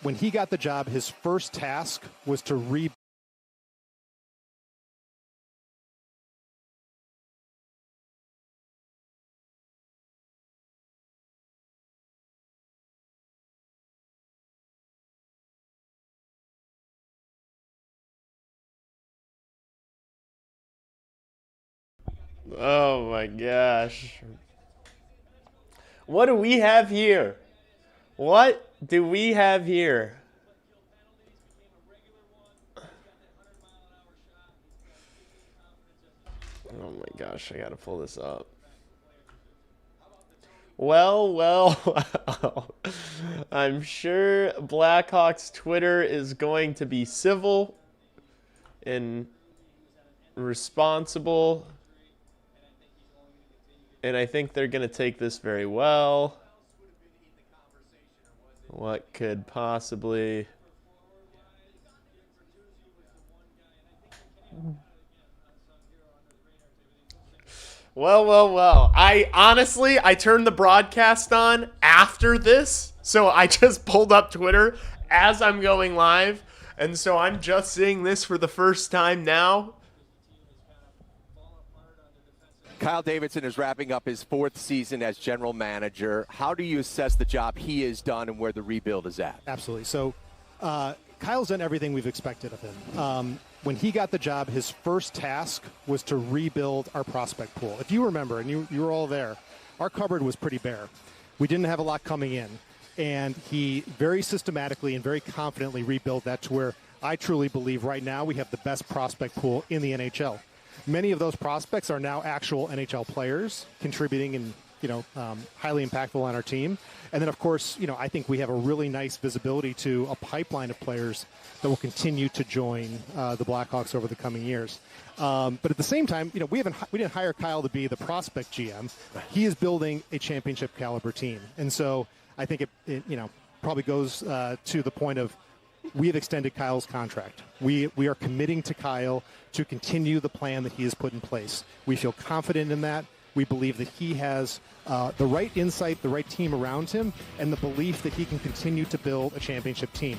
when he got the job, his first task was to Oh my gosh. What do we have here? What do we have here? Oh my gosh, I gotta pull this up. Well, well, I'm sure Blackhawks Twitter is going to be civil and responsible. And I think they're going to take this very well. What could possibly... Well. I turned the broadcast on after this. So I just pulled up Twitter as I'm going live. And so I'm just seeing this for the first time now. Kyle Davidson is wrapping up his 4th season as general manager. How do you assess the job he has done and where the rebuild is at? Absolutely. So Kyle's done everything we've expected of him. When he got the job, his first task was to rebuild our prospect pool. If you remember, and you were all there, our cupboard was pretty bare. We didn't have a lot coming in. And he very systematically and very confidently rebuilt that to where I truly believe right now we have the best prospect pool in the NHL. Many of those prospects are now actual NHL players contributing and, highly impactful on our team. And then, of course, I think we have a really nice visibility to a pipeline of players that will continue to join the Blackhawks over the coming years. But at the same time, we didn't hire Kyle to be the prospect GM. He is building a championship caliber team. And so I think it probably goes to the point of we have extended Kyle's contract. We are committing to Kyle to continue the plan that he has put in place. We feel confident in that. We believe that he has the right insight, the right team around him, and the belief that he can continue to build a championship team,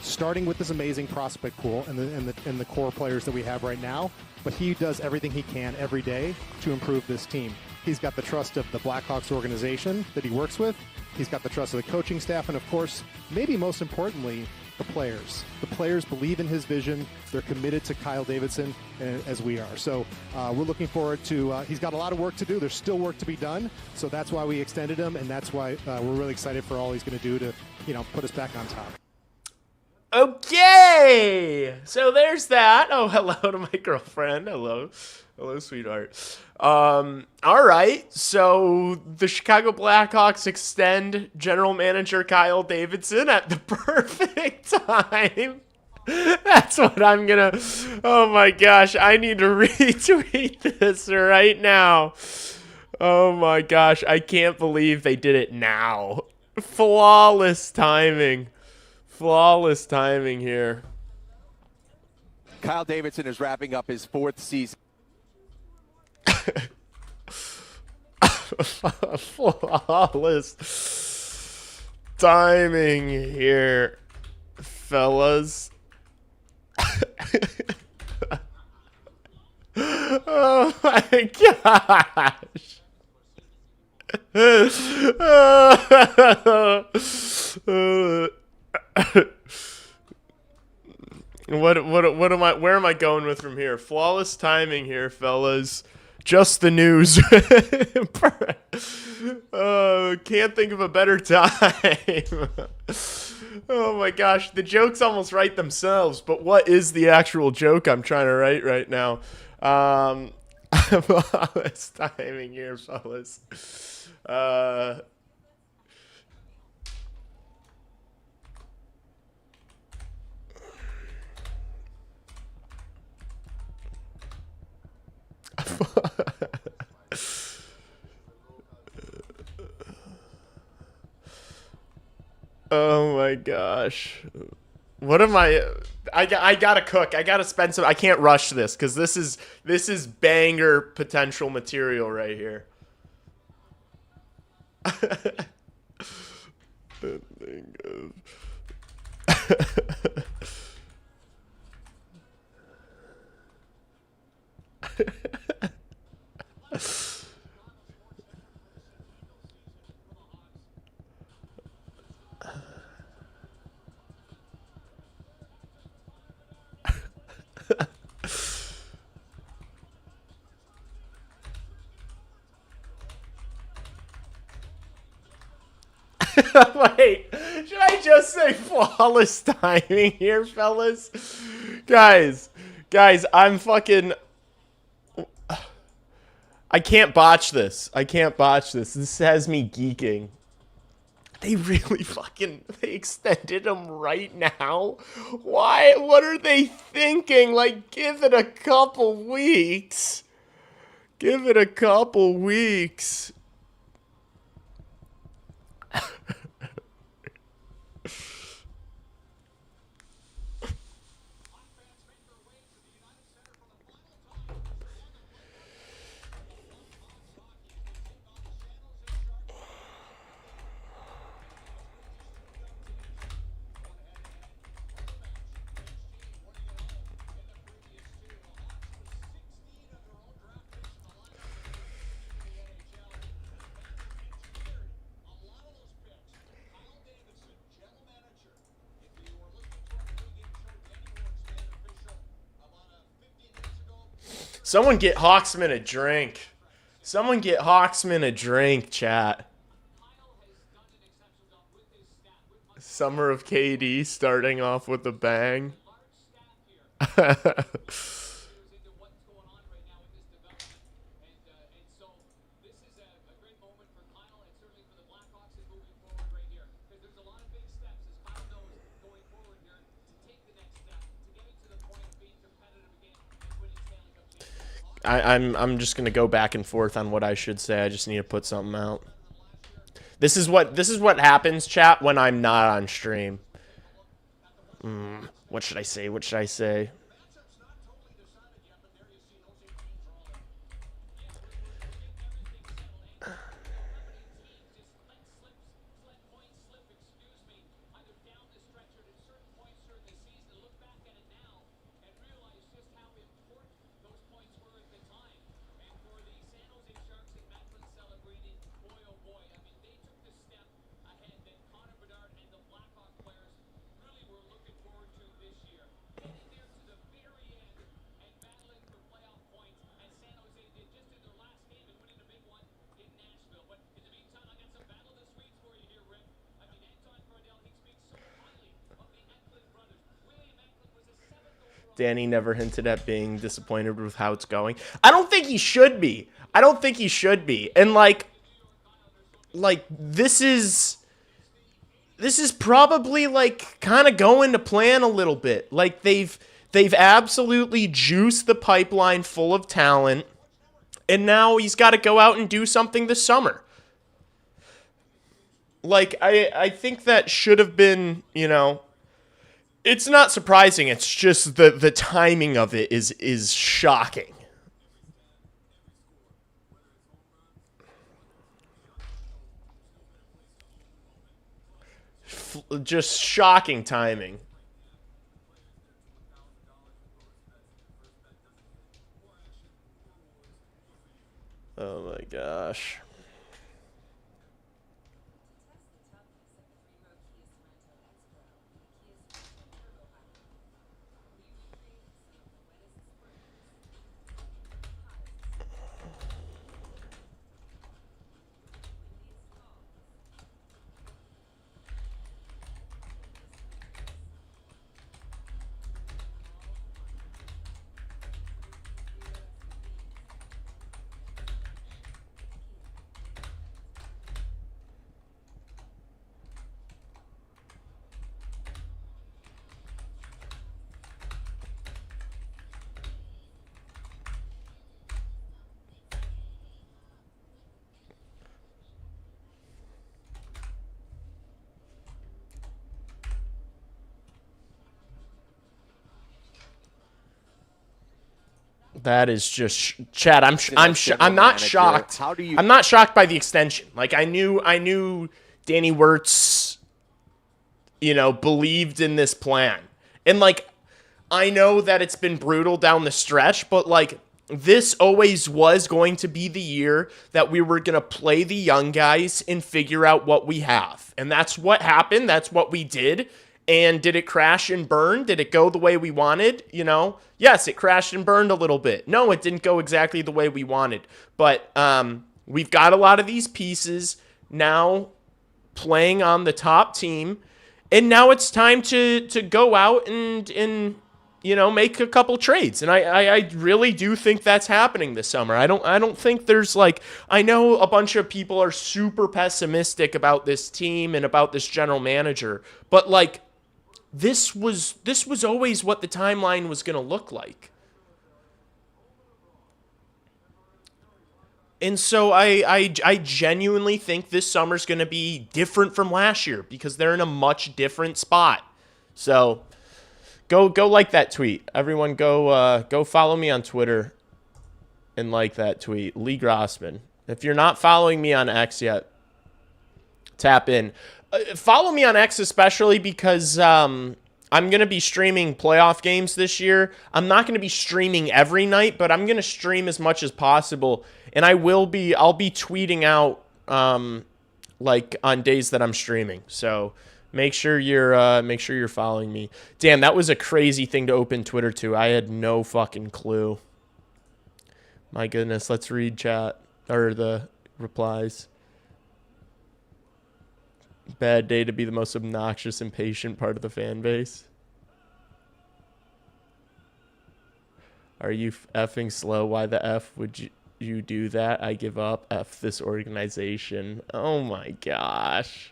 starting with this amazing prospect pool and the core players that we have right now. But he does everything he can every day to improve this team. He's got the trust of the Blackhawks organization that he works with. He's got the trust of the coaching staff, and of course, maybe most importantly, the players. The players believe in his vision. They're committed to Kyle Davidson as we are. So we're looking forward to, he's got a lot of work to do. There's still work to be done. So that's why we extended him, and that's why we're really excited for all he's going to do to, put us back on top. Okay, so there's that. Oh, hello to my girlfriend. Hello, sweetheart. All right, so the Chicago Blackhawks extend general manager Kyle Davidson at the perfect time. That's what I'm gonna... Oh my gosh, I need to retweet this right now. Oh my gosh, I can't believe they did it now. Flawless timing. Flawless timing here. Kyle Davidson is wrapping up his 4th season. Flawless timing here, fellas. Oh my gosh. Where am I going with from here? Flawless timing here, fellas. Just the news. Can't think of a better time. Oh my gosh, the jokes almost write themselves, but what is the actual joke I'm trying to write right now? Flawless timing here, fellas. Oh my gosh. What am I gotta cook. I gotta spend some. I can't rush this because this is banger potential material right here. Wait, should I just say flawless timing here, fellas? Guys, I'm fucking... I can't botch this. I can't botch this. This has me geeking. They really they extended him right now? Why? What are they thinking? Like, give it a couple weeks. Give it a couple weeks. Someone get Hawksman a drink. Someone get Hawksman a drink, chat. Summer of KD starting off with a bang. I'm just gonna go back and forth on what I should say. I just need to put something out. This is what happens, chat, when I'm not on stream. What should I say? What should I say? Danny never hinted at being disappointed with how it's going. I don't think he should be. I don't think he should be. And like this is probably like kind of going to plan a little bit. Like they've absolutely juiced the pipeline full of talent, and now he's got to go out and do something this summer. Like I think that should have been, you know, it's not surprising. It's just the timing of it is shocking. Just shocking timing. Oh my gosh. That is just Chad. I'm not shocked. I'm not shocked by the extension. Like I knew Danny Wirtz believed in this plan. And, like, I know that it's been brutal down the stretch, but, like, this always was going to be the year that we were going to play the young guys and figure out what we have. And that's what happened. That's what we did. And did it crash and burn? Did it go the way we wanted? Yes, it crashed and burned a little bit. No, it didn't go exactly the way we wanted. But we've got a lot of these pieces now playing on the top team. And now it's time to go out and make a couple trades. And I really do think that's happening this summer. I don't think there's I know a bunch of people are super pessimistic about this team and about this general manager, but this was always what the timeline was going to look like. And so I genuinely think this summer's going to be different from last year because they're in a much different spot. So go like that tweet. Everyone go follow me on Twitter and like that tweet. Lee Grossman. If you're not following me on X yet, tap in. Follow me on X especially because I'm going to be streaming playoff games this year. I'm not going to be streaming every night, but I'm going to stream as much as possible. And I'll be tweeting out on days that I'm streaming. So make sure you're following me. Damn, that was a crazy thing to open Twitter to. I had no fucking clue. My goodness, let's read chat or the replies. Bad day to be the most obnoxious, impatient part of the fan base. Are you effing slow? Why the F would you do that? I give up. F this organization. Oh my gosh.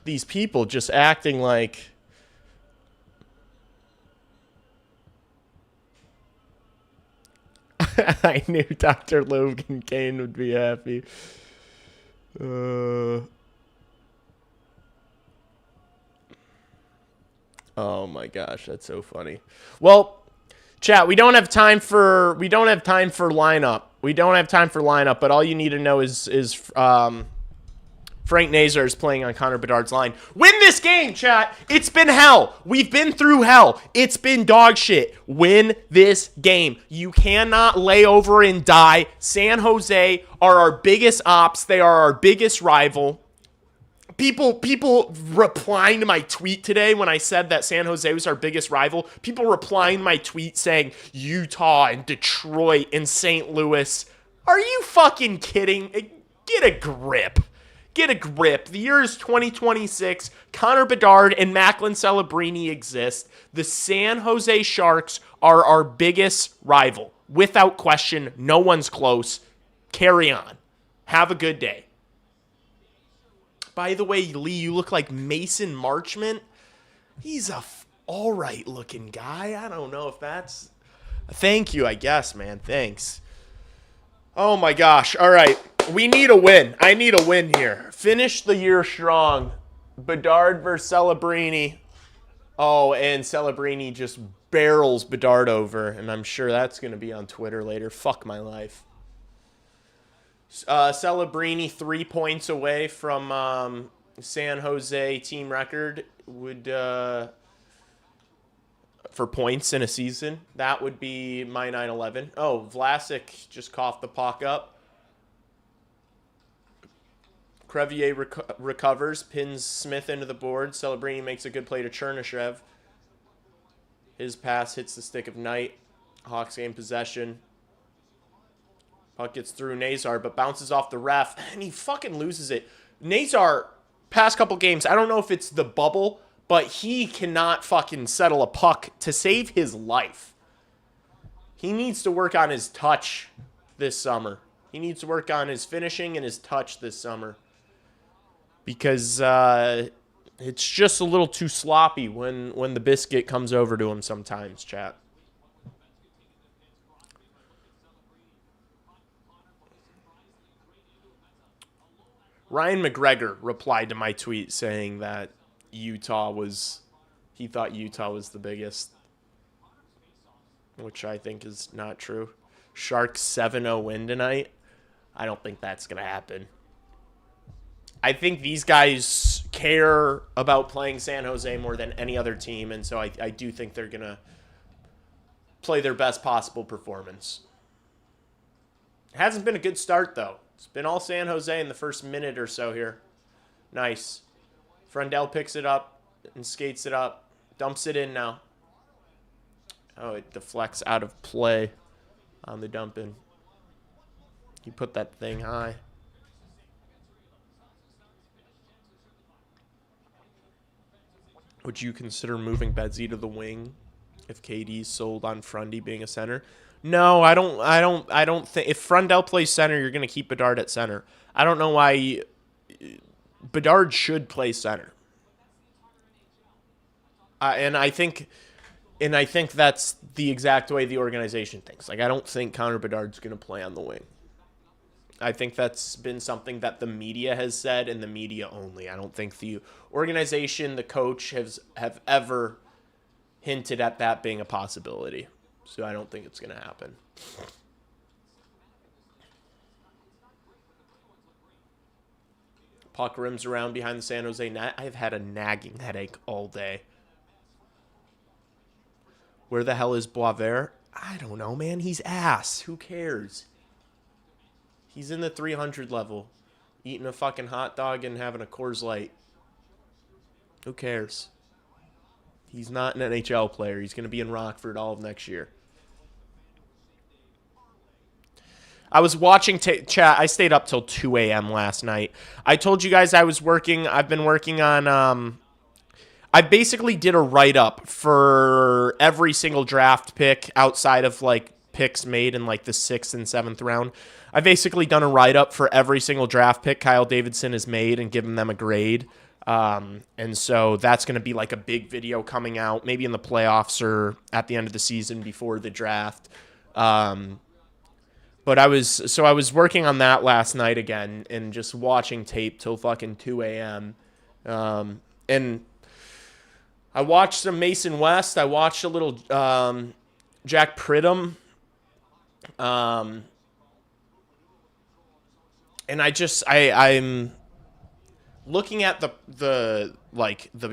These people just acting like I knew Dr. Logan Kane would be happy. Oh my gosh, that's so funny. Well, chat, we don't have time for lineup. But all you need to know is Frank Nazar is playing on Connor Bedard's line. Win this game, chat. It's been hell. We've been through hell. It's been dog shit. Win this game. You cannot lay over and die. San Jose are our biggest ops. They are our biggest rival. People replying to my tweet today when I said that San Jose was our biggest rival. People replying to my tweet saying Utah and Detroit and St. Louis. Are you fucking kidding? Get a grip. Get a grip. The year is 2026. Connor Bedard and Macklin Celebrini exist. The San Jose Sharks are our biggest rival. Without question, no one's close. Carry on. Have a good day. By the way, Lee, you look like Mason Marchment. He's a all right looking guy. I don't know if that's... Thank you, I guess, man. Thanks. Oh my gosh. All right. We need a win. I need a win here. Finish the year strong. Bedard versus Celebrini. Oh, and Celebrini just barrels Bedard over, and I'm sure that's going to be on Twitter later. Fuck my life. Celebrini 3 points away from San Jose team record would for points in a season. That would be my 9/11. Oh, Vlasic just coughed the puck up. Crevier recovers, pins Smith into the board. Celebrini makes a good play to Chernishev. His pass hits the stick of Knight. Hawks gain possession. Puck gets through Nazar, but bounces off the ref, and he fucking loses it. Nazar, past couple games, I don't know if it's the bubble, but he cannot fucking settle a puck to save his life. He needs to work on his touch this summer. He needs to work on his finishing and his touch this summer. Because it's just a little too sloppy when the biscuit comes over to him sometimes, chat. Ryan McGregor replied to my tweet saying that he thought Utah was the biggest, which I think is not true. Sharks 7-0 win tonight. I don't think that's going to happen. I think these guys care about playing San Jose more than any other team, and so I do think they're going to play their best possible performance. It hasn't been a good start, though. It's been all San Jose in the first minute or so here. Nice. Frendell picks it up and skates it up. Dumps it in now. Oh, it deflects out of play on the dump in. He put that thing high. Would you consider moving Bedsy to the wing if KD's sold on Frundy being a center? No, I don't think if Frundell plays center, you're going to keep Bedard at center. I don't know why Bedard should play center. And I think that's the exact way the organization thinks. Like, I don't think Connor Bedard's going to play on the wing. I think that's been something that the media has said, and the media only. I don't think the organization, the coach have ever hinted at that being a possibility. So I don't think it's going to happen. Puck rims around behind the San Jose net. I've had a nagging headache all day. Where the hell is Boisvert? I don't know, man. He's ass. Who cares? He's in the 300 level, eating a fucking hot dog and having a Coors Light. Who cares? He's not an NHL player. He's going to be in Rockford all of next year. I was watching chat. I stayed up till 2 a.m. last night. I told you guys I was working. I've been working on... I basically did a write-up for every single draft pick outside of, like, picks made in, like, the 6th and 7th round. I've basically done a write-up for every single draft pick Kyle Davidson has made and given them a grade. And so that's going to be, like, a big video coming out, maybe in the playoffs or at the end of the season before the draft. But I was working on that last night again and just watching tape till fucking 2 a.m. And I watched some Mason West. I watched a little Jack Pridham. And I'm looking at the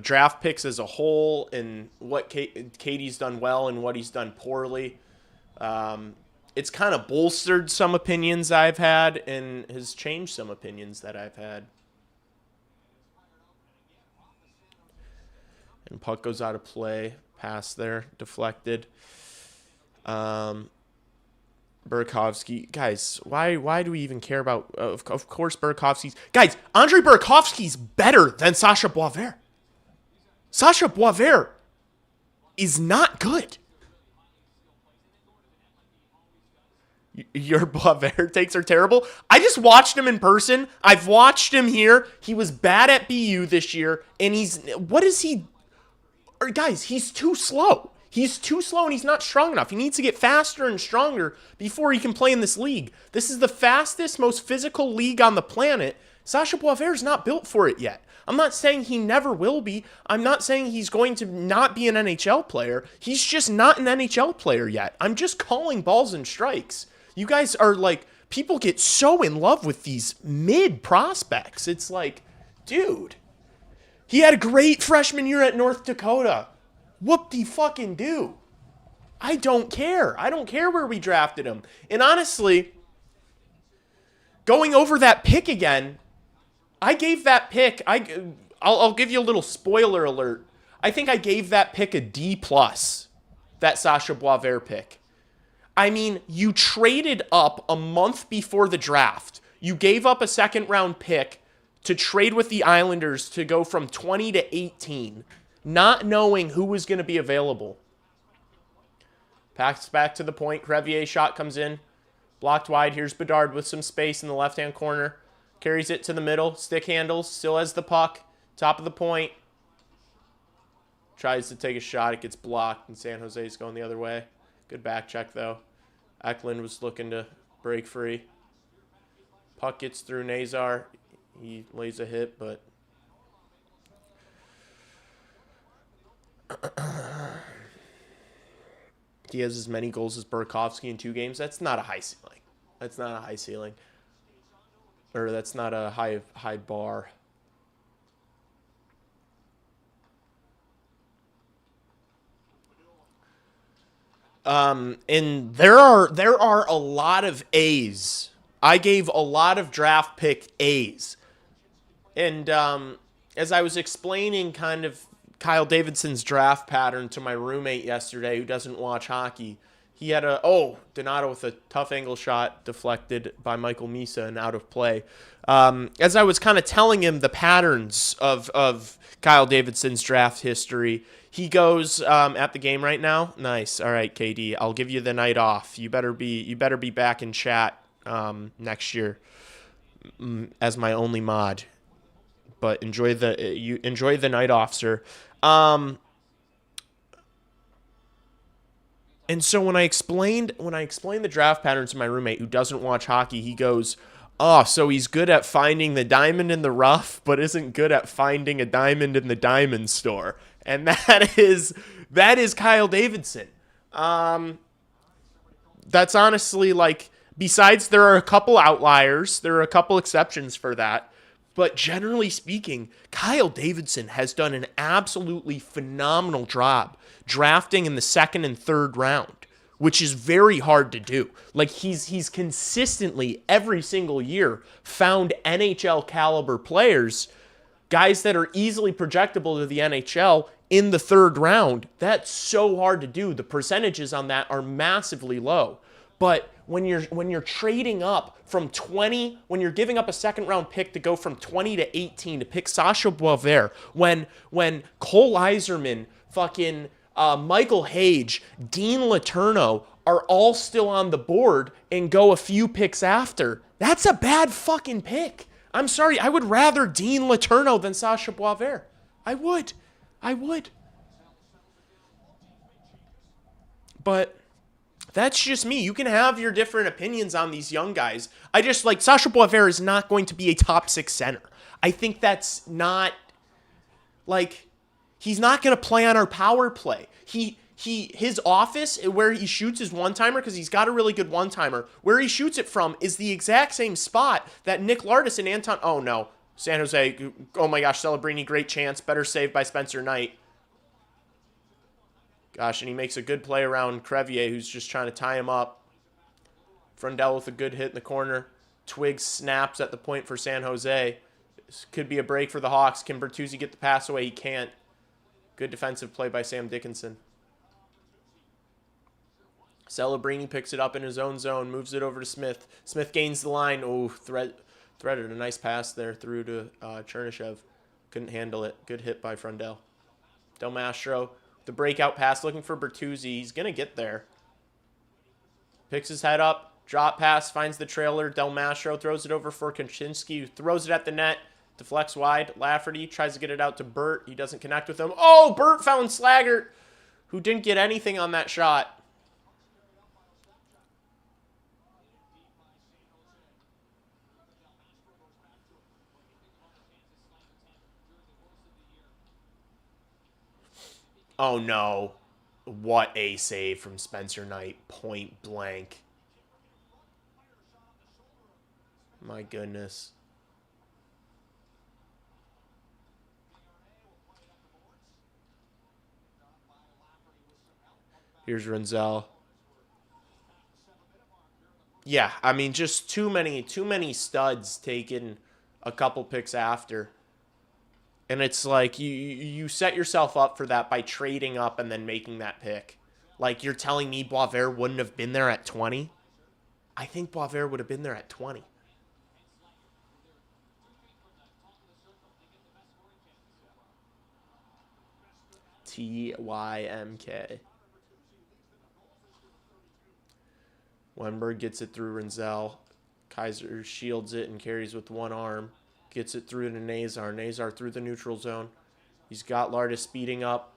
draft picks as a whole and what Katie's done well and what he's done poorly. It's kind of bolstered some opinions I've had and has changed some opinions that I've had. And puck goes out of play. Pass there. Deflected. Burakovsky. Guys, why do we even care about... Of course, Burakovsky's... Guys, Andre Burakovsky's better than Sasha Boisvert. Sasha Boisvert is not good. Your Boisvert takes are terrible. I just watched him in person. I've watched him here. He was bad at BU this year. And what is he... Guys, he's too slow. He's too slow and he's not strong enough. He needs to get faster and stronger before he can play in this league. This is the fastest, most physical league on the planet. Sasha Boisvert's not built for it yet. I'm not saying he never will be. I'm not saying he's going to not be an NHL player. He's just not an NHL player yet. I'm just calling balls and strikes. You guys are like, people get so in love with these mid prospects. It's like, dude, he had a great freshman year at North Dakota. Whoop-de-fucking-do. I don't care. I don't care where we drafted him. And honestly, going over that pick again, I gave that pick, I'll give you a little spoiler alert. I think I gave that pick a D+, that Sasha Boisvert pick. I mean, you traded up a month before the draft. You gave up a second-round pick to trade with the Islanders to go from 20 to 18. Not knowing who was going to be available. Packs back to the point. Crevier shot comes in. Blocked wide. Here's Bedard with some space in the left-hand corner. Carries it to the middle. Stick handles. Still has the puck. Top of the point. Tries to take a shot. It gets blocked, and San Jose's going the other way. Good back check, though. Eklund was looking to break free. Puck gets through Nazar. He lays a hit, but he has as many goals as Burakovsky in 2 games. That's not a high ceiling. That's not a high ceiling. Or that's not a high bar. And there are a lot of A's. I gave a lot of draft pick A's. And as I was explaining kind of Kyle Davidson's draft pattern to my roommate yesterday who doesn't watch hockey, he had Donato with a tough angle shot deflected by Michael Misa and out of play. As I was kind of telling him the patterns of Kyle Davidson's draft history, he goes at the game right now. Nice. All right, KD, I'll give you the night off. You better be back in chat next year as my only mod. But enjoy the night off, sir. And so when I explained the draft patterns to my roommate who doesn't watch hockey, he goes, "Oh, so he's good at finding the diamond in the rough, but isn't good at finding a diamond in the diamond store." And that is Kyle Davidson. That's honestly like, besides there are a couple outliers, there are a couple exceptions for that. But generally speaking, Kyle Davidson has done an absolutely phenomenal job drafting in the 2nd and 3rd round, which is very hard to do. Like he's consistently every single year found NHL caliber players, guys that are easily projectable to the NHL in the 3rd round. That's so hard to do. The percentages on that are massively low. But when you're trading up from 20, when you're giving up a 2nd round pick to go from 20 to 18 to pick Sasha Boisvert, when Cole Iserman, fucking Michael Hage, Dean Letourneau are all still on the board and go a few picks after, that's a bad fucking pick. I'm sorry, I would rather Dean Letourneau than Sasha Boisvert. I would. But that's just me. You can have your different opinions on these young guys. I just like Sasha Boisvert is not going to be a top 6 center. I think that's not like, he's not going to play on our power play. His office where he shoots his one-timer, because he's got a really good one-timer, where he shoots it from is the exact same spot that Nick Lardis and Anton. Oh no, San Jose. Oh my gosh, Celebrini, great chance. Better save by Spencer Knight. Gosh, and he makes a good play around Crevier, who's just trying to tie him up. Frundell with a good hit in the corner. Twiggs snaps at the point for San Jose. This could be a break for the Hawks. Can Bertuzzi get the pass away? He can't. Good defensive play by Sam Dickinson. Celebrini picks it up in his own zone, moves it over to Smith. Smith gains the line. Oh, threaded a nice pass there through to Chernishev. Couldn't handle it. Good hit by Frundell. Del Mastro. The breakout pass looking for Bertuzzi. He's going to get there. Picks his head up. Drop pass. Finds the trailer. Del Mastro throws it over for Kaczynski, who throws it at the net. Deflects wide. Lafferty tries to get it out to Burt. He doesn't connect with him. Oh, Burt found Slaggert, who didn't get anything on that shot. Oh, no. What a save from Spencer Knight. Point blank. My goodness. Here's Renzel. Yeah, I mean, just too many studs taken a couple picks after. And it's like you set yourself up for that by trading up and then making that pick. Like, you're telling me Boisvert wouldn't have been there at 20? I think Boisvert would have been there at 20. TYMK. Wenberg gets it through Renzel. Kaiser shields it and carries with one arm. Gets it through to Nazar. Nazar through the neutral zone. He's got Lardis speeding up.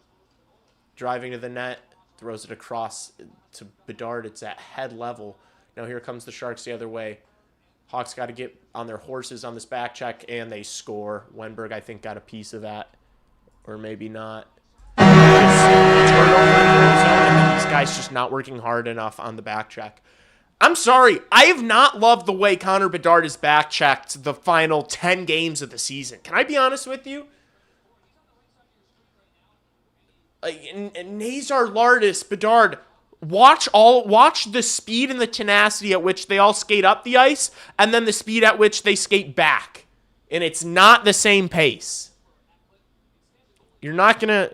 Driving to the net. Throws it across to Bedard. It's at head level. Now here comes the Sharks the other way. Hawks got to get on their horses on this back check, and they score. Wenberg, I think, got a piece of that. Or maybe not. These guys just not working hard enough on the back check. I'm sorry. I have not loved the way Connor Bedard has back checked the final 10 games of the season. Can I be honest with you? Nazar, Lardis, Bedard, watch the speed and the tenacity at which they all skate up the ice, and then the speed at which they skate back. And it's not the same pace. You're not gonna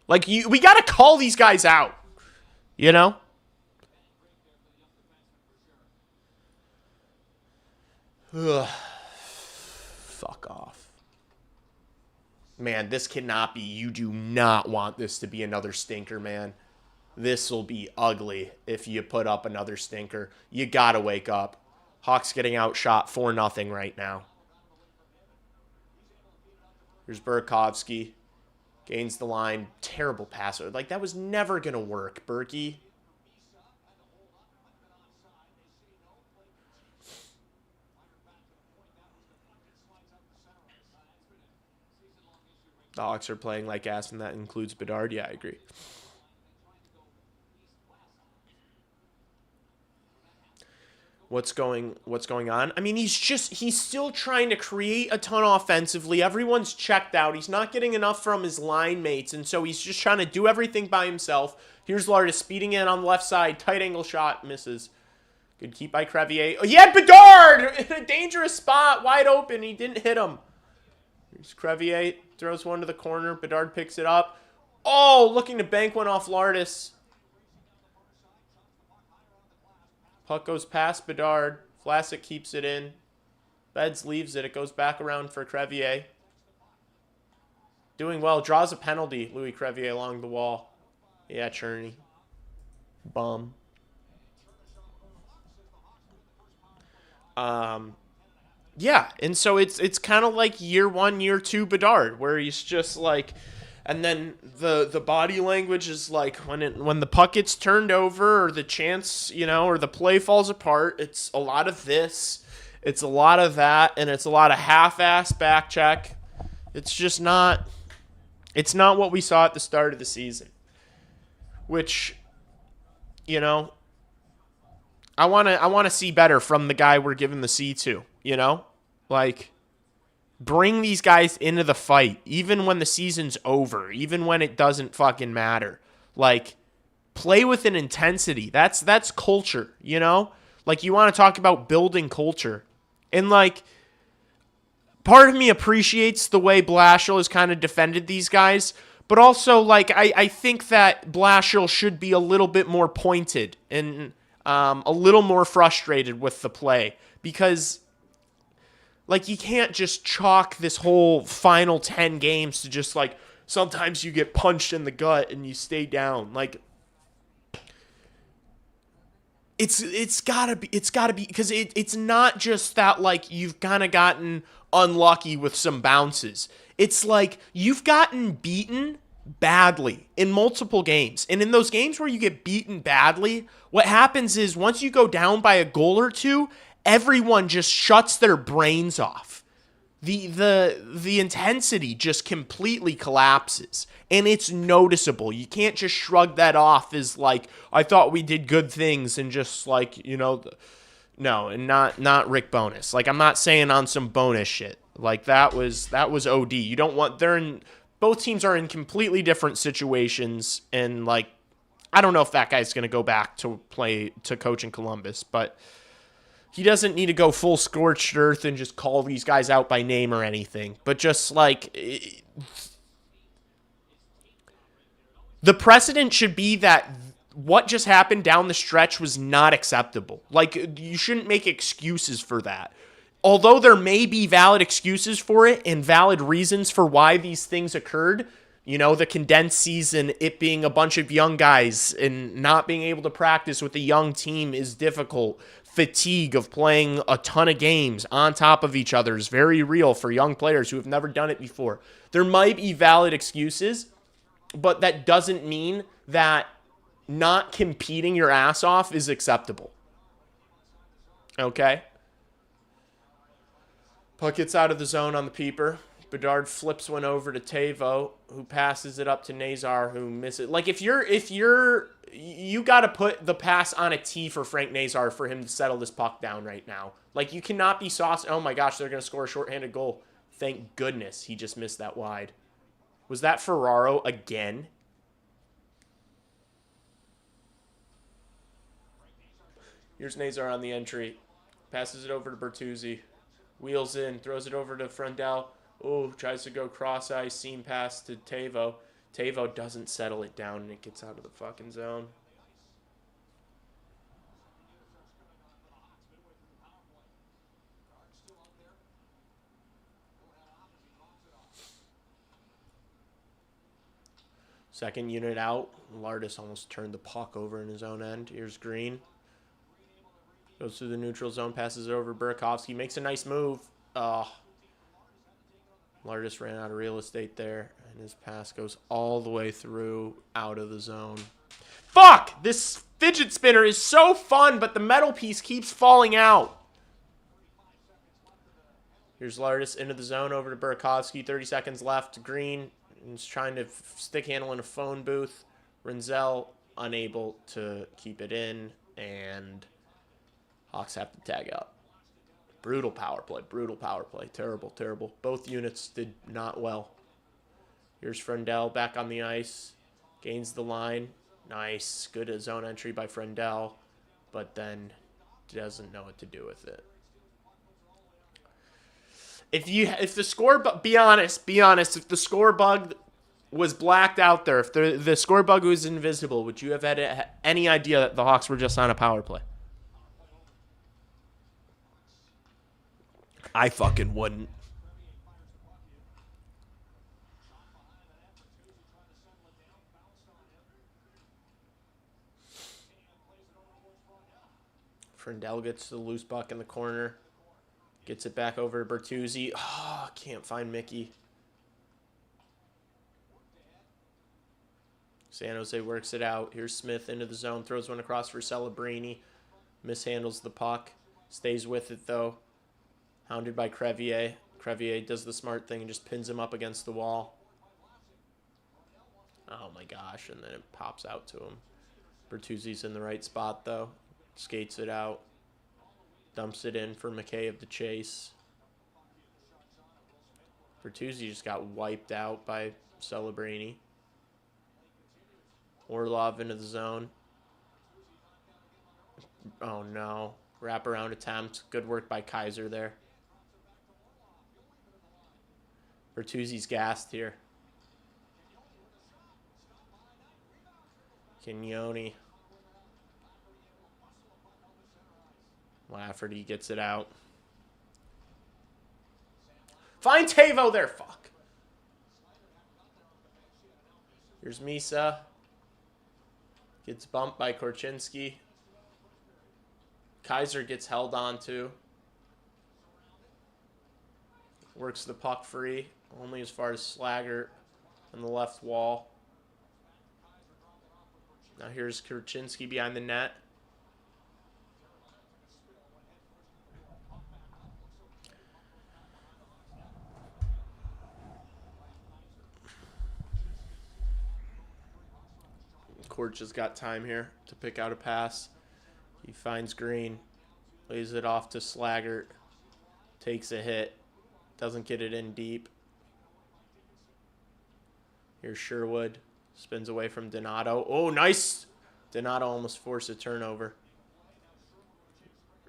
we gotta call these guys out. You know? Ugh. Fuck off. Man, this cannot be. You do not want this to be another stinker, man. This will be ugly if you put up another stinker. You gotta wake up. Hawks getting outshot 4-0 right now. Here's Burakovsky. Gains the line. Terrible passer. Like, that was never gonna work, Berkey. The Hawks are playing like ass, and that includes Bedard. Yeah, I agree. What's going on? I mean, he's still trying to create a ton offensively. Everyone's checked out. He's not getting enough from his line mates, and so he's just trying to do everything by himself. Here's Lardis speeding in on the left side. Tight angle shot. Misses. Good keep by Crevier. Oh, yeah, Bedard! In a dangerous spot. Wide open. He didn't hit him. Here's Crevier. Throws one to the corner. Bedard picks it up. Oh, looking to bank one off Lardis. Puck goes past Bedard. Vlasic keeps it in. Beds leaves it. It goes back around for Crevier. Doing well. Draws a penalty. Louis Crevier along the wall. Yeah, Cherney. Bum. Yeah, and so it's kind of like year 1, year 2 Bedard, where he's just like, and then the body language is like when the puck gets turned over or the chance, or the play falls apart, it's a lot of this, it's a lot of that, and it's a lot of half-ass back check. It's just not, it's not what we saw at the start of the season, which, I want to see better from the guy we're giving the C to, Like, bring these guys into the fight, even when the season's over, even when it doesn't fucking matter. Like, play with an intensity. That's culture, Like, you want to talk about building culture. And, like, part of me appreciates the way Blashill has kind of defended these guys, but also, like, I think that Blashill should be a little bit more pointed and a little more frustrated with the play, because, like, you can't just chalk this whole final 10 games to just, like, sometimes you get punched in the gut and you stay down. Like, it's gotta be, because it's not just that, like, you've kind of gotten unlucky with some bounces. It's like you've gotten beaten badly in multiple games. And in those games where you get beaten badly, what happens is once you go down by a goal or two, everyone just shuts their brains off. The intensity just completely collapses, and it's noticeable. You can't just shrug that off as like, I thought we did good things, and just like, no, and not Rick Bonus. Like, I'm not saying on some bonus shit. Like, that was OD. You don't want, both teams are in completely different situations, and like, I don't know if that guy's going to go back to coach in Columbus, but he doesn't need to go full scorched earth and just call these guys out by name or anything. But just like, the precedent should be that what just happened down the stretch was not acceptable. Like, you shouldn't make excuses for that. Although there may be valid excuses for it and valid reasons for why these things occurred, the condensed season, it being a bunch of young guys and not being able to practice with a young team is difficult. Fatigue of playing a ton of games on top of each other is very real for young players who have never done it before. There might be valid excuses, but that doesn't mean that not competing your ass off is acceptable. Okay. Puck gets out of the zone on the peeper. Bedard flips one over to Tavo, who passes it up to Nazar, who misses. Like, you got to put the pass on a tee for Frank Nazar for him to settle this puck down right now. Like, you cannot be sauced. Oh my gosh, they're going to score a shorthanded goal. Thank goodness he just missed that wide. Was that Ferraro again? Here's Nazar on the entry. Passes it over to Bertuzzi. Wheels in, throws it over to Frundell. Oh, tries to go cross ice, seam pass to Tavo. Tavo doesn't settle it down, and it gets out of the fucking zone. Second unit out. Lardis almost turned the puck over in his own end. Here's Green. Goes through the neutral zone, passes it over to Burakovsky. Makes a nice move. Lardis ran out of real estate there, and his pass goes all the way through out of the zone. Fuck! This fidget spinner is so fun, but the metal piece keeps falling out. Here's Lardis into the zone, over to Burakovsky. 30 seconds left. Green is trying to stick handle in a phone booth. Renzel unable to keep it in, and Hawks have to tag out. Brutal power play. Brutal power play. Terrible, terrible. Both units did not well. Here's Frundell back on the ice. Gains the line. Nice. Good zone entry by Frundell. But then doesn't know what to do with it. If the score, be honest, if the score bug was blacked out there, if the score bug was invisible, would you have had any idea that the Hawks were just on a power play? I fucking wouldn't. Frundell gets the loose puck in the corner. Gets it back over to Bertuzzi. Oh, can't find Mickey. San Jose works it out. Here's Smith into the zone. Throws one across for Celebrini. Mishandles the puck. Stays with it, though. Hounded by Crevier. Crevier does the smart thing and just pins him up against the wall. Oh my gosh, and then it pops out to him. Bertuzzi's in the right spot, though. Skates it out. Dumps it in for McKay of the chase. Bertuzzi just got wiped out by Celebrini. Orlov into the zone. Oh no. Wraparound attempt. Good work by Kaiser there. Bertuzzi's gassed here. Quinoni. Lafferty gets it out. Find Tavo there, fuck. Here's Misa. Gets bumped by Korchinski. Kaiser gets held onto. Works the puck free. Only as far as Slaggert on the left wall. Now here's Korchinski behind the net. Court just got time here to pick out a pass. He finds Green. Lays it off to Slaggert. Takes a hit. Doesn't get it in deep. Here's Sherwood. Spins away from Donato. Oh, nice! Donato almost forced a turnover.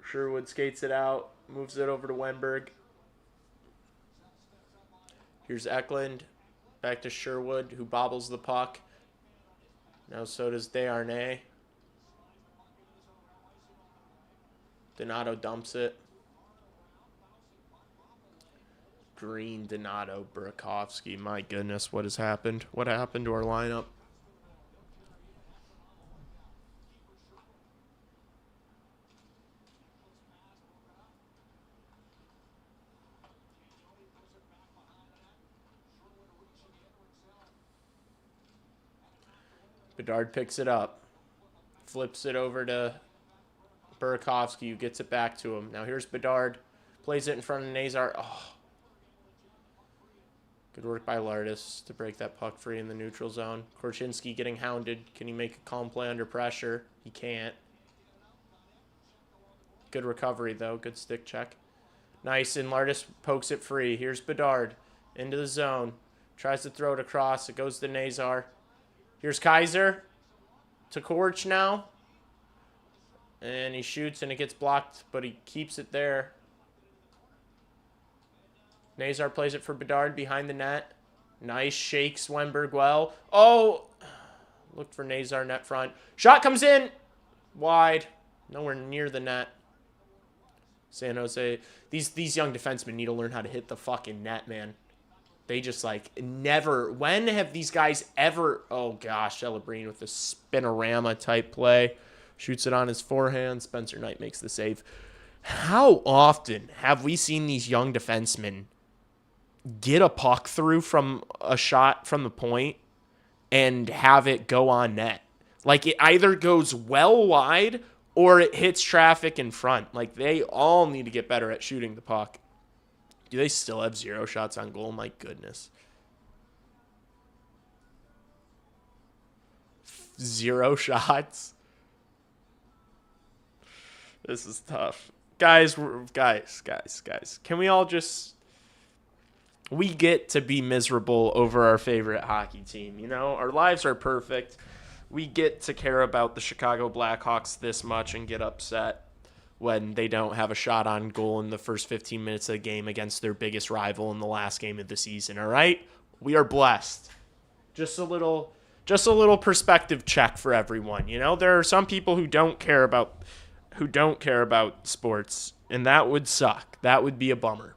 Sherwood skates it out. Moves it over to Wenberg. Here's Eklund. Back to Sherwood, who bobbles the puck. Now so does Desharnais. Donato dumps it. Green, Donato, Burakovsky. My goodness, what has happened? What happened to our lineup? Bedard picks it up. Flips it over to Burakovsky, who gets it back to him. Now here's Bedard. Plays it in front of Nazar. Oh. Good work by Lardis to break that puck free in the neutral zone. Korchinski getting hounded. Can he make a calm play under pressure? He can't. Good recovery, though. Good stick check. Nice, and Lardis pokes it free. Here's Bedard into the zone. Tries to throw it across. It goes to Nazar. Here's Kaiser to Korch now. And he shoots, and it gets blocked, but he keeps it there. Nazar plays it for Bedard behind the net. Nice, shakes Wenberg well. Oh! Looked for Nazar net front. Shot comes in! Wide. Nowhere near the net. San Jose. These young defensemen need to learn how to hit the fucking net, man. They just, like, never... When have these guys ever... Oh, gosh. Celebrini with the spinorama-type play. Shoots it on his forehand. Spencer Knight makes the save. How often have we seen these young defensemen get a puck through from a shot from the point and have it go on net? Like, it either goes well wide or it hits traffic in front. Like, they all need to get better at shooting the puck. Do they still have 0 shots on goal? My goodness. 0 shots? This is tough. Guys. Can we all just... We get to be miserable over our favorite hockey team, you know? Our lives are perfect. We get to care about the Chicago Blackhawks this much and get upset when they don't have a shot on goal in the first 15 minutes of the game against their biggest rival in the last game of the season, all right? We are blessed. Just a little perspective check for everyone, you know? There are some people who don't care about sports, and that would suck. That would be a bummer.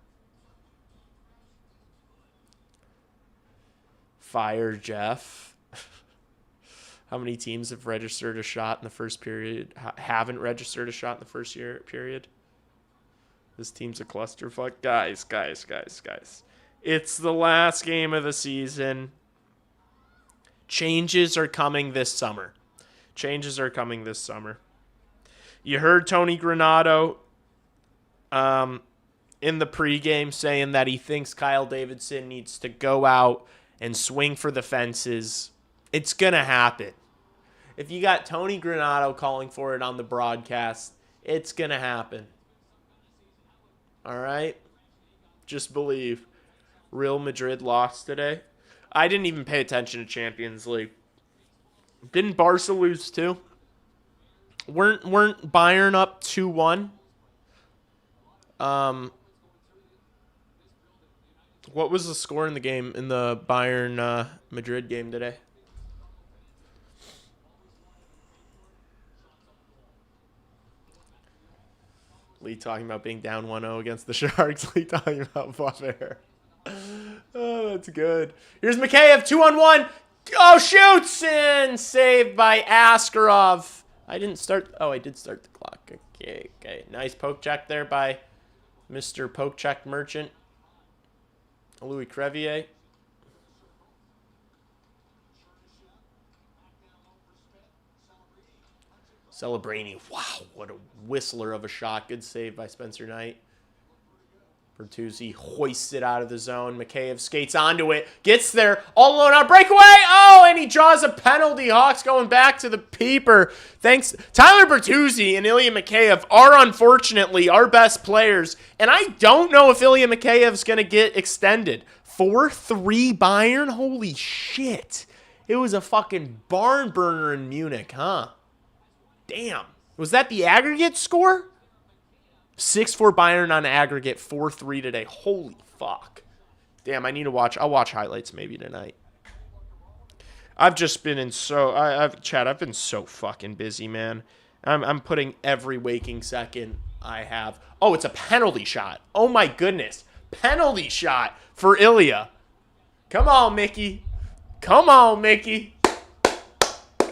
Fire Jeff. How many teams have registered a shot in the first period? Haven't registered a shot in the first period? This team's a clusterfuck. Guys. It's the last game of the season. Changes are coming this summer. You heard Tony Granato in the pregame saying that he thinks Kyle Davidson needs to go out and swing for the fences. It's going to happen. If you got Tony Granato calling for it on the broadcast, it's going to happen. All right? Just believe. Real Madrid lost today. I didn't even pay attention to Champions League. Didn't Barca lose too? Weren't Bayern up 2-1? What was the score in the game, in the Bayern Madrid game today? Lee talking about being down 1-0 against the Sharks. Lee talking about Buff Air. Oh, that's good. Here's Mikheyev, 2-on-1. Oh, shoots! And saved by Askarov. I did start the clock. Okay. Nice poke check there by Mr. Poke Check Merchant. Louis Crevier. Celebrini. Wow, what a whistler of a shot. Good save by Spencer Knight. Bertuzzi hoists it out of the zone. Mikheyev skates onto it. Gets there. All alone on breakaway. Oh, and he draws a penalty. Hawks going back to the peeper. Thanks. Tyler Bertuzzi and Ilya Mikheyev are unfortunately our best players. And I don't know if Ilya Mikheyev's going to get extended. 4-3 Bayern? Holy shit. It was a fucking barn burner in Munich, huh? Damn. Was that the aggregate score? 6-4 Bayern on aggregate, 4-3 today. Holy fuck. Damn, I need to watch. I'll watch highlights maybe tonight. I've just been in so... I've been so fucking busy, man. I'm putting every waking second I have. Oh, it's a penalty shot. Oh my goodness. Penalty shot for Ilya. Come on, Mickey. Come on, Mickey.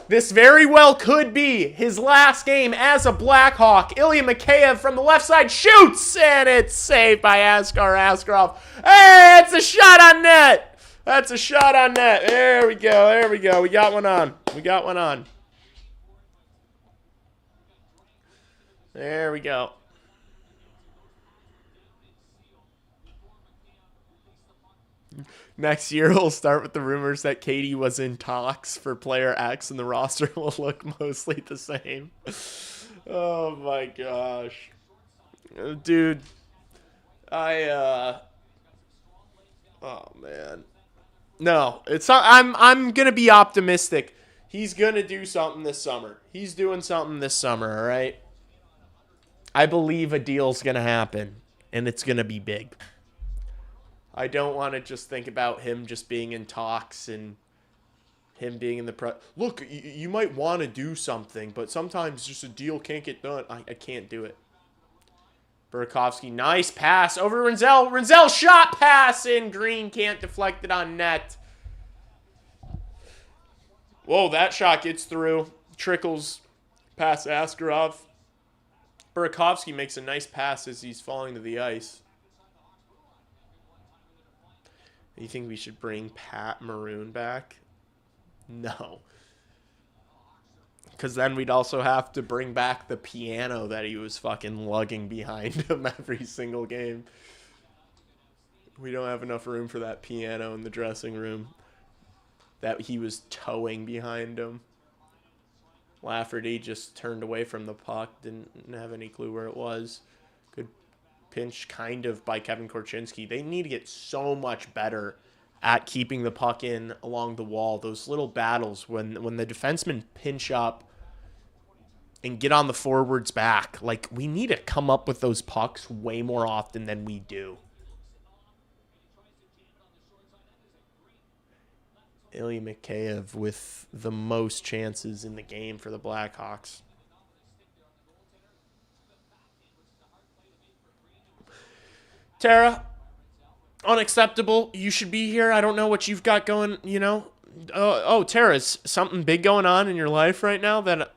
This very well could be his last game as a Blackhawk. Ilya Mikheyev from the left side shoots, and it's saved by Askarov. Hey, it's a shot on net. That's a shot on net. There we go. We got one on. There we go. Next year, we'll start with the rumors that Katie was in talks for player X, and the roster will look mostly the same. Oh my gosh, dude. Oh man. No, it's not. I'm gonna be optimistic. He's gonna do something this summer. He's doing something this summer. All right. I believe a deal's gonna happen, and it's gonna be big. I don't want to just think about him just being in talks and him being in the Look, you might want to do something, but sometimes just a deal can't get done. I can't do it. Burakovsky, nice pass over to Rinzel. Rinzel shot pass in. Green can't deflect it on net. Whoa, that shot gets through. Trickles past Askarov. Burakovsky makes a nice pass as he's falling to the ice. You think we should bring Pat Maroon back? No. Because then we'd also have to bring back the piano that he was fucking lugging behind him every single game. We don't have enough room for that piano in the dressing room that he was towing behind him. Lafferty just turned away from the puck, didn't have any clue where it was. Good pinch kind of by Kevin Korchinski. They need to get so much better at keeping the puck in along the wall. Those little battles when the defensemen pinch up and get on the forward's back. Like, we need to come up with those pucks way more often than we do. Ilya Mikheyev with the most chances in the game for the Blackhawks. Tara, unacceptable. You should be here. I don't know what you've got going, you know. Tara, is something big going on in your life right now that,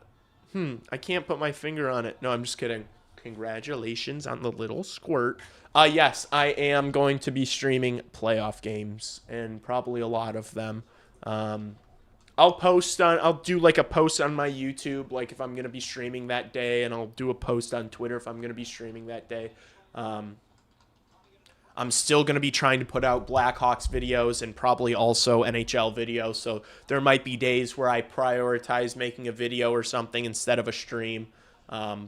I can't put my finger on it. No, I'm just kidding. Congratulations on the little squirt. Yes, I am going to be streaming playoff games, and probably a lot of them. I'll do like a post on my YouTube, like if I'm going to be streaming that day, and I'll do a post on Twitter if I'm going to be streaming that day. I'm still going to be trying to put out Blackhawks videos and probably also NHL videos. So there might be days where I prioritize making a video or something instead of a stream. And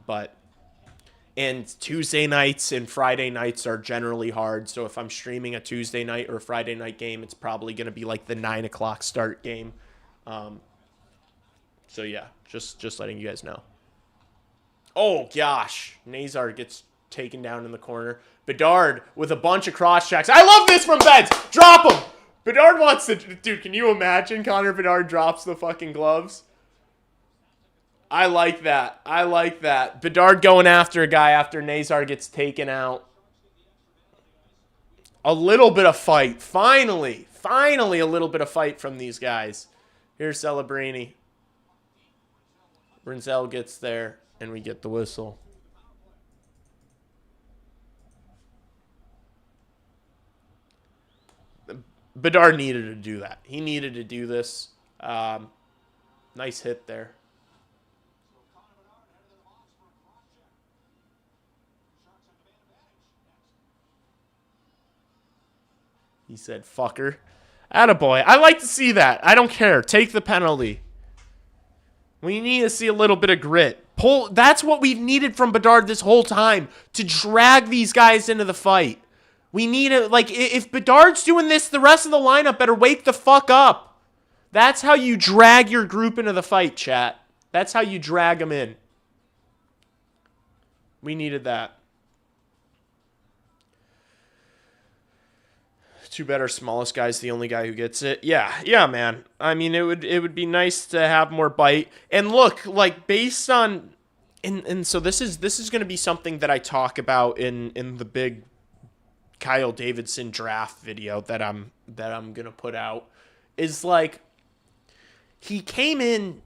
Tuesday nights and Friday nights are generally hard. So if I'm streaming a Tuesday night or a Friday night game, it's probably going to be like the 9 o'clock start game. So yeah, just letting you guys know. Oh gosh, Nazar gets taken down in the corner. Bedard with a bunch of cross checks. I love this from Beds. Drop him. Bedard wants to. Dude, can you imagine Connor Bedard drops the fucking gloves? I like that. I like that. Bedard going after a guy after Nazar gets taken out. A little bit of fight. Finally a little bit of fight from these guys. Here's Celebrini. Rinzel gets there, and we get the whistle. Bedard needed to do that. He needed to do this. Nice hit there. He said, fucker. Attaboy. I like to see that. I don't care. Take the penalty. We need to see a little bit of grit. That's what we've needed from Bedard this whole time, to drag these guys into the fight. We need it. Like, if Bedard's doing this, the rest of the lineup better wake the fuck up. That's how you drag your group into the fight, chat. That's how you drag them in. We needed that. Too bad our smallest guy's the only guy who gets it. Yeah, man. I mean, it would be nice to have more bite. And look, like, based on, and so this is going to be something that I talk about in the big Kyle Davidson draft video that I'm gonna put out. Is like, he came in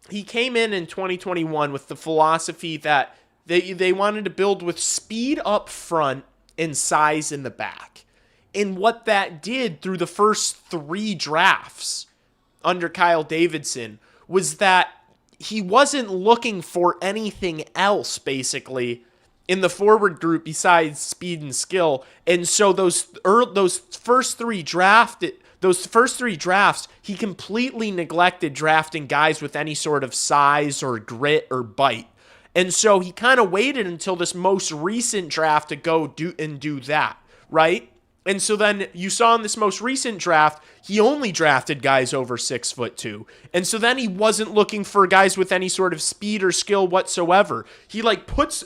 in 2021 with the philosophy that they wanted to build with speed up front and size in the back. And what that did through the first 3 drafts under Kyle Davidson was that he wasn't looking for anything else basically in the forward group besides speed and skill. And so those first three drafts, he completely neglected drafting guys with any sort of size or grit or bite. And so he kind of waited until this most recent draft to go do that, right? And so then you saw in this most recent draft, he only drafted guys over 6'2". And so then he wasn't looking for guys with any sort of speed or skill whatsoever. He puts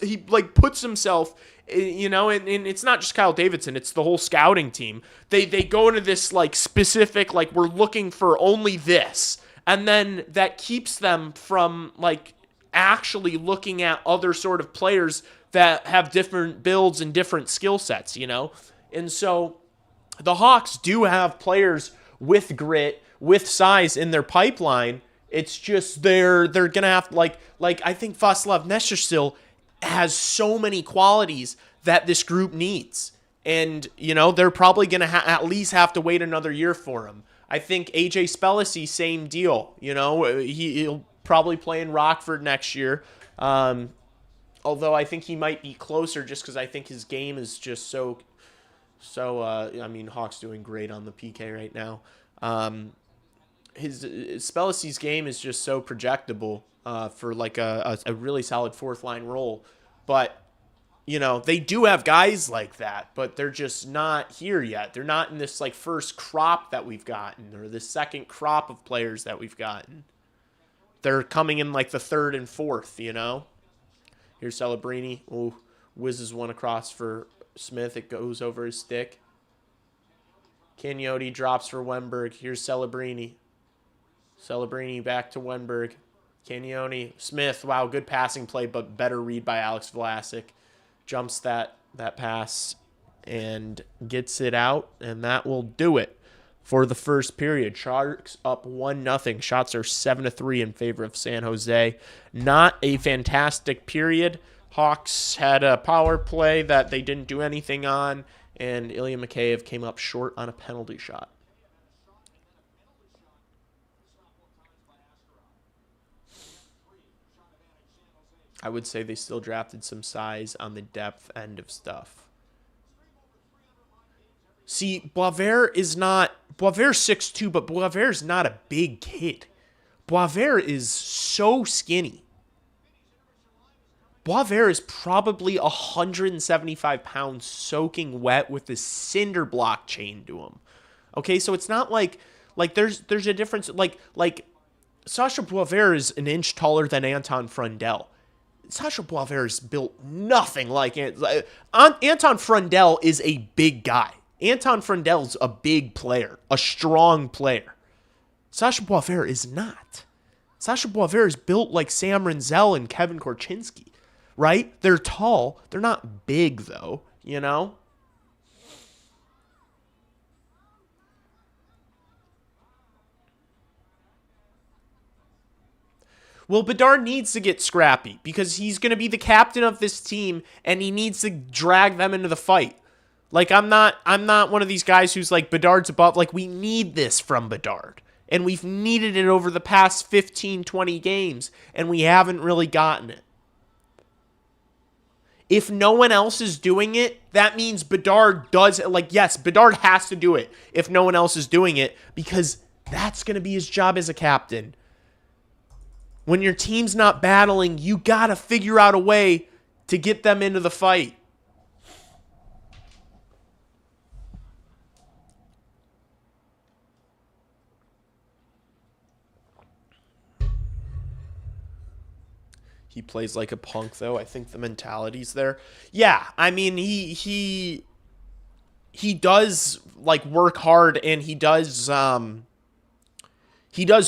himself, and it's not just Kyle Davidson, it's the whole scouting team. They go into this specific, we're looking for only this. And then that keeps them from actually looking at other sort of players that have different builds and different skill sets, And so the Hawks do have players with grit, with size in their pipeline. It's just they're going to have, I think Vasilov Nestor has so many qualities that this group needs. And, they're probably going to at least have to wait another year for him. I think AJ Spellacy, same deal. He'll probably play in Rockford next year. Although I think he might be closer just because I think his game is just so Hawks doing great on the PK right now. His Spellacy's game is just so projectable for a really solid fourth line role. But, they do have guys like that, but they're just not here yet. They're not in this first crop that we've gotten or the second crop of players that we've gotten. They're coming in the third and fourth, Here's Celebrini. Oh, whizzes one across for Smith. It goes over his stick. Caniotti drops for Wenberg. Here's Celebrini. Celebrini back to Wenberg. Caniotti. Smith. Wow, good passing play, but better read by Alex Vlasic. Jumps that pass and gets it out, and that will do it for the first period. Sharks up 1-0. Shots are 7-3 in favor of San Jose. Not a fantastic period. Hawks had a power play that they didn't do anything on, and Ilya Mikheyev came up short on a penalty shot. I would say they still drafted some size on the depth end of stuff. See, Boisvert is 6'2", but Boisvert is not a big kid. Boisvert is so skinny. Boisvert is probably 175 pounds soaking wet with this cinder block chained to him. Okay, so it's not like there's a difference. Like Sasha Boisvert is an inch taller than Anton Frundell. Sasha Boisvert is built nothing like Anton Frundell is a big guy. Anton Frundell's a big player, a strong player. Sasha Boisvert is not. Sasha Boisvert is built like Sam Renzel and Kevin Korchinski, right? They're tall. They're not big, though, Well, Bedard needs to get scrappy because he's going to be the captain of this team, and he needs to drag them into the fight. I'm not one of these guys who's Bedard's above. We need this from Bedard. And we've needed it over the past 15, 20 games, and we haven't really gotten it. If no one else is doing it, that means Bedard does it. Yes, Bedard has to do it if no one else is doing it, because that's going to be his job as a captain. When your team's not battling, you got to figure out a way to get them into the fight. He plays like a punk, though. I think the mentality's there. Yeah, I mean, he does work hard, and he does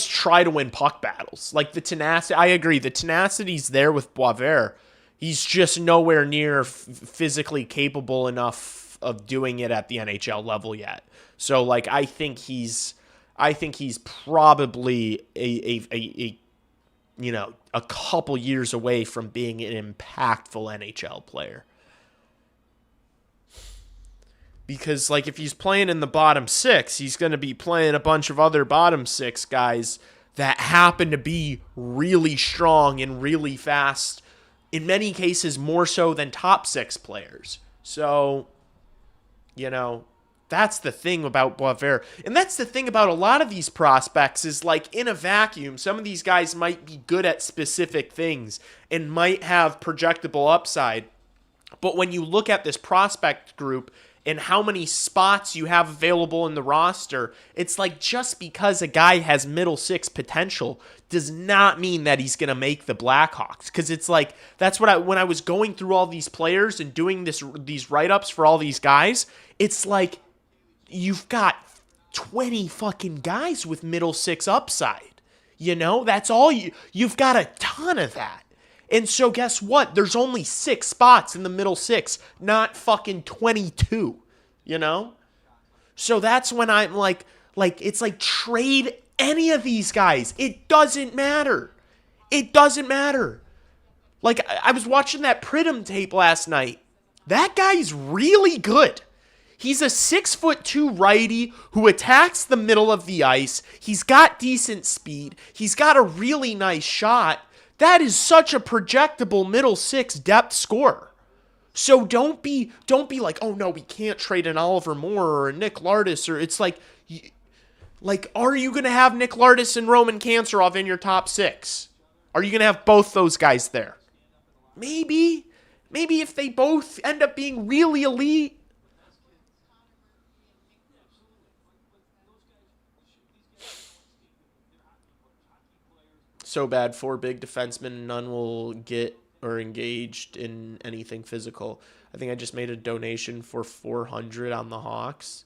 try to win puck battles. The tenacity, I agree. The tenacity's there with Boisvert. He's just nowhere near physically capable enough of doing it at the NHL level yet. So I think he's probably a couple years away from being an impactful NHL player. Because, if he's playing in the bottom six, he's going to be playing a bunch of other bottom six guys that happen to be really strong and really fast, in many cases more so than top 6 players. So, that's the thing about Boisvert. And that's the thing about a lot of these prospects is, like, in a vacuum, some of these guys might be good at specific things and might have projectable upside. But when you look at this prospect group and how many spots you have available in the roster, it's like just because a guy has middle 6 potential does not mean that he's going to make the Blackhawks. Because it's like, that's what when I was going through all these players and doing these write-ups for all these guys, it's like, you've got 20 fucking guys with middle 6 upside. That's all you've got a ton of that. And so guess what? There's only 6 spots in the middle 6, not fucking 22, So that's when I'm like it's like, trade any of these guys. It doesn't matter. It doesn't matter. Like, I was watching that Pridham tape last night. That guy's really good. He's a 6'2" righty who attacks the middle of the ice. He's got decent speed. He's got a really nice shot. That is such a projectable middle 6 depth scorer. So don't be like, oh no, we can't trade an Oliver Moore or a Nick Lardis, or it's like, are you going to have Nick Lardis and Roman Kanserov in your top 6? Are you going to have both those guys there? Maybe if they both end up being really elite. So bad, 4 big defensemen, none will get or engaged in anything physical. I think I just made a donation for $400 on the Hawks.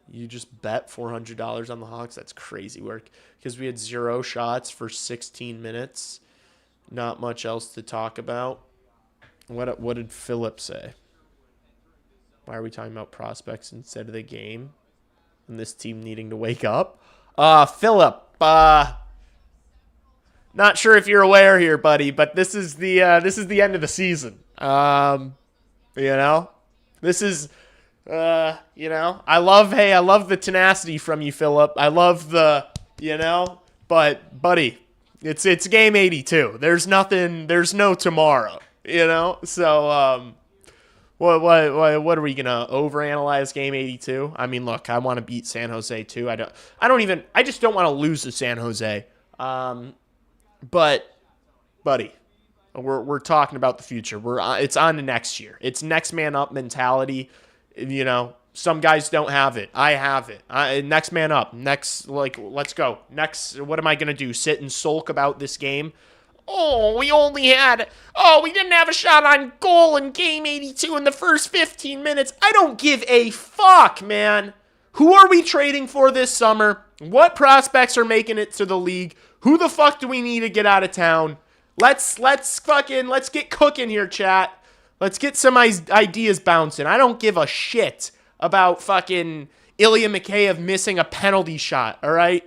You just bet $400 on the Hawks? That's crazy work. Because we had 0 shots for 16 minutes. Not much else to talk about. What did Philip say? Why are we talking about prospects instead of the game? And this team needing to wake up? Philip, not sure if you're aware here, buddy, but this is the end of the season. This is, I love the tenacity from you, Philip. I love the, but buddy, it's game 82. There's no tomorrow, So, what are we gonna overanalyze game 82? I mean, look, I want to beat San Jose too. I just don't want to lose to San Jose. But, buddy, we're talking about the future. It's on to next year. It's next man up mentality. Some guys don't have it. I have it. Next man up. Let's go. Next, what am I gonna do? Sit and sulk about this game? We didn't have a shot on goal in game 82 in the first 15 minutes. I don't give a fuck, man. Who are we trading for this summer? What prospects are making it to the league? Who the fuck do we need to get out of town? Let's get cooking here, chat. Let's get some ideas bouncing. I don't give a shit about fucking Ilya Mikheyev missing a penalty shot, all right?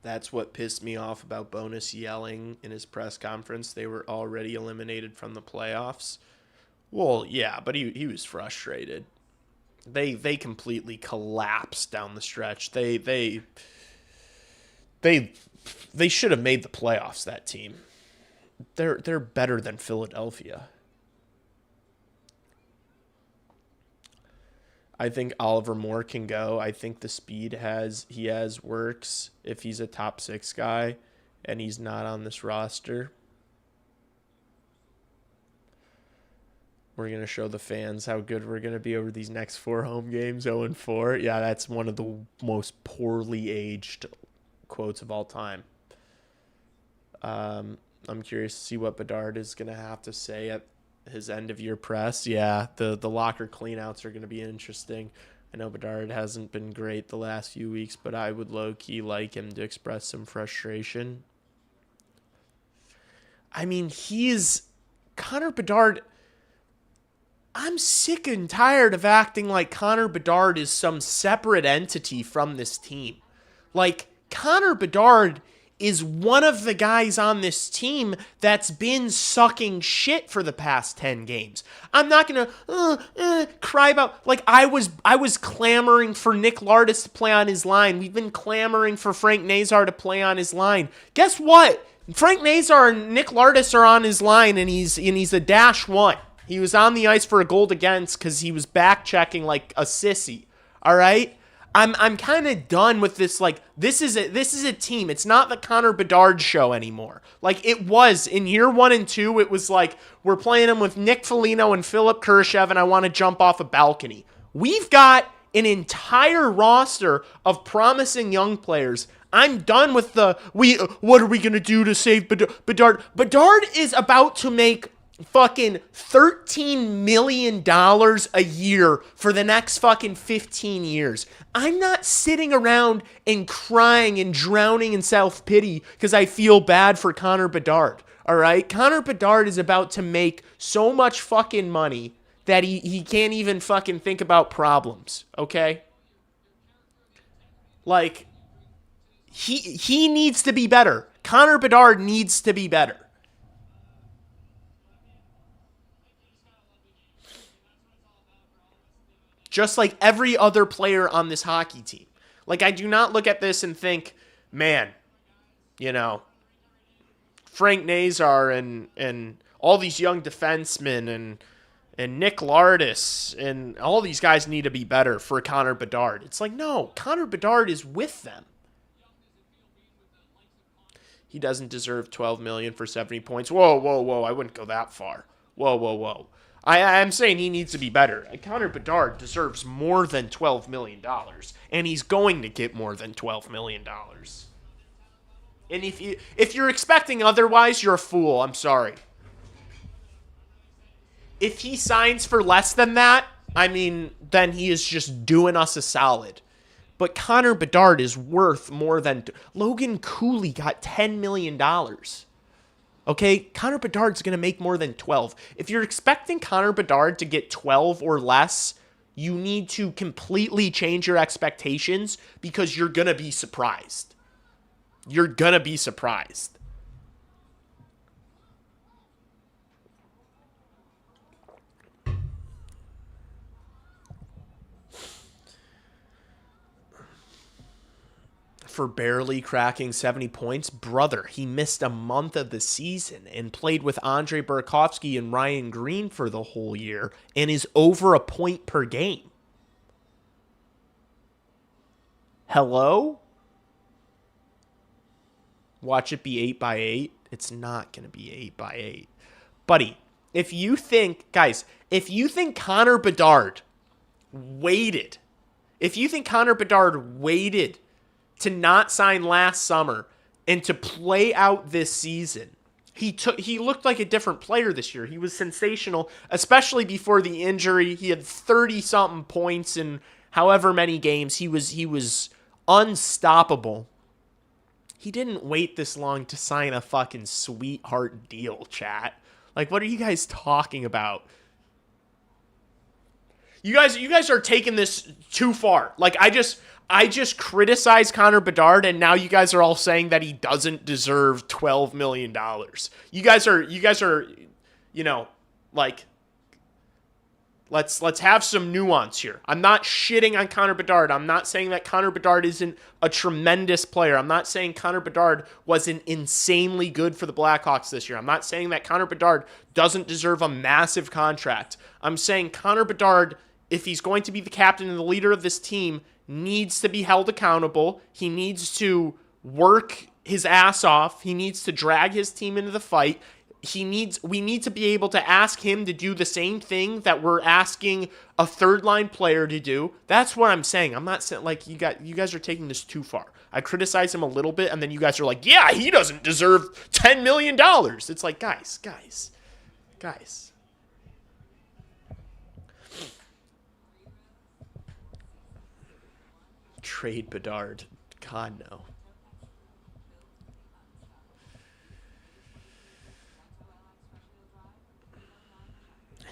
That's what pissed me off about Bonus yelling in his press conference. They were already eliminated from the playoffs. Well, yeah, but he was frustrated. They completely collapsed down the stretch. They should have made the playoffs, that team. They're better than Philadelphia. I think Oliver Moore can go. I think the speed he has works if he's a top 6 guy and he's not on this roster. We're going to show the fans how good we're going to be over these next 4 home games, 0-4. Yeah, that's one of the most poorly aged quotes of all time. I'm curious to see what Bedard is going to have to say at his end of year press. Yeah, the locker cleanouts are going to be interesting. I know Bedard hasn't been great the last few weeks, but I would low-key like him to express some frustration. I mean, Connor Bedard. I'm sick and tired of acting like Connor Bedard is some separate entity from this team. Like, Connor Bedard is one of the guys on this team that's been sucking shit for the past 10 games. I'm not going to cry about, like, I was clamoring for Nick Lardis to play on his line. We've been clamoring for Frank Nazar to play on his line. Guess what? Frank Nazar and Nick Lardis are on his line, and he's a -1. He was on the ice for a goal against because he was back checking like a sissy. All right? I'm kind of done with this. Like, this is a team. It's not the Connor Bedard show anymore. Like it was in year 1 and 2. It was like we're playing them with Nick Foligno and Philip Kurashev, and I want to jump off a balcony. We've got an entire roster of promising young players. I'm done with what are we gonna do to save Bedard? Bedard is about to make fucking $13 million a year for the next fucking 15 years. I'm not sitting around and crying and drowning in self-pity because I feel bad for Connor Bedard, all right? Connor Bedard is about to make so much fucking money that he can't even fucking think about problems, okay? Like, he needs to be better. Connor Bedard needs to be better. Just like every other player on this hockey team. Like, I do not look at this and think, man, you know, Frank Nazar and all these young defensemen and Nick Lardis and all these guys need to be better for Connor Bedard. It's like, no, Connor Bedard is with them. He doesn't deserve $12 million for 70 points. Whoa. I wouldn't go that far. Whoa. I'm saying he needs to be better. Connor Bedard deserves more than $12 million, and he's going to get more than $12 million. And if you're expecting otherwise, you're a fool. I'm sorry. If he signs for less than that, I mean, then he is just doing us a solid. But Connor Bedard is worth more than... Logan Cooley got $10 million. Okay, Connor Bedard's going to make more than 12. If you're expecting Connor Bedard to get 12 or less, you need to completely change your expectations because you're going to be surprised. You're going to be surprised. For barely cracking 70 points, brother, he missed a month of the season and played with Andre Burakovsky and Ryan Green for the whole year and is over a point per game. Hello? Watch it be 8x8. It's not going to be 8x8. Buddy, if you think Connor Bedard waited to not sign last summer and to play out this season, he looked like a different player this year. He was sensational, especially before the injury. He had 30-something points in however many games. He was unstoppable. He didn't wait this long to sign a fucking sweetheart deal, chat. Like, what are you guys talking about? You guys are taking this too far. Like, I just criticized Connor Bedard, and now you guys are all saying that he doesn't deserve $12 million. You guys are, you know, like, let's have some nuance here. I'm not shitting on Connor Bedard. I'm not saying that Connor Bedard isn't a tremendous player. I'm not saying Connor Bedard wasn't insanely good for the Blackhawks this year. I'm not saying that Connor Bedard doesn't deserve a massive contract. I'm saying Connor Bedard, if he's going to be the captain and the leader of this team, needs to be held accountable. He needs to work his ass off. He needs to drag his team into the fight. We need to be able to ask him to do the same thing that we're asking a third line player to do. That's what I'm saying. I'm not saying, like, you guys are taking this too far. I criticize him a little bit, and then you guys are like, yeah, he doesn't deserve $10 million. It's like, guys. Trade Bedard. God, no.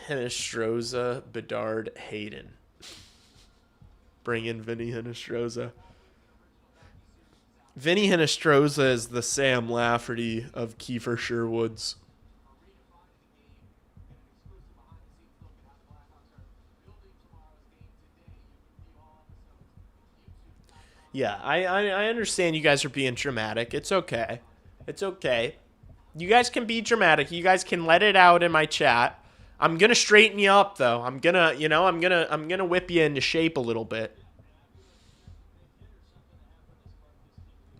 Hinostroza, Bedard, Hayden. Bring in Vinny Hinostroza. Vinny Hinostroza is the Sam Lafferty of Kiefer Sherwood's. Yeah, I understand you guys are being dramatic. It's okay. It's okay. You guys can be dramatic. You guys can let it out in my chat. I'm gonna straighten you up though. I'm gonna whip you into shape a little bit.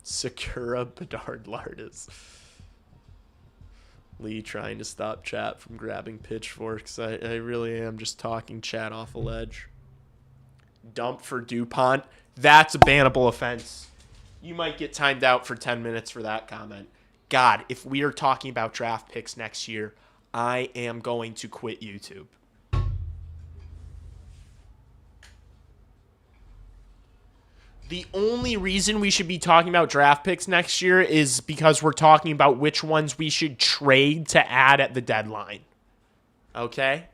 Sakura Bedard Lardis. Lee trying to stop chat from grabbing pitchforks. I really am just talking chat off a ledge. Dump for DuPont. That's a bannable offense. You might get timed out for 10 minutes for that comment. God, if we are talking about draft picks next year, I am going to quit YouTube. The only reason we should be talking about draft picks next year is because we're talking about which ones we should trade to add at the deadline. Okay?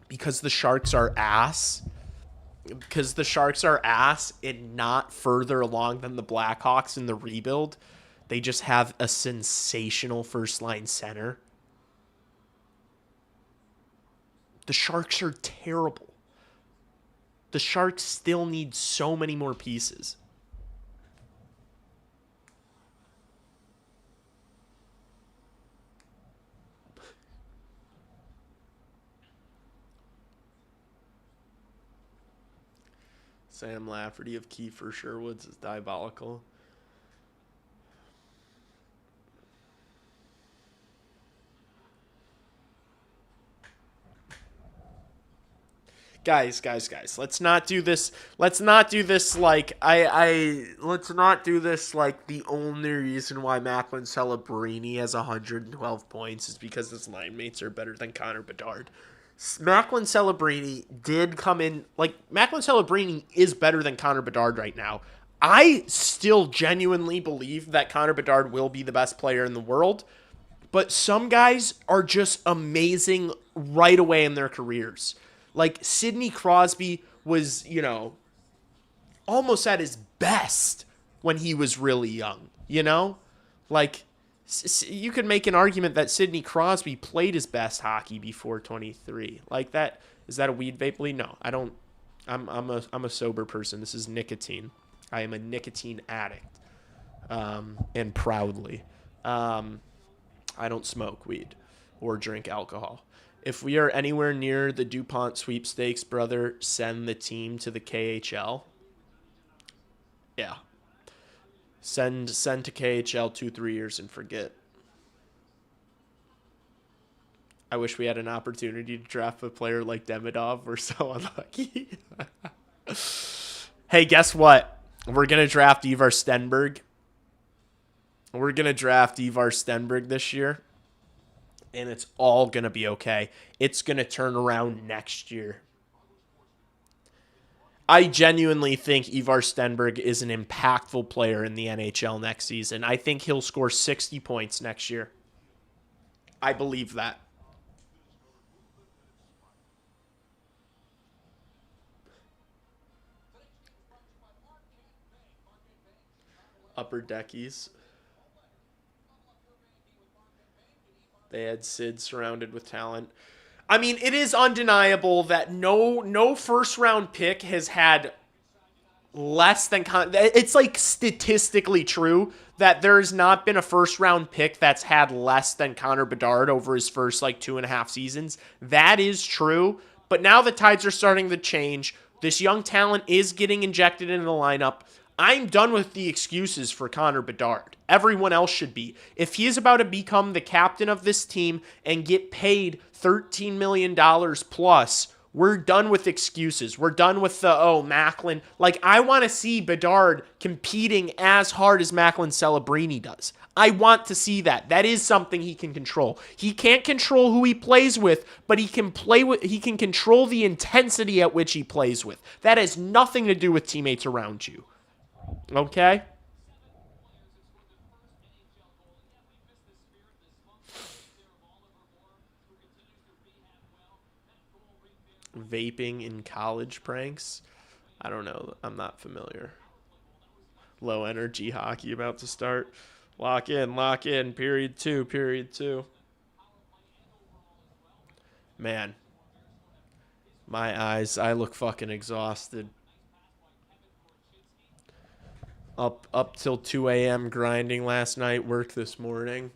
Because the Sharks are ass. Because the Sharks are ass and not further along than the Blackhawks in the rebuild. They just have a sensational first-line center. The Sharks are terrible. The Sharks still need so many more pieces. Sam Lafferty of Kiefer Sherwood's is diabolical. Guys, let's not do this. Let's not do this like let's not do this like the only reason why Macklin Celebrini has 112 points is because his line mates are better than Connor Bedard. Macklin Celebrini did come in, like, Macklin Celebrini is better than Connor Bedard right now. I still genuinely believe that Connor Bedard will be the best player in the world, but some guys are just amazing right away in their careers. Like, Sidney Crosby was, almost at his best when he was really young, Like, you could make an argument that Sidney Crosby played his best hockey before 23. Like that, is that a weed vape lead? No, I don't. I'm a sober person. This is nicotine. I am a nicotine addict, and proudly. I don't smoke weed or drink alcohol. If we are anywhere near the DuPont sweepstakes, brother, send the team to the KHL. Yeah. Send to KHL 2-3 years and forget. I wish we had an opportunity to draft a player like Demidov. We're so unlucky. Hey, guess what? We're going to draft Ivar Stenberg. This year. And it's all going to be okay. It's going to turn around next year. I genuinely think Ivar Stenberg is an impactful player in the NHL next season. I think he'll score 60 points next year. I believe that. Upper Deckies. They had Sid surrounded with talent. I mean, it is undeniable that no first round pick has had less than it's like statistically true that there's not been a first round pick that's had less than Connor Bedard over his first 2.5 seasons. That is true, but now the tides are starting to change. This young talent is getting injected into the lineup. I'm done with the excuses for Connor Bedard. Everyone else should be. If he is about to become the captain of this team and get paid $13 million plus, we're done with excuses. We're done with the, Macklin. I want to see Bedard competing as hard as Macklin Celebrini does. I want to see that. That is something he can control. He can't control who he plays with, but he can control the intensity at which he plays with. That has nothing to do with teammates around you. Okay? Vaping in college pranks. I don't know. I'm not familiar. Low energy hockey about to start. Lock in. Period two. Man. My eyes. I look fucking exhausted. Up till 2 a.m. grinding last night. Work this morning.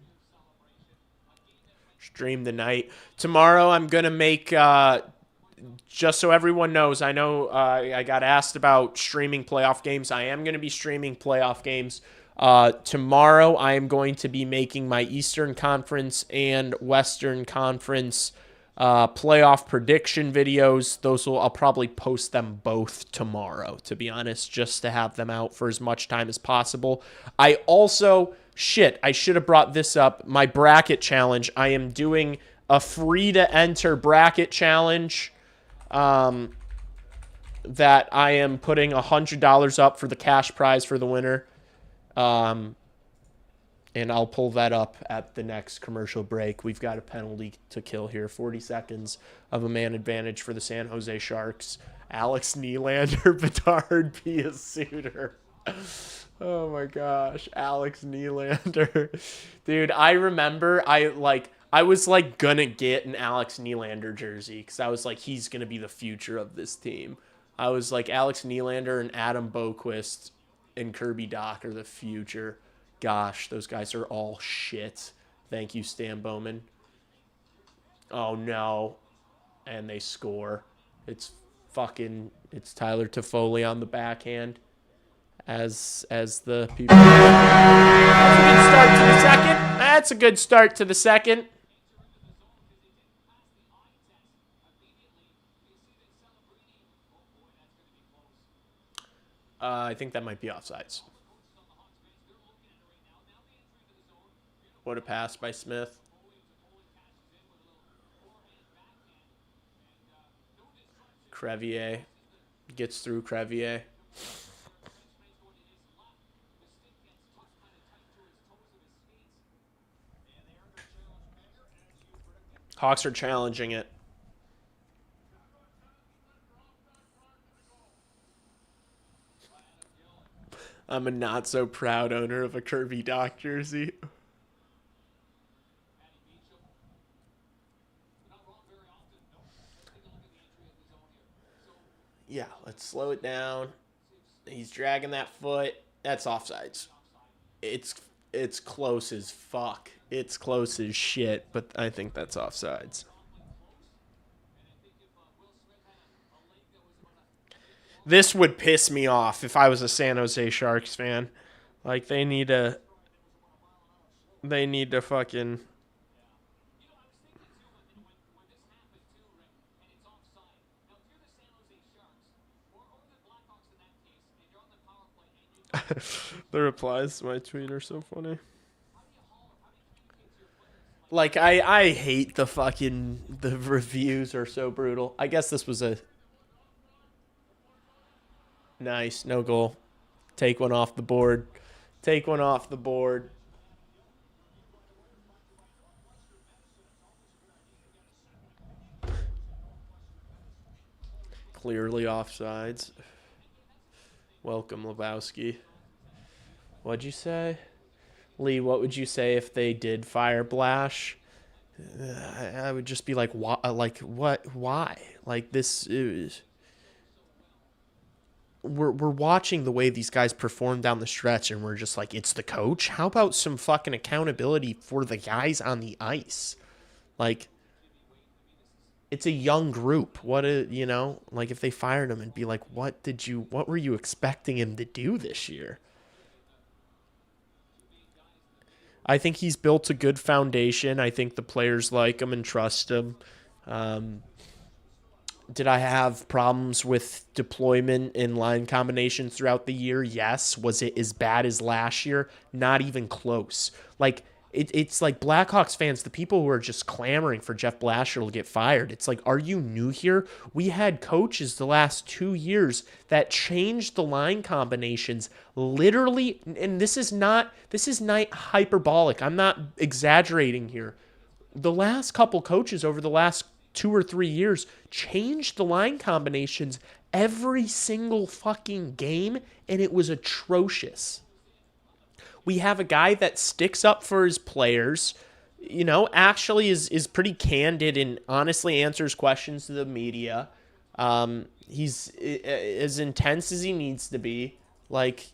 Stream the night. Tomorrow I'm going to make... just so everyone knows, I know I got asked about streaming playoff games. I am going to be streaming playoff games. Tomorrow I am going to be making my Eastern Conference and Western Conference playoff prediction videos. I'll probably post them both tomorrow, to be honest, just to have them out for as much time as possible. I also, I should have brought this up. My bracket challenge. I am doing a free to enter bracket challenge that I am putting $100 up for the cash prize for the winner. And I'll pull that up at the next commercial break. We've got a penalty to kill here. 40 seconds of a man advantage for the San Jose Sharks. Alex Nylander, Bedard, Pia Suter. Oh my gosh. Alex Nylander. Dude, I remember I was gonna get an Alex Nylander jersey because I was like, he's gonna be the future of this team. I was like, Alex Nylander and Adam Boquist and Kirby Dach are the future. Gosh, those guys are all shit. Thank you, Stan Bowman. Oh no. And they score. It's Tyler Toffoli on the backhand as the people. That's a good start to the second. I think that might be offsides. What a pass by Smith. Crevier gets through Crevier. Hawks are challenging it. I'm a not so proud owner of a Kirby Dach jersey. Yeah, let's slow it down. He's dragging that foot. That's offsides. It's close as fuck. It's close as shit, but I think that's offsides. This would piss me off if I was a San Jose Sharks fan. Like, they need to fucking... The replies to my tweet are so funny. Like, I hate the reviews are so brutal. I guess this was a nice, no goal. Take one off the board. Clearly offsides. Welcome, Lebowski. What'd you say? Lee, what would you say if they did fire Blash? I would just be like, why? What? Why? Like, this is... We're watching the way these guys perform down the stretch, and we're just like, it's the coach? How about some fucking accountability for the guys on the ice? Like, it's a young group. Like, if they fired him and be like, what were you expecting him to do this year? I think he's built a good foundation. I think the players like him and trust him. Did I have problems with deployment in line combinations throughout the year? Yes. Was it as bad as last year? Not even close. Like, it's like Blackhawks fans, the people who are just clamoring for Jeff Blashill to get fired. It's like, are you new here? We had coaches the last 2 years that changed the line combinations literally, and this is not hyperbolic. I'm not exaggerating here. The last couple coaches over the last 2 or 3 years, changed the line combinations every single fucking game, and it was atrocious. We have a guy that sticks up for his players, actually is pretty candid and honestly answers questions to the media. He's as intense as he needs to be. Like,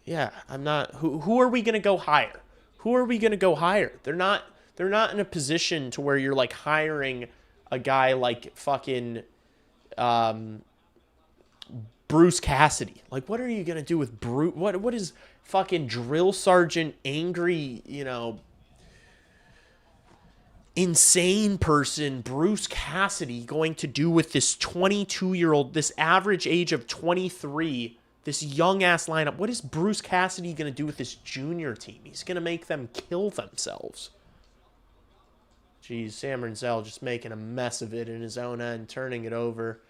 yeah, I'm not. Who are we gonna go hire? Who are we gonna go hire? They're not in a position to where you're like hiring a guy like fucking Bruce Cassidy. Like, what are you gonna do with Bruce? What is fucking drill sergeant angry? Insane person Bruce Cassidy going to do with this 22-year-old, this average age of 23, this young-ass lineup? What is Bruce Cassidy going to do with this junior team? He's going to make them kill themselves. Jeez, Sam Rinzel just making a mess of it in his own end, turning it over.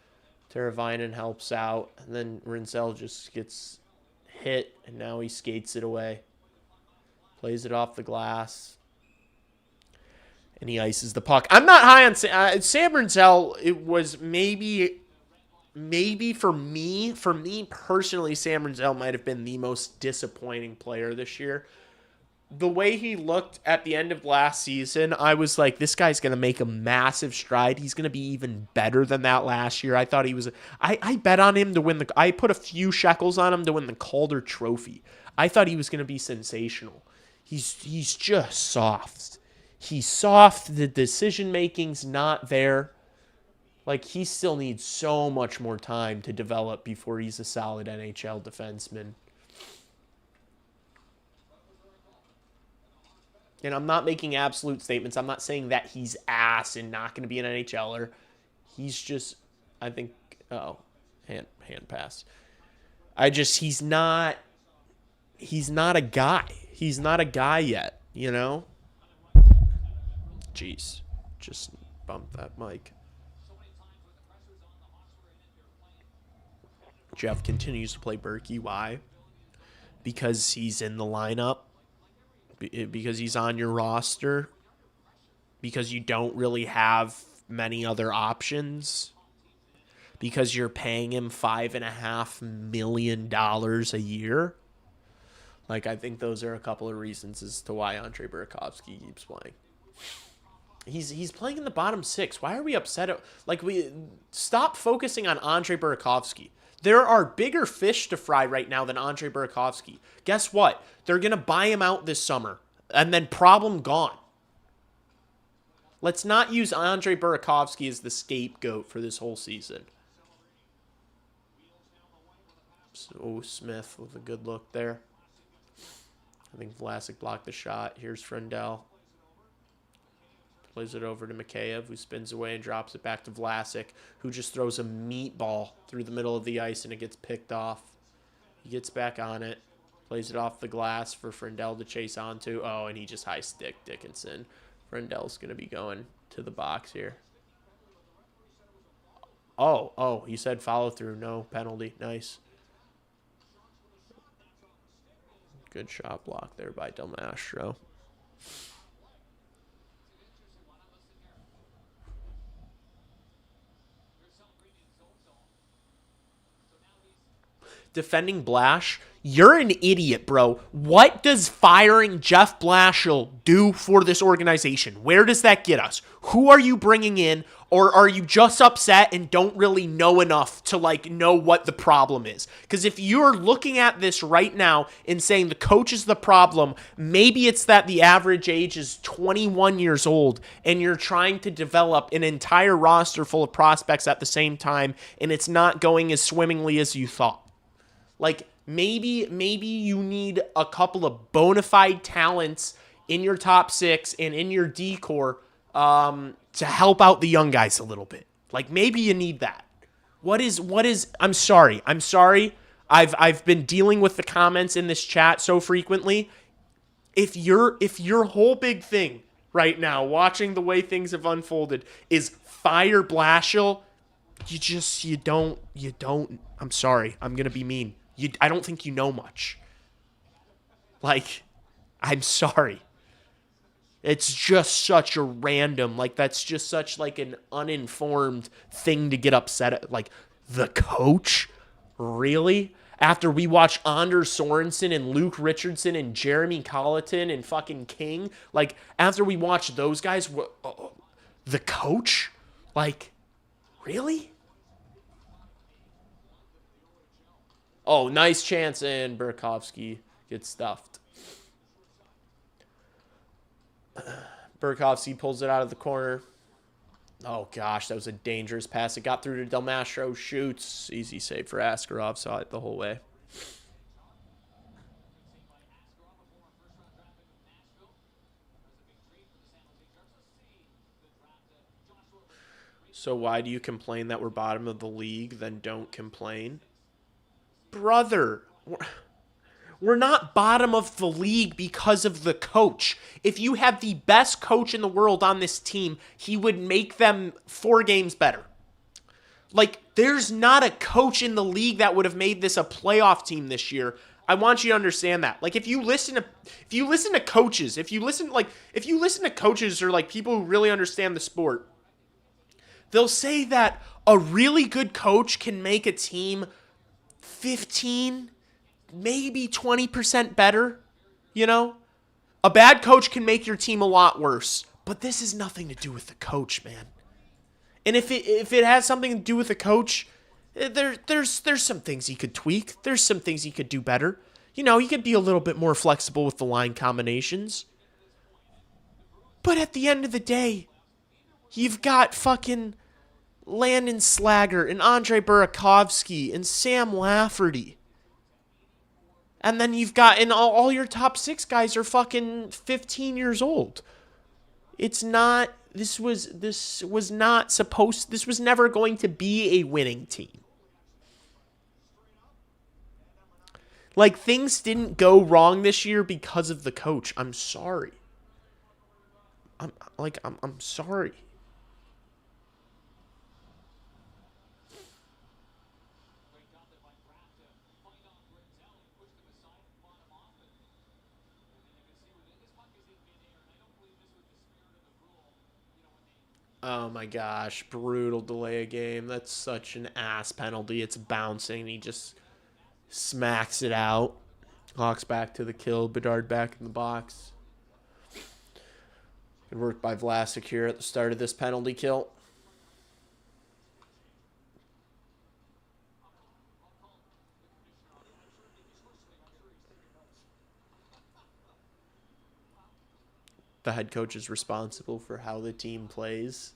Teravainen helps out, and then Rinzel just gets hit, and now he skates it away. Plays it off the glass. And he ices the puck. I'm not high on Sam Rinzel. It was maybe for me personally, Sam Rinzel might have been the most disappointing player this year. The way he looked at the end of last season, I was like, this guy's going to make a massive stride. He's going to be even better than that last year. I thought he was. I bet on him to win I put a few shekels on him to win the Calder Trophy. I thought he was going to be sensational. He's just soft. He's soft. The decision-making's not there. Like, he still needs so much more time to develop before he's a solid NHL defenseman. And I'm not making absolute statements. I'm not saying that he's ass and not going to be an NHLer. He's just, I think, hand pass. He's not a guy. He's not a guy yet, Jeez, just bump that mic. Jeff continues to play Berkey. Why? Because he's in the lineup. Because he's on your roster. Because you don't really have many other options. Because you're paying him $5.5 million a year. Like, I think those are a couple of reasons as to why Andre Burakovsky keeps playing. He's playing in the bottom six. Why are we upset? We stop focusing on Andre Burakovsky. There are bigger fish to fry right now than Andre Burakovsky. Guess what? They're going to buy him out this summer. And then problem gone. Let's not use Andre Burakovsky as the scapegoat for this whole season. So Smith with a good look there. I think Vlasic blocked the shot. Here's Frendell. Plays it over to Mikheyev, who spins away and drops it back to Vlasic, who just throws a meatball through the middle of the ice, and it gets picked off. He gets back on it, plays it off the glass for Frendell to chase onto. Oh, and he just high stick Dickinson. Frendell's going to be going to the box here. Oh, he said follow through. No penalty. Nice. Good shot block there by Del Mastro. Defending Blash, you're an idiot, bro. What does firing Jeff Blashill do for this organization? Where does that get us? Who are you bringing in? Or are you just upset and don't really know enough to know what the problem is? Because if you're looking at this right now and saying the coach is the problem, maybe it's that the average age is 21 years old and you're trying to develop an entire roster full of prospects at the same time and it's not going as swimmingly as you thought. Maybe you need a couple of bona fide talents in your top six and in your D-core to help out the young guys a little bit. Maybe you need that. What is I'm sorry. I've been dealing with the comments in this chat so frequently. If your whole big thing right now, watching the way things have unfolded, is fire Blashill, you don't, I'm sorry, I'm going to be mean. I don't think you know much. I'm sorry. It's just such a random, like, that's just such, like, an uninformed thing to get upset at. Like, the coach? Really? After we watch Anders Sorensen and Luke Richardson and Jeremy Colleton and fucking King? Like, after we watch those guys, the coach? Like, really? Oh, nice chance, and Burakovsky gets stuffed. Burakovsky pulls it out of the corner. Oh, gosh, that was a dangerous pass. It got through to Del Mastro. Shoots. Easy save for Askarov. Saw it the whole way. So why do you complain that we're bottom of the league, then don't complain? Brother, we're not bottom of the league because of the coach. If you have the best coach in the world on this team, he would make them 4 games better. Like, there's not a coach in the league that would have made this a playoff team this year. I want you to understand that. Like, if you listen to coaches, if you listen to coaches or like people who really understand the sport, they'll say that a really good coach can make a team 15, maybe 20% better, you know? A bad coach can make your team a lot worse, but this has nothing to do with the coach, man. And if it has something to do with the coach, there's some things he could tweak. There's some things he could do better. You know, he could be a little bit more flexible with the line combinations. But at the end of the day, you've got fucking Landon Slager and Andre Burakovsky and Sam Lafferty. And then you've got, and all your top 6 guys are fucking 15 years old. It's not, this was never going to be a winning team. Like, things didn't go wrong this year because of the coach. I'm sorry. I'm sorry. Oh my gosh, brutal delay of game. That's such an ass penalty. It's bouncing. He just smacks it out. Hawks back to the kill. Bedard back in the box. Good work by Vlasic here at the start of this penalty kill. The head coach is responsible for how the team plays.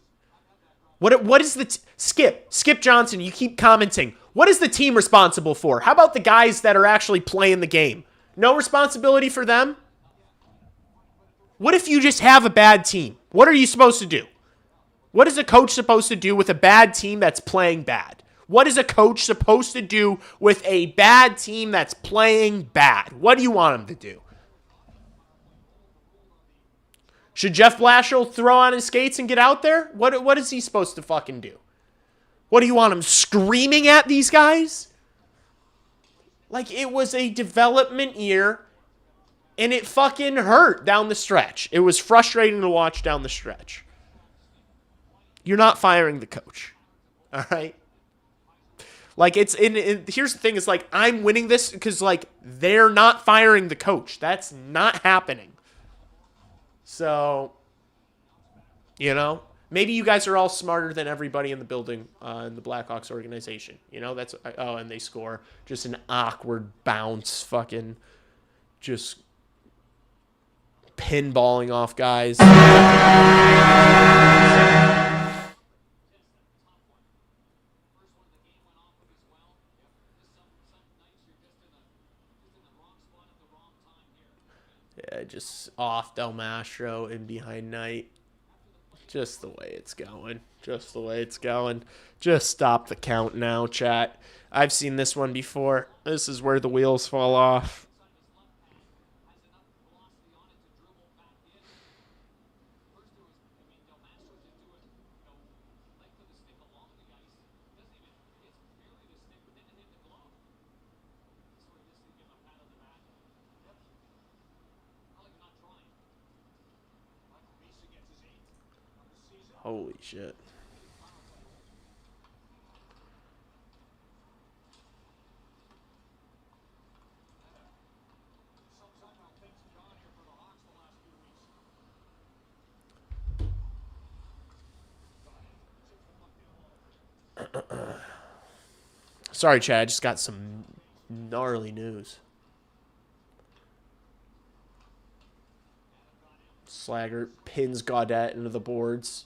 What is the Skip Johnson, you keep commenting. What is the team responsible for? How about the guys that are actually playing the game? No responsibility for them? What if you just have a bad team? What are you supposed to do? What is a coach supposed to do with a bad team that's playing bad? What is a coach supposed to do with a bad team that's playing bad? What do you want him to do? Should Jeff Blashill throw on his skates and get out there? What is he supposed to fucking do? What do you want him screaming at these guys? Like, it was a development year, and it fucking hurt down the stretch. It was frustrating to watch down the stretch. You're not firing the coach, all right? Like, here's the thing, it's like, I'm winning this because, like, they're not firing the coach. That's not happening. So, you know, maybe you guys are all smarter than everybody in the building, in the Blackhawks organization. You know, and they score. Just an awkward bounce, fucking just pinballing off guys. Yeah, just off Del Mastro and behind Knight. Just the way it's going. Just the way it's going. Just stop the count now, chat. I've seen this one before. This is where the wheels fall off. Holy shit. Sorry, Chad. I just got some gnarly news. Slagger pins Gaudette into the boards.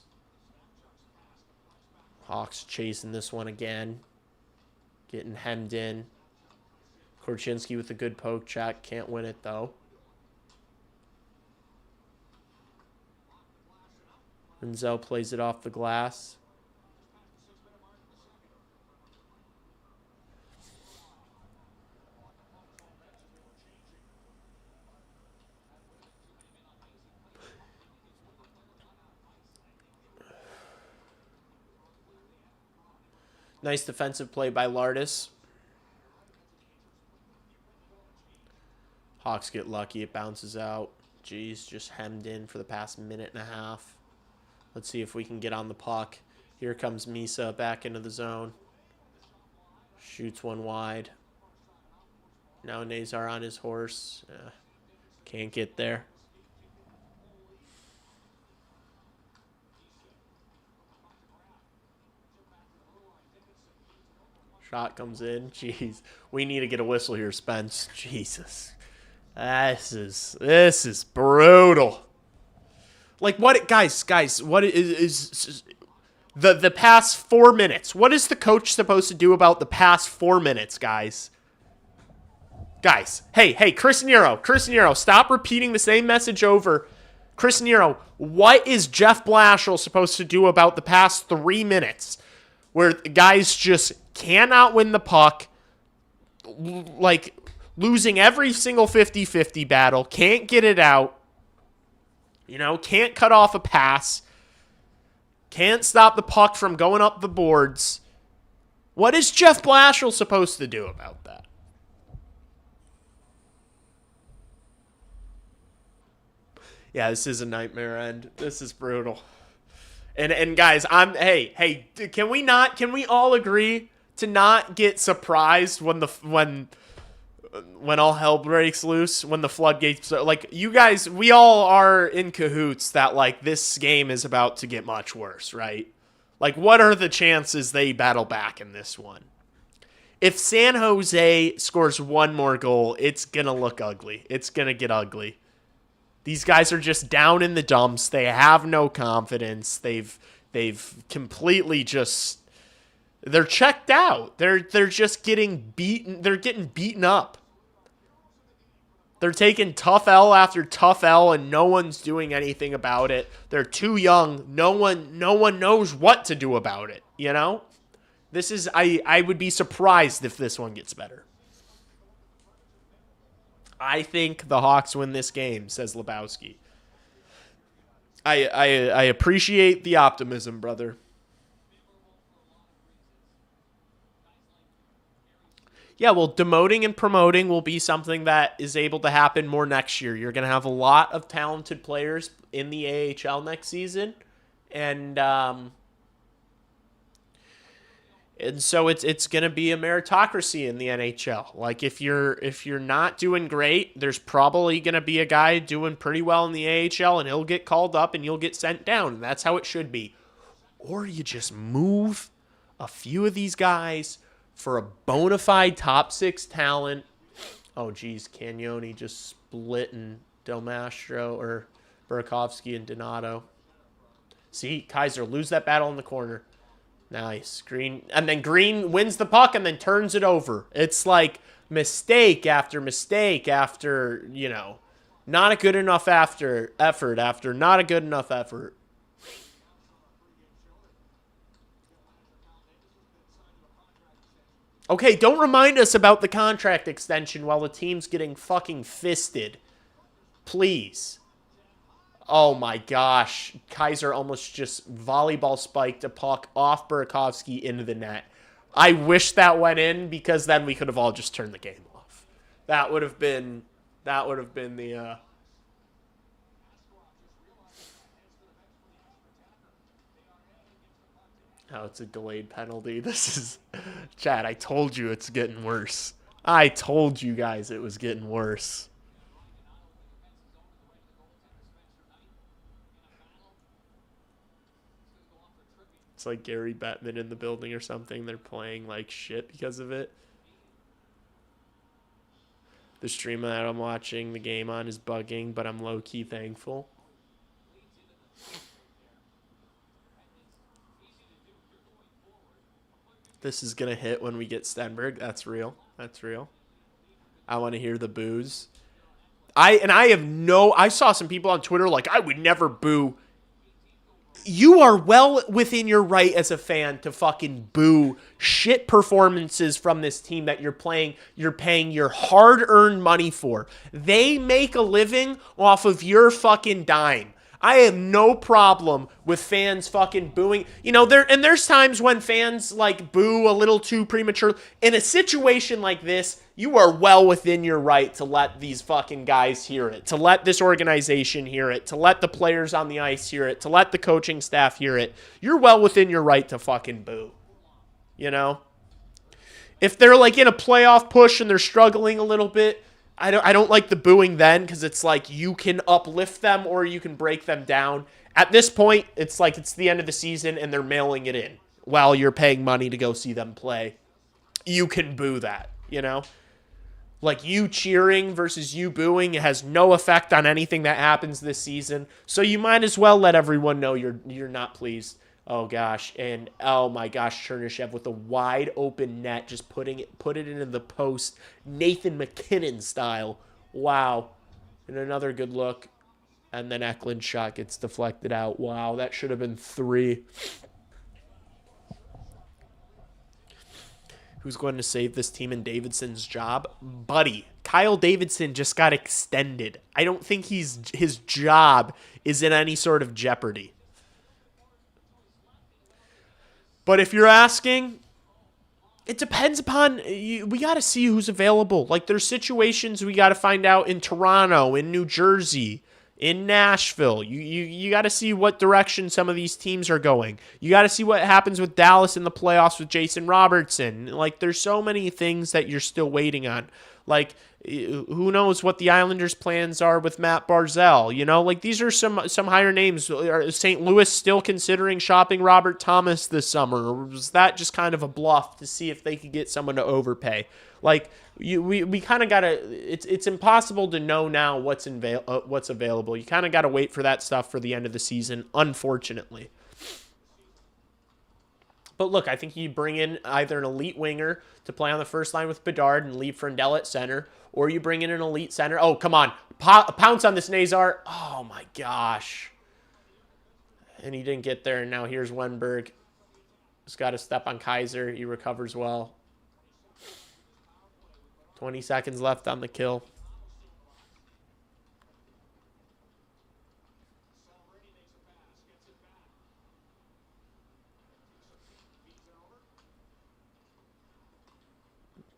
Hawks chasing this one again. Getting hemmed in. Korchinski with a good poke check. Can't win it, though. Renzel plays it off the glass. Nice defensive play by Lardis. Hawks get lucky. It bounces out. Jeez, just hemmed in for the past minute and a half. Let's see if we can get on the puck. Here comes Misa back into the zone. Shoots one wide. Now Nazar on his horse. Can't get there. Shot comes in. Jeez. We need to get a whistle here, Spence. Jesus. This is brutal. Like, what, guys, what is the past 4 minutes? What is the coach supposed to do about the past 4 minutes, guys? Guys, hey, Chris Nero, stop repeating the same message over. Chris Nero, what is Jeff Blashill supposed to do about the past 3 minutes where guys just cannot win the puck, like losing every single 50-50 battle, can't get it out, can't cut off a pass, can't stop the puck from going up the boards? What is Jeff Blashill supposed to do about that? Yeah, this is a nightmare end. This is brutal. And guys, can we all agree to not get surprised when all hell breaks loose, when the floodgates, like, you guys, we all are in cahoots that, like, this game is about to get much worse, right? Like, what are the chances they battle back in this one? If San Jose scores one more goal, it's gonna look ugly. It's gonna get ugly. These guys are just down in the dumps. They have no confidence. They've completely just, they're checked out. They're just getting beaten. They're getting beaten up. They're taking tough L after tough L, and no one's doing anything about it. They're too young. No one knows what to do about it. This is, I would be surprised if this one gets better. I think the Hawks win this game, says Lebowski. I appreciate the optimism, brother. Yeah, well, demoting and promoting will be something that is able to happen more next year. You're going to have a lot of talented players in the AHL next season. And so it's going to be a meritocracy in the NHL. Like, if you're not doing great, there's probably going to be a guy doing pretty well in the AHL, and he'll get called up and you'll get sent down. And that's how it should be. Or you just move a few of these guys for a bona fide top 6 talent. Oh, geez, Cagnoni just splitting Del Mastro or Burakovsky and Donato. See, Kaiser, lose that battle in the corner. Nice. Green. And then Green wins the puck and then turns it over. It's like mistake after mistake after, not a good enough effort after not a good enough effort. Okay, don't remind us about the contract extension while the team's getting fucking fisted. Please. Oh my gosh. Kaiser almost just volleyball spiked a puck off Burakovsky into the net. I wish that went in, because then we could have all just turned the game off. That would have been Oh, it's a delayed penalty. This is... Chad, I told you it's getting worse. I told you guys it was getting worse. It's like Gary Bettman in the building or something. They're playing like shit because of it. The stream that I'm watching the game on is bugging, but I'm low-key thankful. This is going to hit when we get Stenberg. That's real. That's real. I want to hear the boos. I saw some people on Twitter like, I would never boo. You are well within your right as a fan to fucking boo shit performances from this team that you're paying your hard-earned money for. They make a living off of your fucking dime. I have no problem with fans fucking booing. You know, there's times when fans like boo a little too premature. In a situation like this, you are well within your right to let these fucking guys hear it, to let this organization hear it, to let the players on the ice hear it, to let the coaching staff hear it. You're well within your right to fucking boo. You know? If they're like in a playoff push and they're struggling a little bit, I don't like the booing then, because it's like you can uplift them or you can break them down. At this point, it's like it's the end of the season and they're mailing it in while you're paying money to go see them play. You can boo that, you know? Like you cheering versus you booing has no effect on anything that happens this season. So you might as well let everyone know you're not pleased. Oh gosh, and oh my gosh, Chernishev with a wide open net, just put it into the post, Nathan McKinnon style. Wow, and another good look, and then Eklund's shot gets deflected out. Wow, that should have been 3. Who's going to save this team in Davidson's job? Buddy, Kyle Davidson just got extended. I don't think his job is in any sort of jeopardy. But if you're asking, it depends upon, we got to see who's available. Like there's situations we got to find out in Toronto, in New Jersey, in Nashville. You got to see what direction some of these teams are going. You got to see what happens with Dallas in the playoffs with Jason Robertson. Like there's so many things that you're still waiting on. Like who knows what the Islanders' plans are with Matt Barzal? You know, like these are some higher names. Is St. Louis still considering shopping Robert Thomas this summer, or was that just kind of a bluff to see if they could get someone to overpay? Like we kind of gotta. It's impossible to know now what's available. You kind of gotta wait for that stuff for the end of the season, unfortunately. But look, I think you bring in either an elite winger to play on the first line with Bedard and leave Frendell at center, or you bring in an elite center. Oh, come on. Pounce on this Nazar. Oh, my gosh. And he didn't get there, and now here's Wenberg. Just got to step on Kaiser. He recovers well. 20 seconds left on the kill.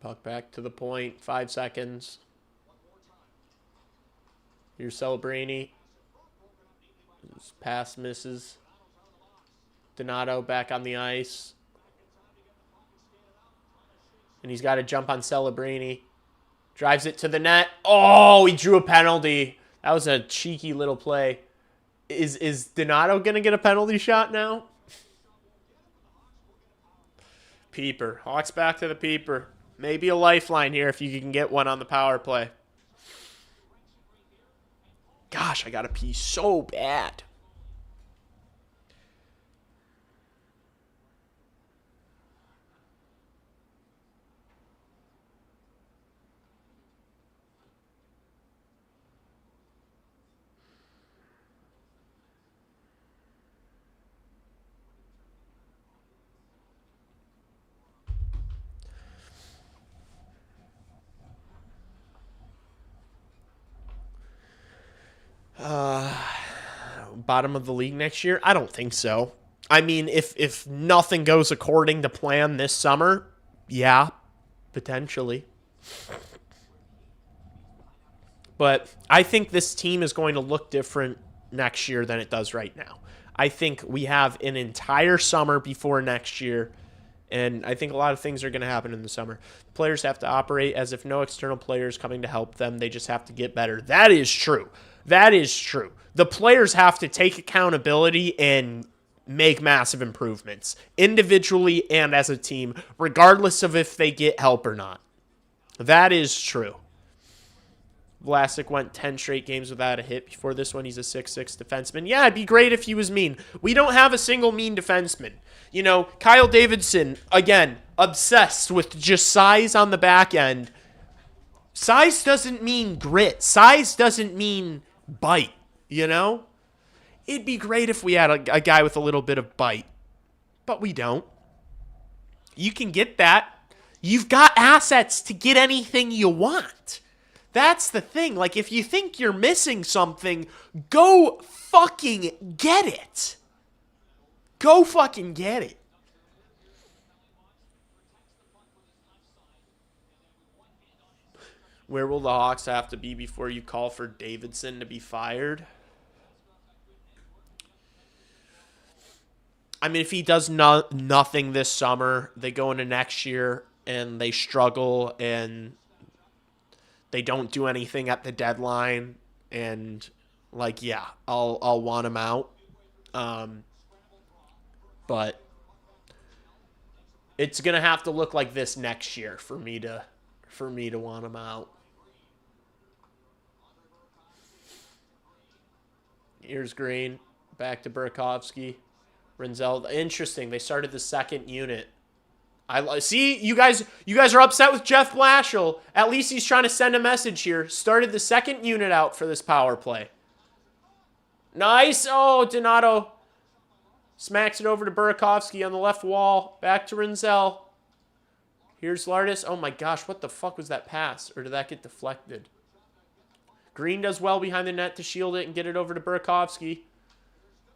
Puck back to the point. 5 seconds. Here's Celebrini. His pass misses. Donato back on the ice. And he's got to jump on Celebrini. Drives it to the net. Oh, he drew a penalty. That was a cheeky little play. Is Donato going to get a penalty shot now? Peeper. Hawks back to the Peeper. Maybe a lifeline here if you can get one on the power play. Gosh, I got to pee so bad. Bottom of the league next year? I don't think so. I mean, if nothing goes according to plan this summer, yeah, potentially. But I think this team is going to look different next year than it does right now. I think we have an entire summer before next year, and I think a lot of things are going to happen in the summer. Players have to operate as if no external player is coming to help them. They just have to get better. That is true. That is true. The players have to take accountability and make massive improvements, individually and as a team, regardless of if they get help or not. That is true. Vlasic went 10 straight games without a hit. Before this one, he's a 6'6 defenseman. Yeah, it'd be great if he was mean. We don't have a single mean defenseman. You know, Kyle Davidson, again, obsessed with just size on the back end. Size doesn't mean grit. Size doesn't mean bite, you know? It'd be great if we had a guy with a little bit of bite, but we don't. You can get that. You've got assets to get anything you want. That's the thing. Like, if you think you're missing something, go fucking get it. Go fucking get it. Where will the Hawks have to be before you call for Davidson to be fired? I mean, if he does nothing this summer, they go into next year and they struggle and they don't do anything at the deadline, and like, yeah, I'll want him out. But it's gonna have to look like this next year for me to want him out. Here's Green, back to Burakovsky, Renzel. Interesting. They started the second unit. I see you guys are upset with Jeff Blashill. At least he's trying to send a message here. Started the second unit out for this power play. Nice. Oh, Donato smacks it over to Burakovsky on the left wall. Back to Renzel. Here's Lardis. Oh my gosh, what the fuck was that pass? Or did that get deflected? Green does well behind the net to shield it and get it over to Burakovsky.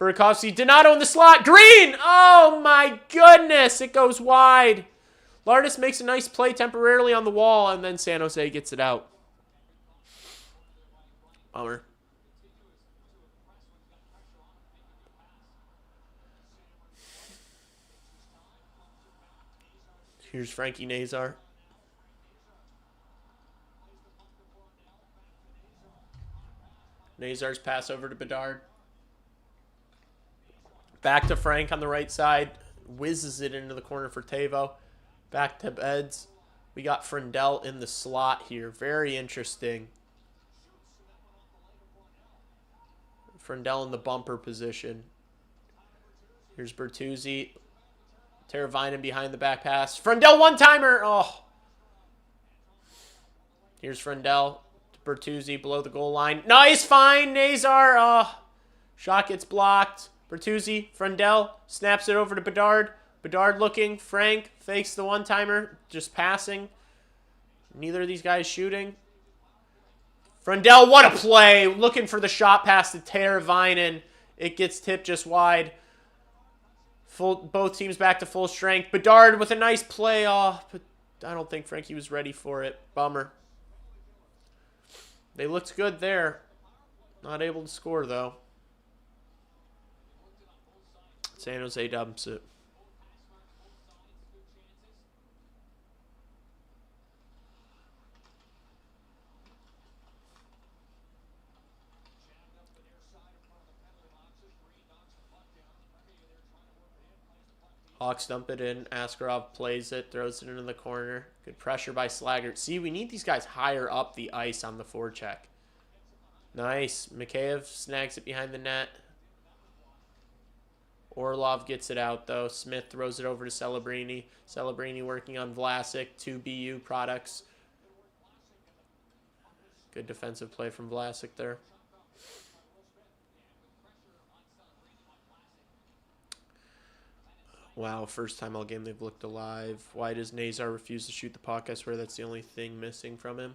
Burakovsky, Donato in the slot. Green! Oh my goodness, it goes wide. Lardis makes a nice play temporarily on the wall, and then San Jose gets it out. Bummer. Here's Frankie Nazar. Nazar's pass over to Bedard. Back to Frank on the right side. Whizzes it into the corner for Tavo. Back to Beds. We got Frindell in the slot here. Very interesting. Frindell in the bumper position. Here's Bertuzzi. Teravainen behind the back pass. Frindell one-timer. Oh. Here's Frindell. Bertuzzi below the goal line. Nice find, Nazar. Oh. Shot gets blocked. Bertuzzi, Frindell, snaps it over to Bedard. Bedard looking. Frank fakes the one-timer. Just passing. Neither of these guys shooting. Frindell, what a play. Looking for the shot pass to Teravainen. It gets tipped just wide. Both teams back to full strength. Bedard with a nice play off, but I don't think Frankie was ready for it. Bummer. They looked good there. Not able to score, though. San Jose dumps it. Hawks dump it in. Askarov plays it, throws it into the corner. Good pressure by Slaggert. See, we need these guys higher up the ice on the forecheck. Nice. Mikheyev snags it behind the net. Orlov gets it out, though. Smith throws it over to Celebrini. Celebrini working on Vlasic. 2 BU products. Good defensive play from Vlasic there. Wow, first time all game they've looked alive. Why does Nazar refuse to shoot the puck? I swear that's the only thing missing from him.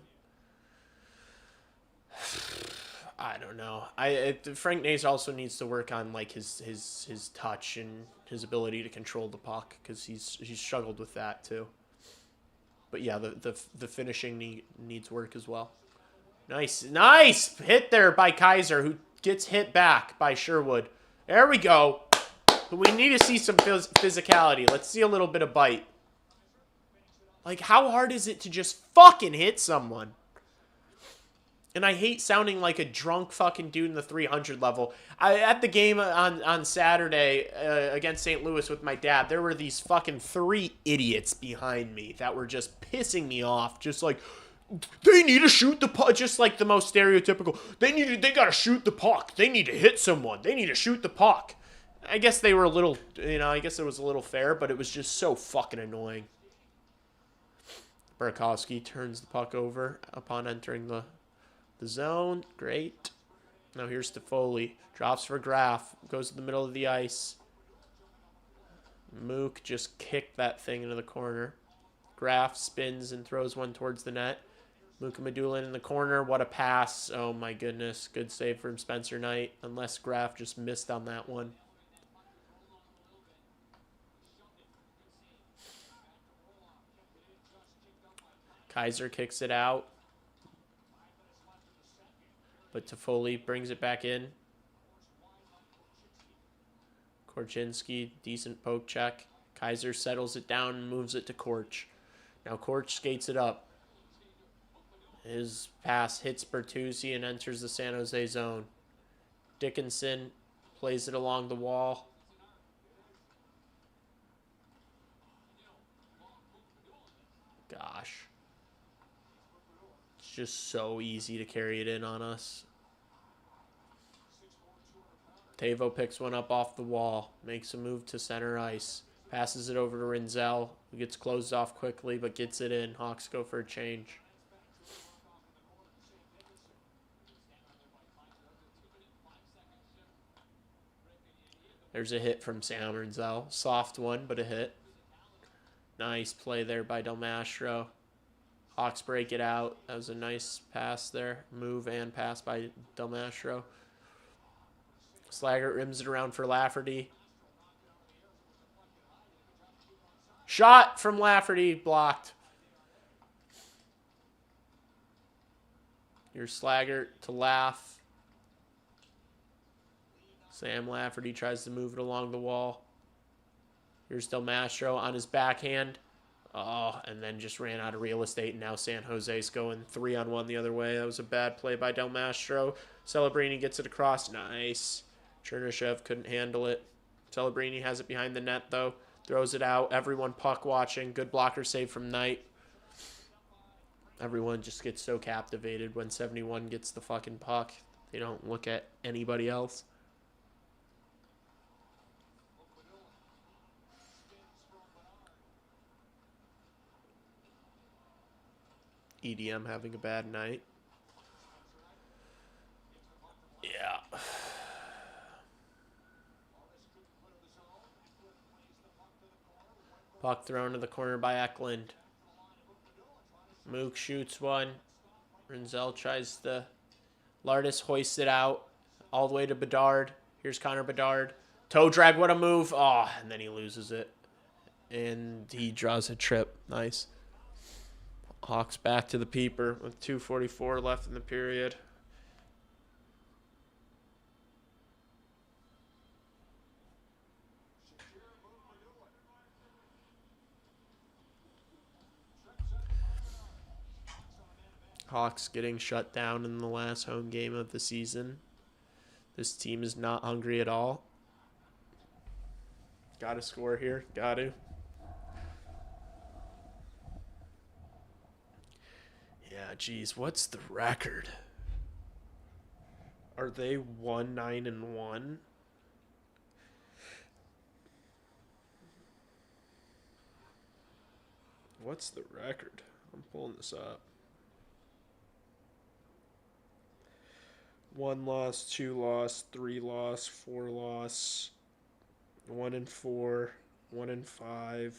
I don't know. Frank Nazar also needs to work on like his touch and his ability to control the puck, because he's struggled with that too. But yeah, the finishing needs work as well. Nice hit there by Kaiser, who Gets hit back by Sherwood. There we go. But we need to see some physicality. Let's see a little bit of bite. Like, how hard is it to just fucking hit someone? And I hate sounding like a drunk fucking dude in the 300 level. At the game on Saturday against St. Louis with my dad, there were these fucking 3 idiots behind me that were just pissing me off. Just like, they need to shoot the puck. Just like the most stereotypical. They gotta shoot the puck. They need to hit someone. They need to shoot the puck. I guess they were a little, I guess it was a little fair, but it was just so fucking annoying. Burakovsky turns the puck over upon entering the zone. Great. Now here's Toffoli. Drops for Graf. Goes to the middle of the ice. Mook just kicked that thing into the corner. Graf spins and throws one towards the net. Mook Madulin in the corner. What a pass. Oh my goodness. Good save from Spencer Knight. Unless Graf just missed on that one. Kaiser kicks it out. But Toffoli brings it back in. Korchinski, decent poke check. Kaiser settles it down and moves it to Korch. Now Korch skates it up. His pass hits Bertuzzi and enters the San Jose zone. Dickinson plays it along the wall. Gosh. It's just so easy to carry it in on us. Tavo picks one up off the wall. Makes a move to center ice. Passes it over to Rinzel, who gets closed off quickly but gets it in. Hawks go for a change. There's a hit from Sam Rinzel. Soft one, but a hit. Nice play there by Del Mastro. Hawks break it out. That was a nice pass there. Move and pass by Del Mastro. Slaggert rims it around for Lafferty. Shot from Lafferty. Blocked. Here's Slaggert to Laff. Sam Lafferty tries to move it along the wall. Here's Del Mastro on his backhand. Oh, and then just ran out of real estate, and now San Jose's going 3-on-1 the other way. That was a bad play by Del Mastro. Celebrini gets it across. Nice. Chernishev couldn't handle it. Celebrini has it behind the net, though. Throws it out. Everyone puck watching. Good blocker save from Knight. Everyone just gets so captivated when 71 gets the fucking puck. They don't look at anybody else. EDM having a bad night. Yeah. Puck thrown to the corner by Eklund. Mook shoots one. Rinzel tries to... Lardis hoists it out. All the way to Bedard. Here's Connor Bedard. Toe drag, what a move. Oh, and then he loses it. And he draws a trip. Nice. Hawks back to the peeper with 2:44 left in the period. Hawks getting shut down in the last home game of the season. This team is not hungry at all. Got to score here. Got to. Yeah, geez, what's the record? Are they 1-9-1? What's the record? I'm pulling this up. 1 loss, 2 loss, 3 loss, 4 loss, 1-4, 1-5.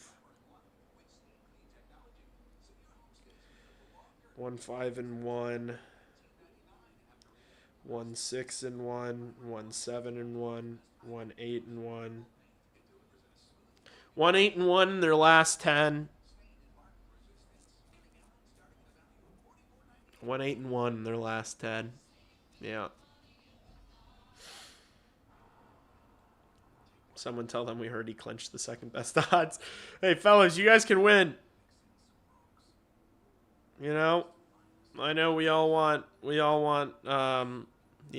1-5-1, 1-6-1, 1-7-1, 1-8-1. 1-8-1 in their last 10. 1-8-1 in their last 10. Yeah. Someone tell them we heard he clinched the second best odds. Hey, fellas, you guys can win. You know, I know we all want, you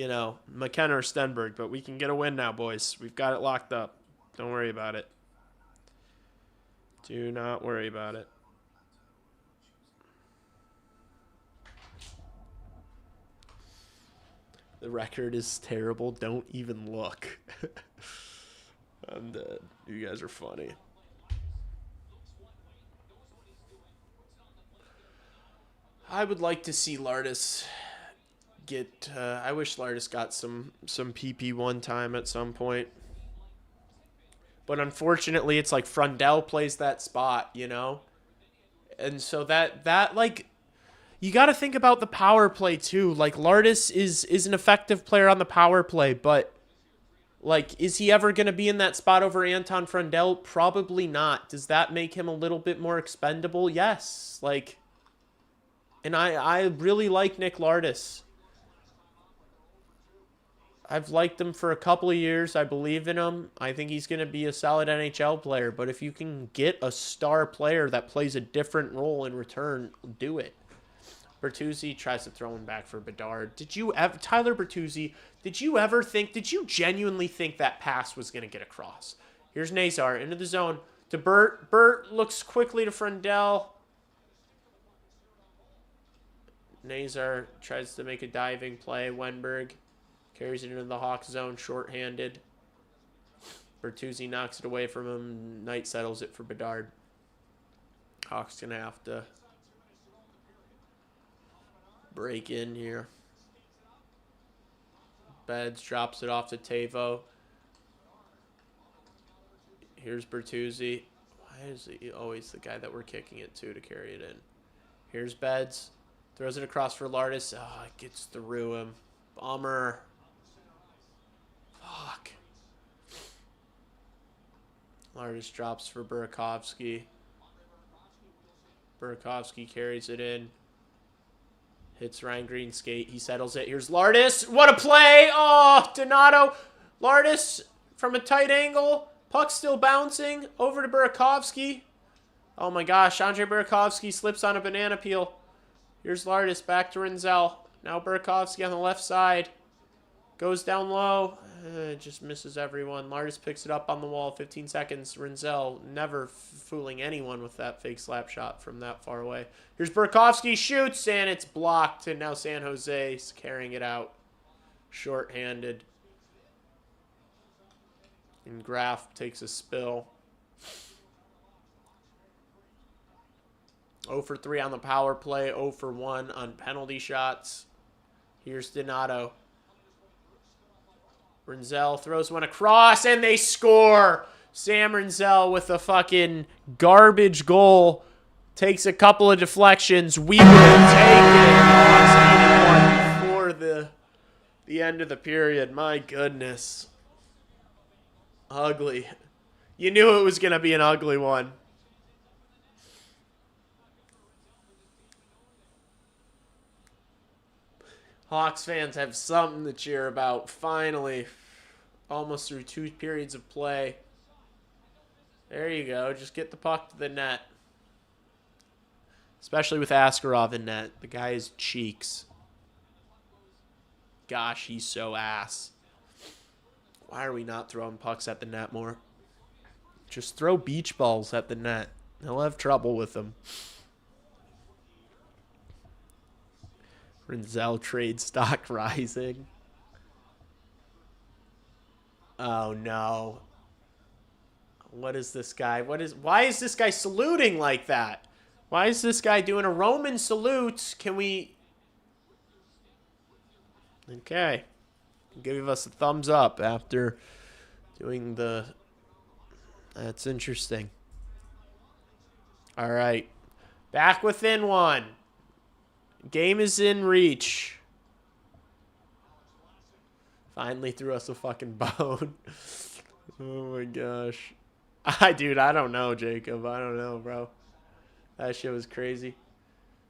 know, McKenna or Stenberg, but we can get a win now, boys. We've got it locked up. Don't worry about it. Do not worry about it. The record is terrible. Don't even look. I'm dead. You guys are funny. I would like to see Lardis get... I wish Lardis got some PP one time at some point. But unfortunately, it's like Frundell plays that spot, you know? And so that like... You got to think about the power play, too. Like, Lardis is an effective player on the power play, but, like, is he ever going to be in that spot over Anton Frundell? Probably not. Does that make him a little bit more expendable? Yes. Like, and I really like Nick Lardis. I've liked him for a couple of years. I believe in him. I think he's going to be a solid NHL player, but if you can get a star player that plays a different role in return, do it. Bertuzzi tries to throw him back for Bedard. Tyler Bertuzzi, did you genuinely think that pass was going to get across? Here's Nazar into the zone to Bert. Bert looks quickly to Frundell. Nazar tries to make a diving play. Wenberg carries it into the Hawks zone, shorthanded. Bertuzzi knocks it away from him. Knight settles it for Bedard. Hawks going to have to break in here. Beds drops it off to Tavo. Here's Bertuzzi. Why is he always the guy that we're kicking it to carry it in? Here's Beds. Throws it across for Lardis. Oh, it gets through him. Bummer. Fuck. Lardis drops for Burakovsky. Burakovsky carries it in. Hits Ryan Green's skate. He settles it. Here's Lardis. What a play! Oh, Donato. Lardis from a tight angle. Puck still bouncing. Over to Burakovsky. Oh my gosh. Andre Burakovsky slips on a banana peel. Here's Lardis back to Rinzel. Now Burakovsky on the left side. Goes down low. Just misses everyone. Lardis picks it up on the wall. 15 seconds. Rinzel never fooling anyone with that fake slap shot from that far away. Here's Burakovsky. Shoots, and it's blocked. And now San Jose is carrying it out. Short-handed. And Graf takes a spill. 0 for 3 on the power play. 0 for 1 on penalty shots. Here's Donato. Rinzel throws one across, and they score. Sam Rinzel with a fucking garbage goal. Takes a couple of deflections. We will take it. Hawks 81 before the end of the period. My goodness. Ugly. You knew it was going to be an ugly one. Hawks fans have something to cheer about. Finally, almost through 2 periods of play. There you go. Just get the puck to the net. Especially with Askarov in net. The guy is cheeks. Gosh, he's so ass. Why are we not throwing pucks at the net more? Just throw beach balls at the net. He'll have trouble with them. Rinzel trade stock rising. Oh no. What is this guy? Why is this guy saluting like that? Why is this guy doing a Roman salute? Can we... Okay. Give us a thumbs up after doing the... That's interesting. All right. Back within 1. Game is in reach. Finally threw us a fucking bone. Oh my gosh. Dude, I don't know, Jacob. I don't know, bro. That shit was crazy.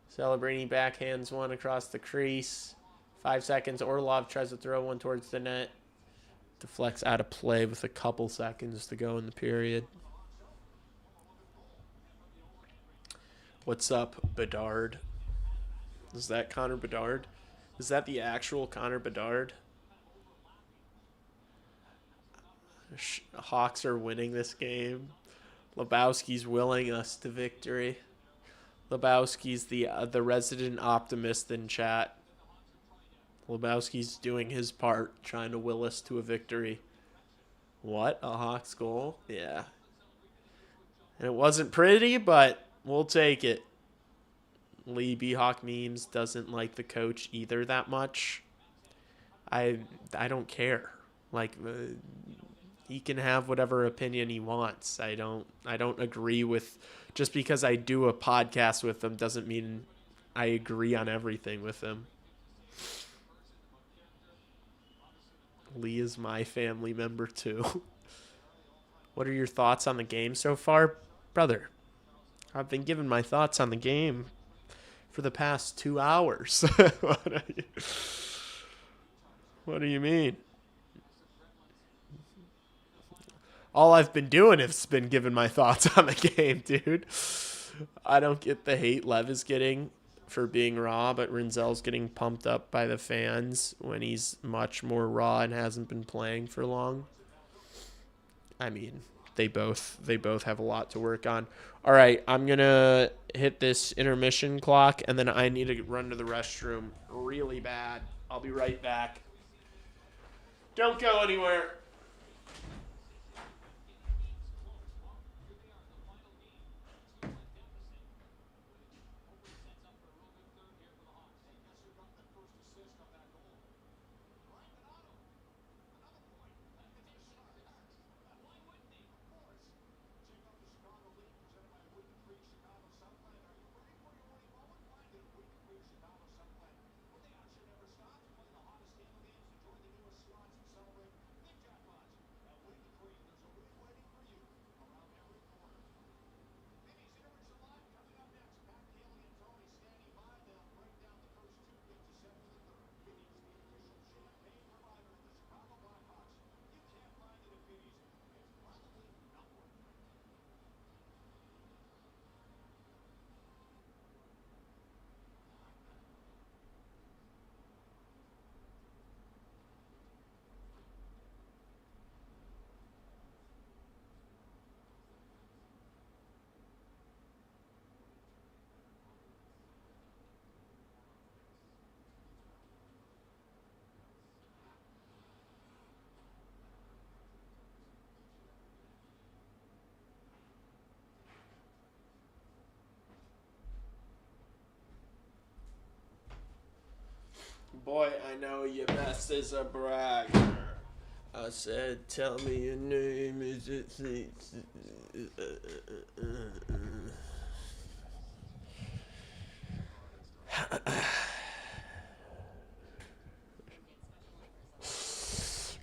Celebrating backhands one across the crease. 5 seconds. Orlov tries to throw one towards the net. Deflects out of play with a couple seconds to go in the period. What's up, Bedard? Is that Connor Bedard? Is that the actual Connor Bedard? Hawks are winning this game. Lebowski's willing us to victory. Lebowski's the resident optimist in chat. Lebowski's doing his part, trying to will us to a victory. What? A Hawks goal? Yeah. And it wasn't pretty, but we'll take it. Lee B. Hawk Memes doesn't like the coach either that much. I don't care. Like, he can have whatever opinion he wants. I don't agree with, just because I do a podcast with him doesn't mean I agree on everything with him. Lee is my family member too. What are your thoughts on the game so far? Brother, I've been giving my thoughts on the game for the past 2 hours. What do you mean? All I've been doing is been giving my thoughts on the game, dude. I don't get the hate Lev is getting for being raw, but Rinzel's getting pumped up by the fans when he's much more raw and hasn't been playing for long. I mean, they both have a lot to work on. All right, I'm going to hit this intermission clock, and then I need to run to the restroom really bad. I'll be right back. Don't go anywhere. Boy, I know you best as a bragger. I said, tell me your name. Is it?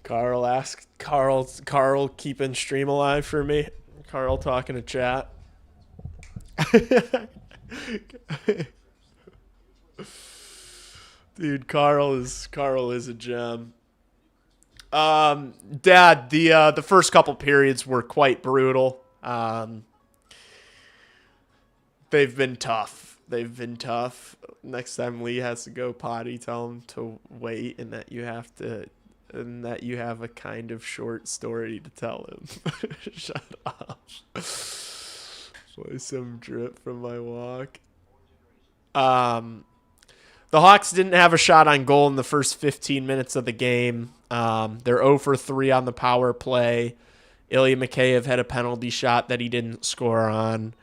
Carl asked, Carl keeping stream alive for me. Carl talking to chat. Dude, Carl is a gem. Dad, the first couple periods were quite brutal. They've been tough. Next time Lee has to go potty, tell him to wait and that you have a kind of short story to tell him. Shut up. Play some drip from my walk. The Hawks didn't have a shot on goal in the first 15 minutes of the game. They're 0 for 3 on the power play. Ilya Mikheyev had a penalty shot that he didn't score on.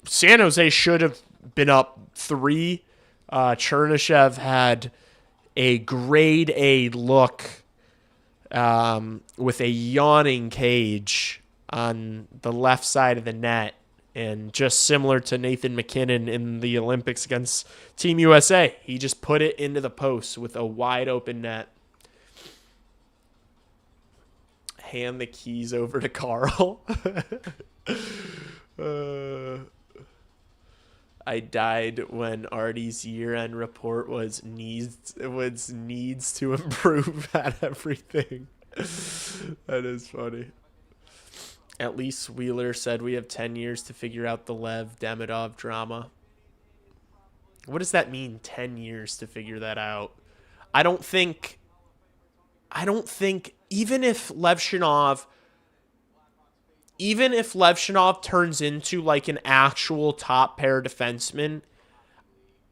San Jose should have been up 3. Chernyshev had a grade A look with a yawning cage on the left side of the net. And just similar to Nathan McKinnon in the Olympics against Team USA, he just put it into the post with a wide open net. Hand the keys over to Carl. I died when Artie's year-end report was needs to improve at everything. That is funny. At least Wheeler said we have 10 years to figure out the Lev Demidov drama. What does that mean, 10 years to figure that out? I don't think even if Levshinov turns into like an actual top pair defenseman,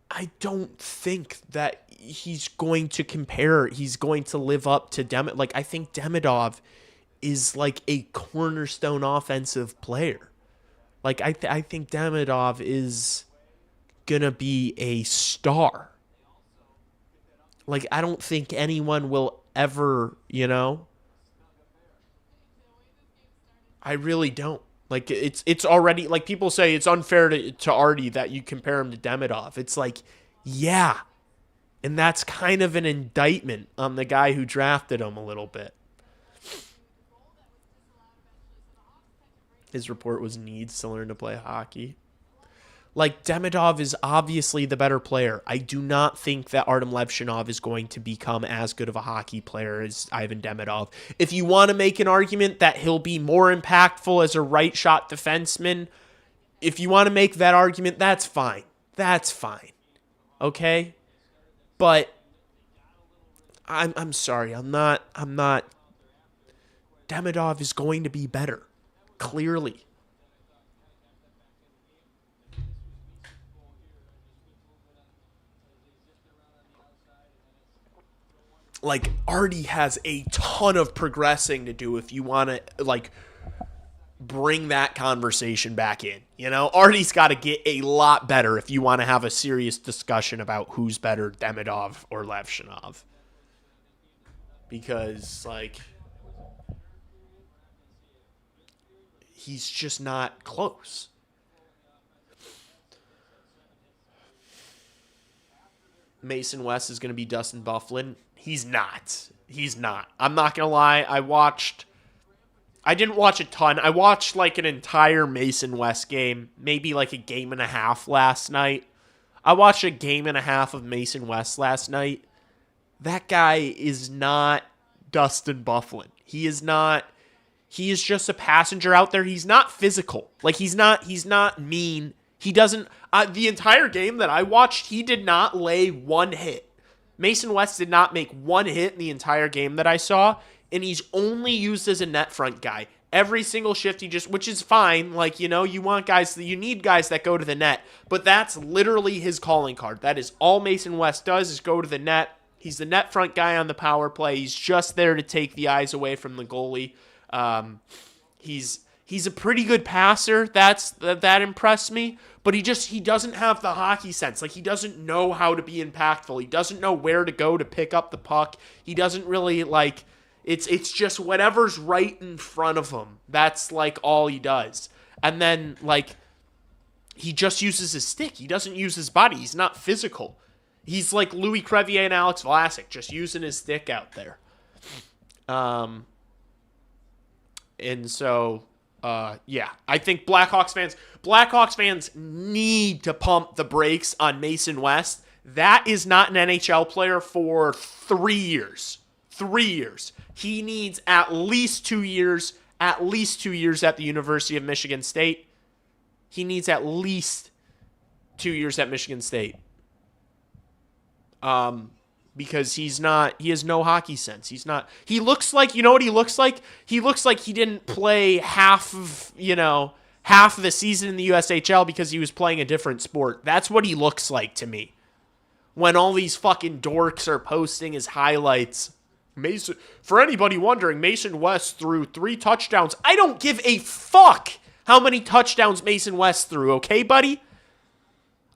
I don't think that he's going to live up to Demidov. Like, I think Demidov is like a cornerstone offensive player. Like, I think Demidov is gonna be a star. Like, I don't think anyone will ever, I really don't. Like, it's already, like, people say it's unfair to Artie that you compare him to Demidov. It's like, yeah. And that's kind of an indictment on the guy who drafted him a little bit. His report was needs to learn to play hockey. Like, Demidov is obviously the better player. I do not think that Artem Levshinov is going to become as good of a hockey player as Ivan Demidov. If you want to make an argument that he'll be more impactful as a right-shot defenseman, if you want to make that argument, that's fine. That's fine. Okay? But I'm sorry. I'm not. Demidov is going to be better. Clearly. Like, Artie has a ton of progressing to do if you want to, like, bring that conversation back in. Artie's got to get a lot better if you want to have a serious discussion about who's better, Demidov or Levshinov. Because, like, he's just not close. Mason West is going to be Dustin Byfuglien. He's not. I'm not going to lie. I didn't watch a ton. I watched like an entire Mason West game, maybe like a game and a half last night. I watched a game and a half of Mason West last night. That guy is not Dustin Byfuglien. He is not. He is just a passenger out there. He's not physical. Like, he's not mean. He doesn't. The entire game that I watched, he did not lay one hit. Mason West did not make one hit in the entire game that I saw, and he's only used as a net front guy. Every single shift which is fine. Like, you need guys that go to the net, but that's literally his calling card. That is all Mason West does, is go to the net. He's the net front guy on the power play. He's just there to take the eyes away from the goalie. He's a pretty good passer. That impressed me. But he doesn't have the hockey sense. Like, he doesn't know how to be impactful. He doesn't know where to go to pick up the puck. He doesn't really, like, it's just whatever's right in front of him. That's, like, all he does. And then, like, he just uses his stick. He doesn't use his body. He's not physical. He's like Louis Crevier and Alex Vlasic, just using his stick out there. And so... yeah, I think Blackhawks fans need to pump the brakes on Mason West. That is not an NHL player for 3 years. 3 years. He needs at least 2 years. At least 2 years at the University of Michigan State. He needs at least 2 years at Michigan State. Because he has no hockey sense. He looks like, you know what he looks like? He looks like he didn't play half of the season in the USHL because he was playing a different sport. That's what he looks like to me. When all these fucking dorks are posting his highlights. For anybody wondering, Mason West threw 3 touchdowns. I don't give a fuck how many touchdowns Mason West threw, okay, buddy?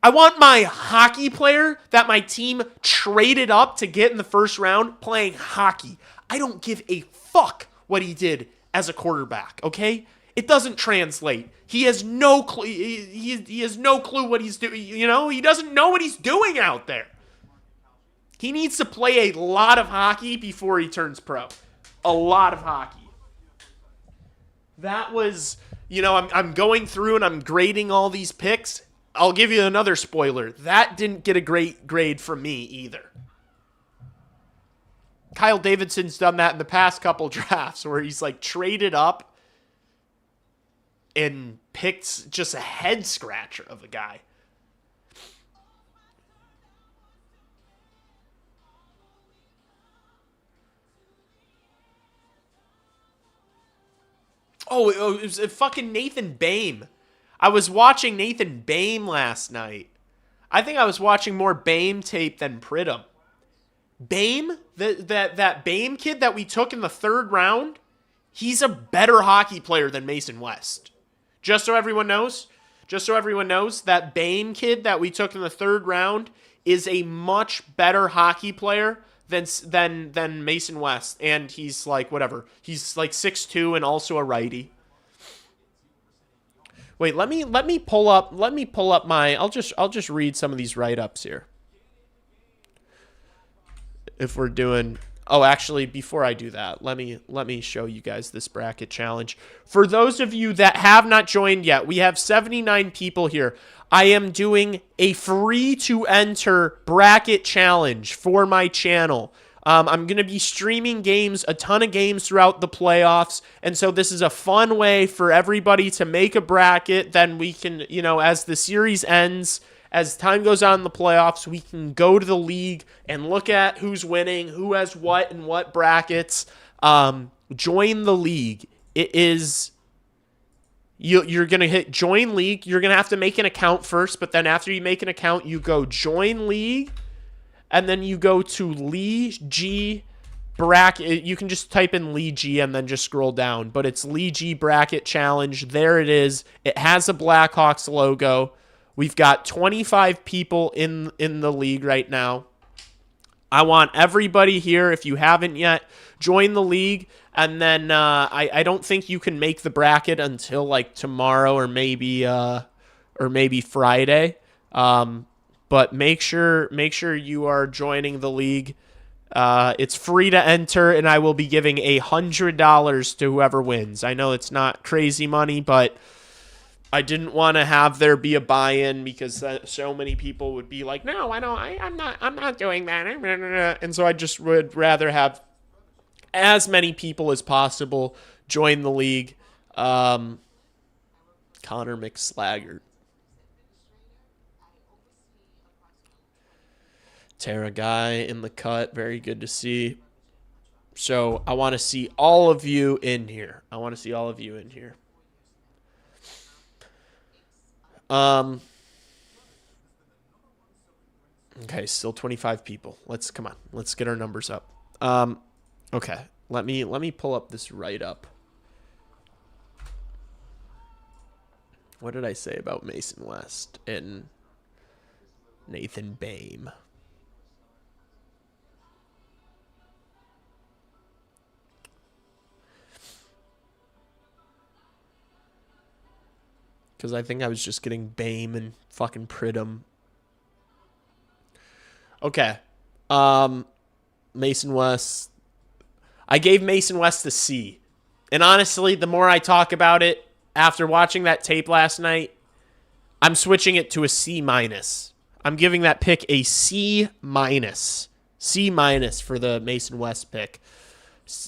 I want my hockey player that my team traded up to get in the first round playing hockey. I don't give a fuck what he did as a quarterback, okay? It doesn't translate. He has no clue. He has no clue what he's doing. He doesn't know what he's doing out there. He needs to play a lot of hockey before he turns pro. A lot of hockey. That was, I'm going through and I'm grading all these picks. I'll give you another spoiler. That didn't get a great grade from me either. Kyle Davidson's done that in the past couple drafts where he's like traded up and picked just a head scratcher of a guy. Oh, it was fucking Nathan Bame. I was watching Nathan Bame last night. I think I was watching more Bame tape than Pridham. Bame, that Bame kid that we took in the 3rd round, he's a better hockey player than Mason West. Just so everyone knows, that Bame kid that we took in the 3rd round is a much better hockey player than Mason West, and he's like whatever. He's like 6'2" and also a righty. Wait, let me pull up my I'll just read some of these write-ups here. If we're doing actually before I do that, let me show you guys this bracket challenge. For those of you that have not joined yet, we have 79 people here. I am doing a free to enter bracket challenge for my channel. I'm going to be streaming games, a ton of games throughout the playoffs. And so this is a fun way for everybody to make a bracket. Then we can, as the series ends, as time goes on in the playoffs, we can go to the league and look at who's winning, who has what and what brackets. Join the league. It is... You're going to hit join league. You're going to have to make an account first, but then after you make an account, you go join league, and then you go to Lee G bracket. You can just type in Lee G and then just scroll down, but it's Lee G bracket challenge. There it is. It has a Blackhawks logo. We've got 25 people in the league right now. I want everybody here, if you haven't yet, join the league. And then I don't think you can make the bracket until like tomorrow or maybe Friday. But make sure you are joining the league. It's free to enter, and I will be giving $100 to whoever wins. I know it's not crazy money, but I didn't want to have there be a buy-in because so many people would be like, "No, I don't. I'm not doing that." And so I just would rather have as many people as possible join the league. Connor McSlaggart. Tara Guy in the cut. Very good to see. So I want to see all of you in here. Okay, still 25 people. Let's get our numbers up. Okay, let me pull up this write-up. What did I say about Mason West and Nathan Bame? Because I think I was just getting Bame and fucking Pridham. Okay. Mason West. I gave Mason West a C. And honestly, the more I talk about it, after watching that tape last night, I'm switching it to a C-. I'm giving that pick a C-. C- for the Mason West pick.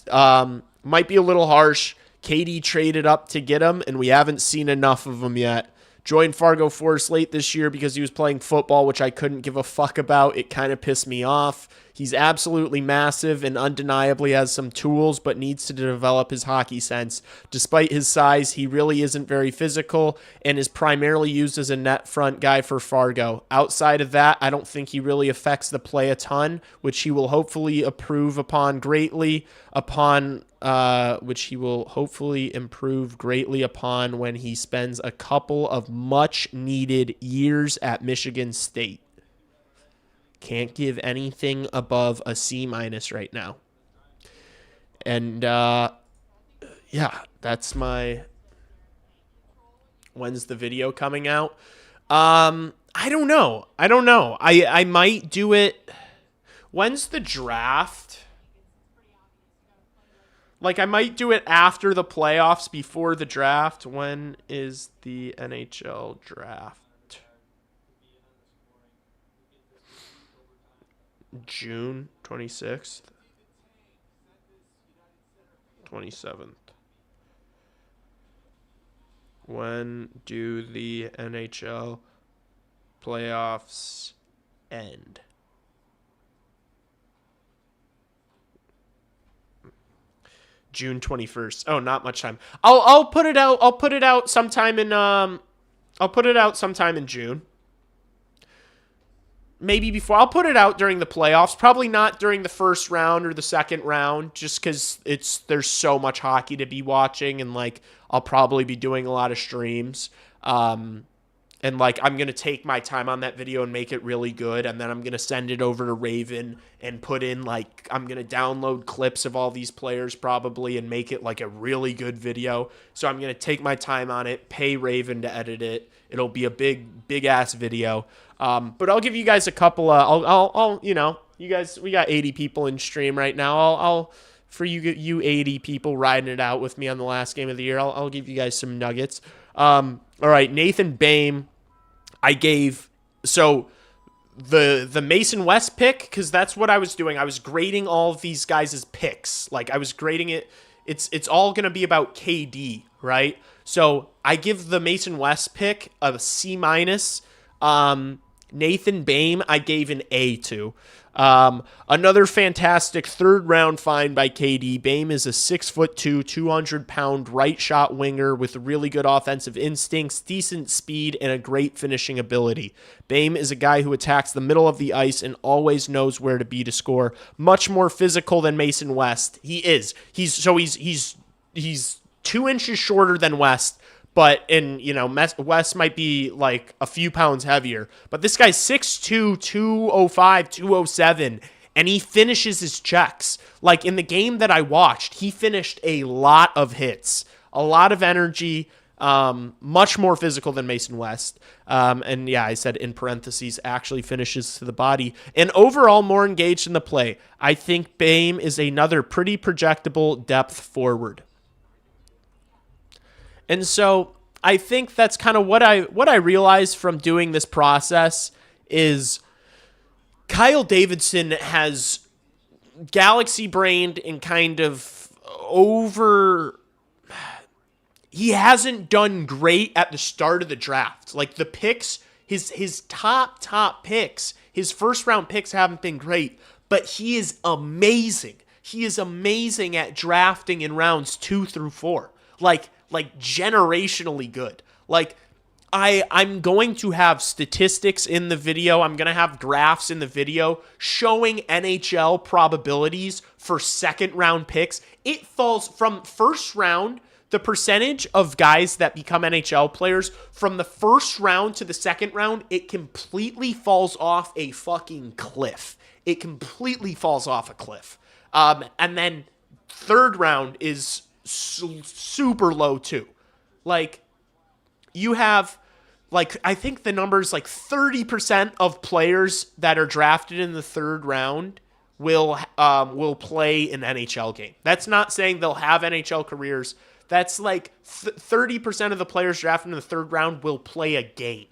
Might be a little harsh. KD traded up to get him, and we haven't seen enough of him yet. Joined Fargo Forest late this year because he was playing football, which I couldn't give a fuck about. It kind of pissed me off. He's absolutely massive and undeniably has some tools, but needs to develop his hockey sense. Despite his size, he really isn't very physical and is primarily used as a net front guy for Fargo. Outside of that, I don't think he really affects the play a ton, which he will hopefully improve greatly upon when he spends a couple of much-needed years at Michigan State. Can't give anything above a C- right now. And, yeah, that's my... When's the video coming out? I don't know. I might do it... When's the draft? Like, I might do it after the playoffs, before the draft. When is the NHL draft? June 26th, 27th. When do the NHL playoffs end? June 21st. Oh, not much time. I'll put it out. I'll put it out sometime in June. Maybe before. I'll put it out during the playoffs. Probably not during the first round or the second round, just because there's so much hockey to be watching, and like I'll probably be doing a lot of streams. And like I'm gonna take my time on that video and make it really good, and then I'm gonna send it over to Raven and put in like I'm gonna download clips of all these players probably and make it like a really good video. So I'm gonna take my time on it, pay Raven to edit it. It'll be a big ass video. But I'll give you guys a couple. I'll you know, you guys, we got 80 people in stream right now. I'll for you 80 people riding it out with me on the last game of the year. I'll give you guys some nuggets. All right, Nathan Bame. I gave the Mason West pick, because that's what I was doing. I was grading all of these guys' picks. Like I was grading it. It's all gonna be about KD, right? So I give the Mason West pick a C-. Nathan Bame, I gave an A to. Another fantastic third round find by KD. Bame is a 6'2", 200-pound right shot winger with really good offensive instincts, decent speed, and a great finishing ability. Bame is a guy who attacks the middle of the ice and always knows where to be to score. Much more physical than Mason West. He is. He's 2 inches shorter than West. But West might be like a few pounds heavier. But this guy's 6'2", 205, 207, and he finishes his checks. Like in the game that I watched, he finished a lot of hits, a lot of energy, much more physical than Mason West. And yeah, I said in parentheses, actually finishes to the body. And overall more engaged in the play. I think Bame is another pretty projectable depth forward. And so I think that's kind of what I realized from doing this process is Kyle Davidson has galaxy brained and kind of he hasn't done great at the start of the draft. Like the picks, his top picks, his first round picks haven't been great, but he is amazing. He is amazing at drafting in rounds 2 through 4. Like generationally good. Like I'm going to have statistics in the video. I'm going to have graphs in the video showing NHL probabilities for second round picks. It falls from first round. The percentage of guys that become NHL players from the first round to the second round, it completely falls off a fucking cliff. It completely falls off a cliff. And then third round is super low too. Like you have I think the number's like 30% of players that are drafted in the third round will play an NHL game. That's not saying they'll have NHL careers. That's like 30% of the players drafted in the third round will play a game.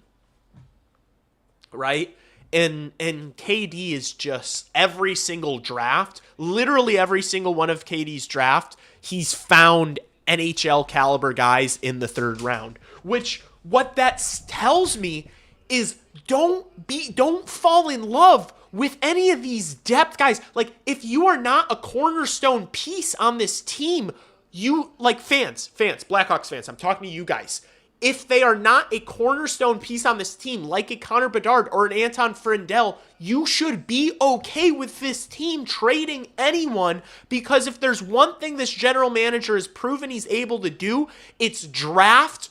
Right? And KD is just every single draft, literally every single one of KD's draft, he's found NHL caliber guys in the third round, which what that tells me is don't fall in love with any of these depth guys. Like if you are not a cornerstone piece on this team, you like fans, Blackhawks fans, I'm talking to you guys. If they are not a cornerstone piece on this team, like a Connor Bedard or an Anton Friendel, you should be okay with this team trading anyone, because if there's one thing this general manager has proven he's able to do, it's draft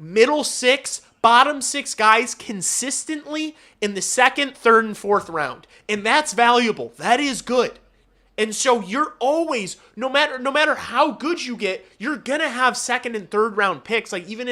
middle 6, bottom 6 guys consistently in the second, third, and fourth round. And that's valuable. That is good. And so you're always, no matter how good you get, you're gonna have second and third round picks. Like even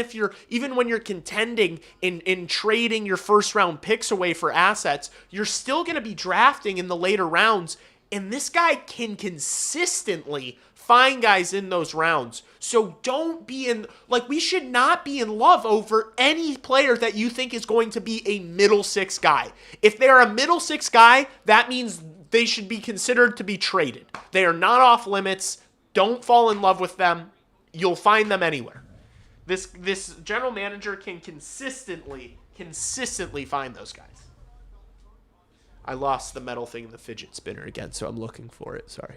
when you're contending in trading your first round picks away for assets, you're still gonna be drafting in the later rounds. And this guy can consistently find guys in those rounds. So don't be in, like, we should not be in love over any player that you think is going to be a middle six guy. If they're a middle six guy, that means they should be considered to be traded. They are not off limits. Don't fall in love with them. You'll find them anywhere. This general manager can consistently find those guys. I lost the metal thing in the fidget spinner again, so I'm looking for it. Sorry.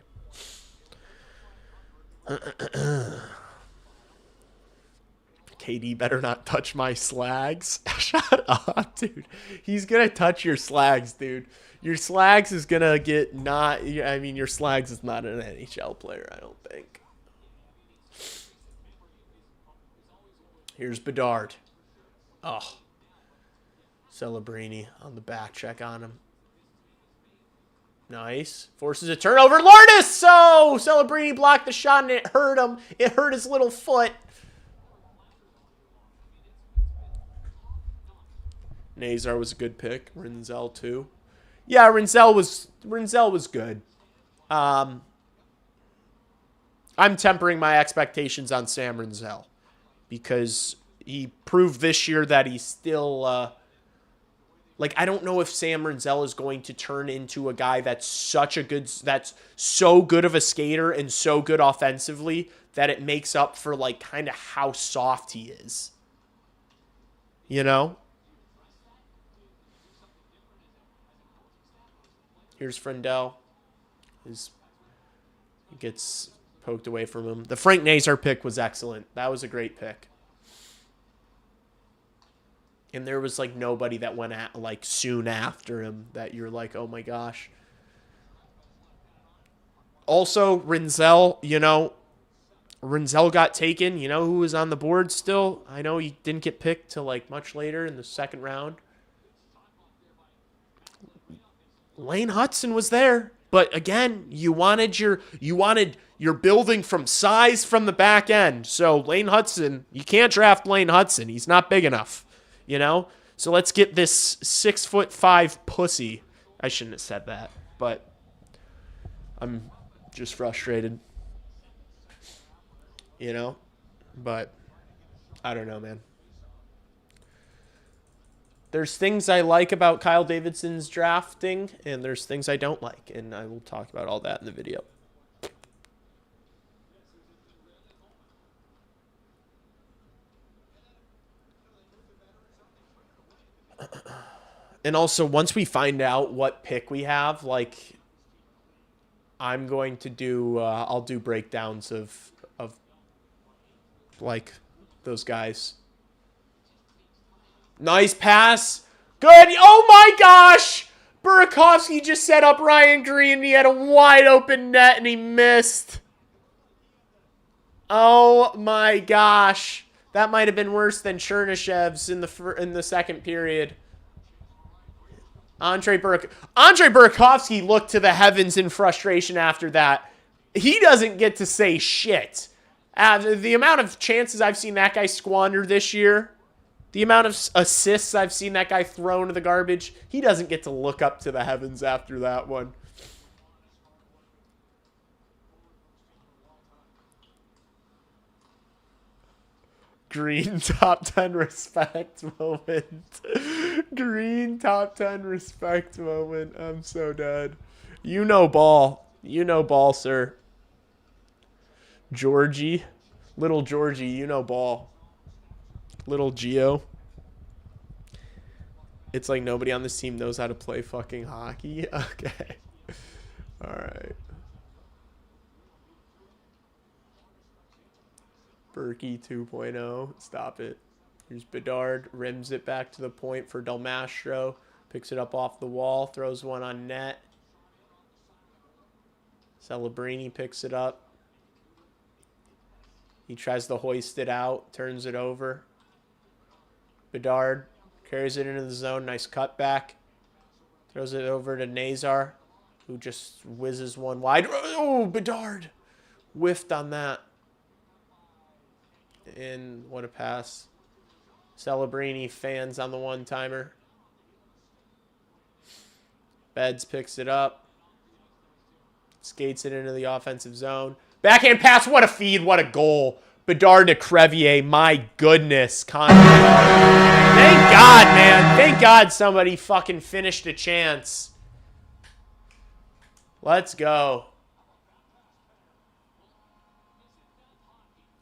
KD better not touch my slags. Shut up, dude. He's going to touch your slags, dude. Your slags is going to get not... I mean, your slags is not an NHL player, I don't think. Here's Bedard. Oh. Celebrini on the back check on him. Nice. Forces a turnover. Lourdes! So Celebrini blocked the shot and it hurt him. It hurt his little foot. Nazar was a good pick. Rinzel too. Yeah, Rinzel was good. I'm tempering my expectations on Sam Rinzel because he proved this year that he's still I don't know if Sam Rinzel is going to turn into a guy that's so good of a skater and so good offensively that it makes up for like kind of how soft he is. You know? Here's Frendell. He gets poked away from him. The Frank Nazar pick was excellent. That was a great pick. And there was like nobody that went at like soon after him that you're like, oh my gosh. Also, Rinzel, Rinzel got taken. You know who was on the board still? I know he didn't get picked till like much later in the second round. Lane Hudson was there. But again, you're building from size from the back end. So Lane Hudson, you can't draft Lane Hudson. He's not big enough. So let's get this 6'5" pussy. I shouldn't have said that, but I'm just frustrated. But I don't know, man. There's things I like about Kyle Davidson's drafting, and there's things I don't like, and I will talk about all that in the video. And also, once we find out what pick we have, I'm going to do, I'll do breakdowns of those guys. Nice pass. Good. Oh my gosh! Burakovsky just set up Ryan Green, and he had a wide open net, and he missed. Oh my gosh. That might have been worse than Chernyshyev's in the second period. Andrei Burakovsky looked to the heavens in frustration after that. He doesn't get to say shit. The amount of chances I've seen that guy squander this year, the amount of assists I've seen that guy throw into the garbage, he doesn't get to look up to the heavens after that one. Green top 10 respect moment. Green top 10 respect moment. I'm so dead. You know ball. You know ball, sir. Georgie. Little Georgie, you know ball. Little Geo. It's like nobody on this team knows how to play fucking hockey. Okay. All right. Berkey 2.0. Stop it. Here's Bedard. Rims it back to the point for Del Mastro. Picks it up off the wall. Throws one on net. Celebrini picks it up. He tries to hoist it out. Turns it over. Bedard carries it into the zone. Nice cutback. Throws it over to Nazar, who just whizzes one wide. Oh, Bedard whiffed on that. And what a pass. Celebrini fans on the one-timer. Beds picks it up. Skates it into the offensive zone. Backhand pass. What a feed. What a goal. Bedard to Crevier. My goodness. Thank God, man. Thank God somebody fucking finished a chance. Let's go.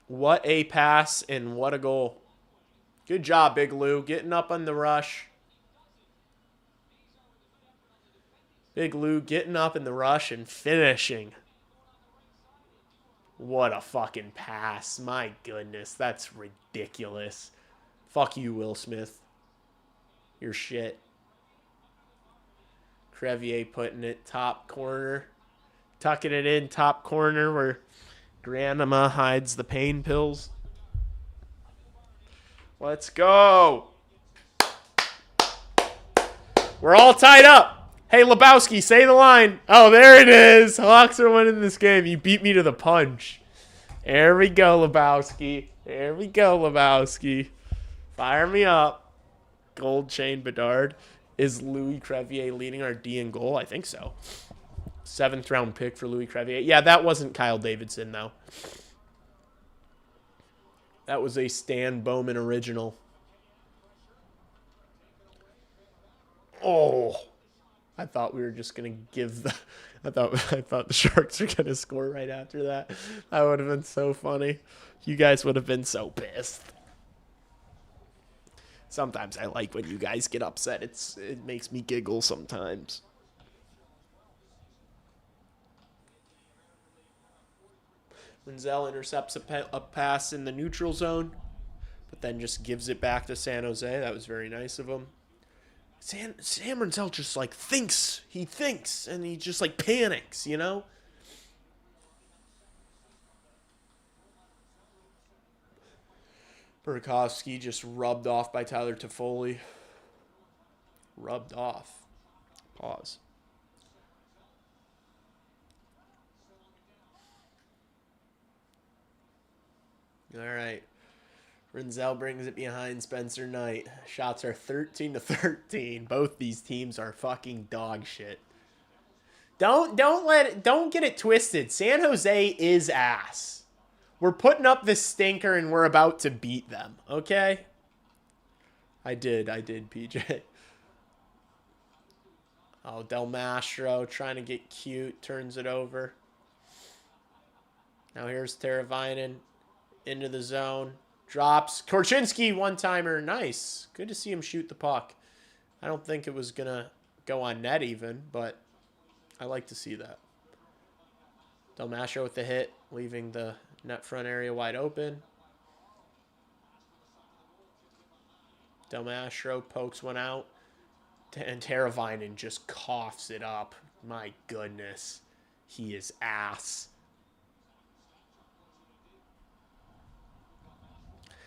What a pass and what a goal. Good job, Big Lou. Getting up on the rush. Big Lou getting up in the rush and finishing. What a fucking pass. My goodness. That's ridiculous. Fuck you, Will Smith. You're shit. Crevier putting it top corner. Tucking it in top corner where Grandma hides the pain pills. Let's go. We're all tied up. Hey, Lebowski, say the line. Oh, there it is. Hawks are winning this game. You beat me to the punch. There we go, Lebowski. There we go, Lebowski. Fire me up. Gold chain Bedard. Is Louis Crevier leading our D in goal? I think so. 7th round pick for Louis Crevier. Yeah, that wasn't Kyle Davidson, though. That was a Stan Bowman original. Oh. I thought we were just going to give the... I thought the Sharks were going to score right after that. That would have been so funny. You guys would have been so pissed. Sometimes I like when you guys get upset. It makes me giggle sometimes. Renzel intercepts a pass in the neutral zone, but then just gives it back to San Jose. That was very nice of him. Sam Renzel just like thinks. He thinks, and he just like panics, you know? Burakovsky just rubbed off by Tyler Toffoli. Rubbed off. Pause. All right. Renzel brings it behind Spencer Knight. Shots are 13-13. Both these teams are fucking dog shit. Don't get it twisted. San Jose is ass. We're putting up this stinker and we're about to beat them, okay? I did, PJ. Oh, Del Mastro trying to get cute, turns it over. Now here's Teravainen into the zone. Drops. Korchinski, one-timer. Nice. Good to see him shoot the puck. I don't think it was going to go on net even, but I like to see that. Del Mastro with the hit, leaving the net front area wide open. Del Mastro pokes one out. And Teravainen just coughs it up. My goodness. He is ass.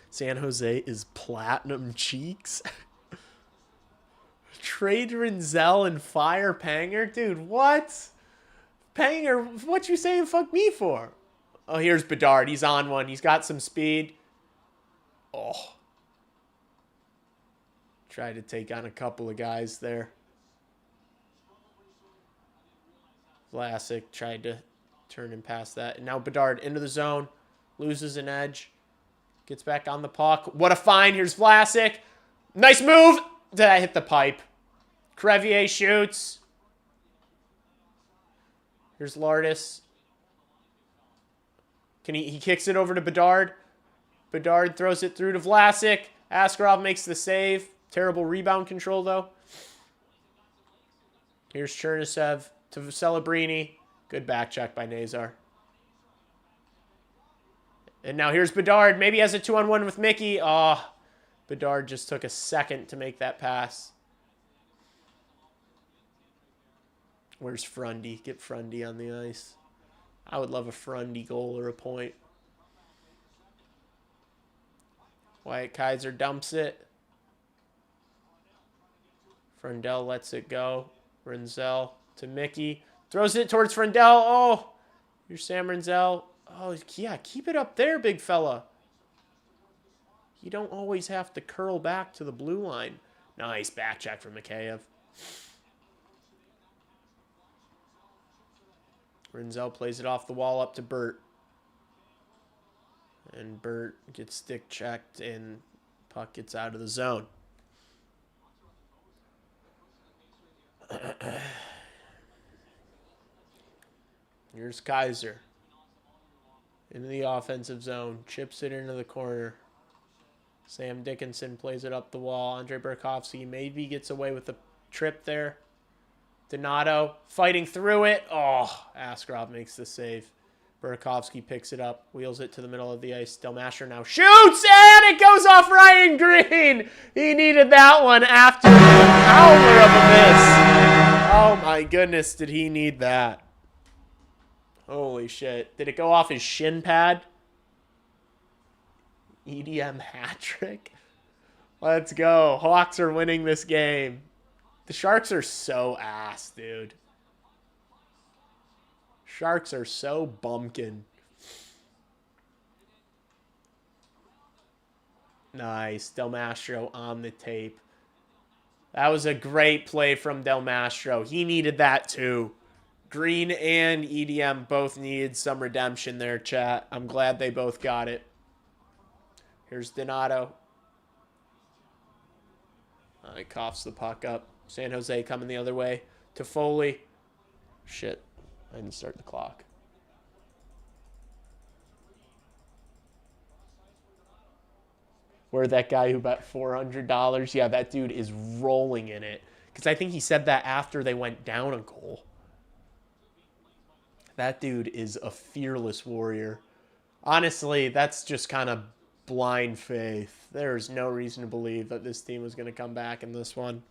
San Jose is platinum cheeks. Trade Renzel and fire Panger? Dude, what? Panger, what you saying fuck me for? Oh, here's Bedard. He's on one. He's got some speed. Oh. Tried to take on a couple of guys there. Vlasic tried to turn him past that. And now Bedard into the zone. Loses an edge. Gets back on the puck. What a find. Here's Vlasic. Nice move. Did I hit the pipe? Crevier shoots. Here's Lardis. He kicks it over to Bedard. Bedard throws it through to Vlasic. Askarov makes the save. Terrible rebound control, though. Here's Chernisev to Celebrini. Good back check by Nazar. And now here's Bedard. Maybe has a 2-on-1 with Mickey. Oh, Bedard just took a second to make that pass. Where's Frundy? Get Frundy on the ice. I would love a Frundy goal or a point. Wyatt Kaiser dumps it. Frundell lets it go. Renzel to Mickey. Throws it towards Frundell. Oh, here's Sam Renzel. Oh, yeah, keep it up there, big fella. You don't always have to curl back to the blue line. Nice back check from Mikheyev. Renzel plays it off the wall up to Burt. And Burt gets stick checked and puck gets out of the zone. Here's Kaiser. Into the offensive zone. Chips it into the corner. Sam Dickinson plays it up the wall. Andre Burakovsky maybe gets away with the trip there. Donato fighting through it. Oh, Askarov makes the save. Burakovsky picks it up, wheels it to the middle of the ice. Delmasher now shoots, and it goes off Ryan Green. He needed that one after an hour of a miss. Oh my goodness, did he need that? Holy shit. Did it go off his shin pad? EDM hat trick. Let's go. Hawks are winning this game. The Sharks are so ass, dude. Sharks are so bumpkin. Nice. Del Mastro on the tape. That was a great play from Del Mastro. He needed that too. Green and EDM both needed some redemption there, chat. I'm glad they both got it. Here's Donato. He coughs the puck up. San Jose coming the other way. To Foley. Shit. I didn't start the clock. Where that guy who bet $400? Yeah, that dude is rolling in it. Because I think he said that after they went down a goal. That dude is a fearless warrior. Honestly, that's just kind of blind faith. There's no reason to believe that this team was going to come back in this one.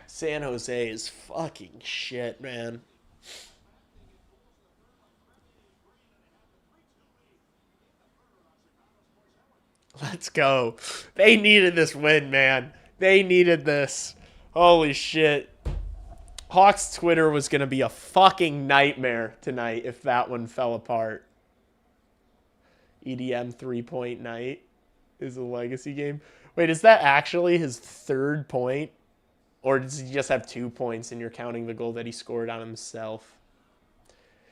San Jose is fucking shit, man. Let's go. They needed this win, man. They needed this. Holy shit. Hawks Twitter was going to be a fucking nightmare tonight if that one fell apart. EDM 3-point night is a legacy game. Wait, is that actually his third point? Or does he just have 2 points and you're counting the goal that he scored on himself?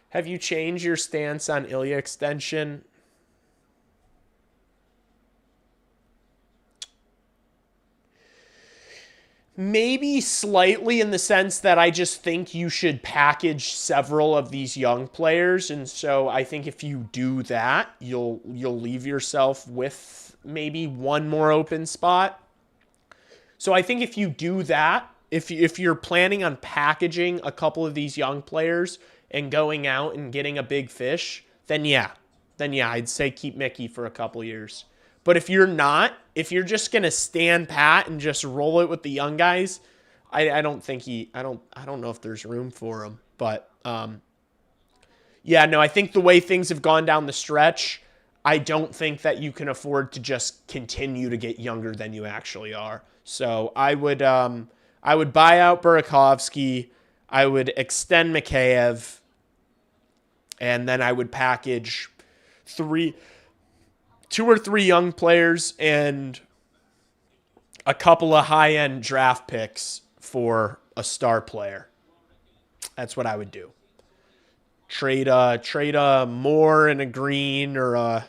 Have you changed your stance on Ilya extension? Maybe slightly, in the sense that I just think you should package several of these young players. And so I think if you do that, you'll leave yourself with maybe one more open spot. So I think if you do that, if you're planning on packaging a couple of these young players and going out and getting a big fish, then yeah, I'd say keep Mickey for a couple years. But if you're not, if you're just gonna stand pat and just roll it with the young guys, I don't know if there's room for him. But yeah, no, I think the way things have gone down the stretch, I don't think that you can afford to just continue to get younger than you actually are. So I would buy out Burakovsky, I would extend Mikheyev, and then I would package 2 or 3 young players and a couple of high-end draft picks for a star player. That's what I would do. Trade a Moore and a Green, or a,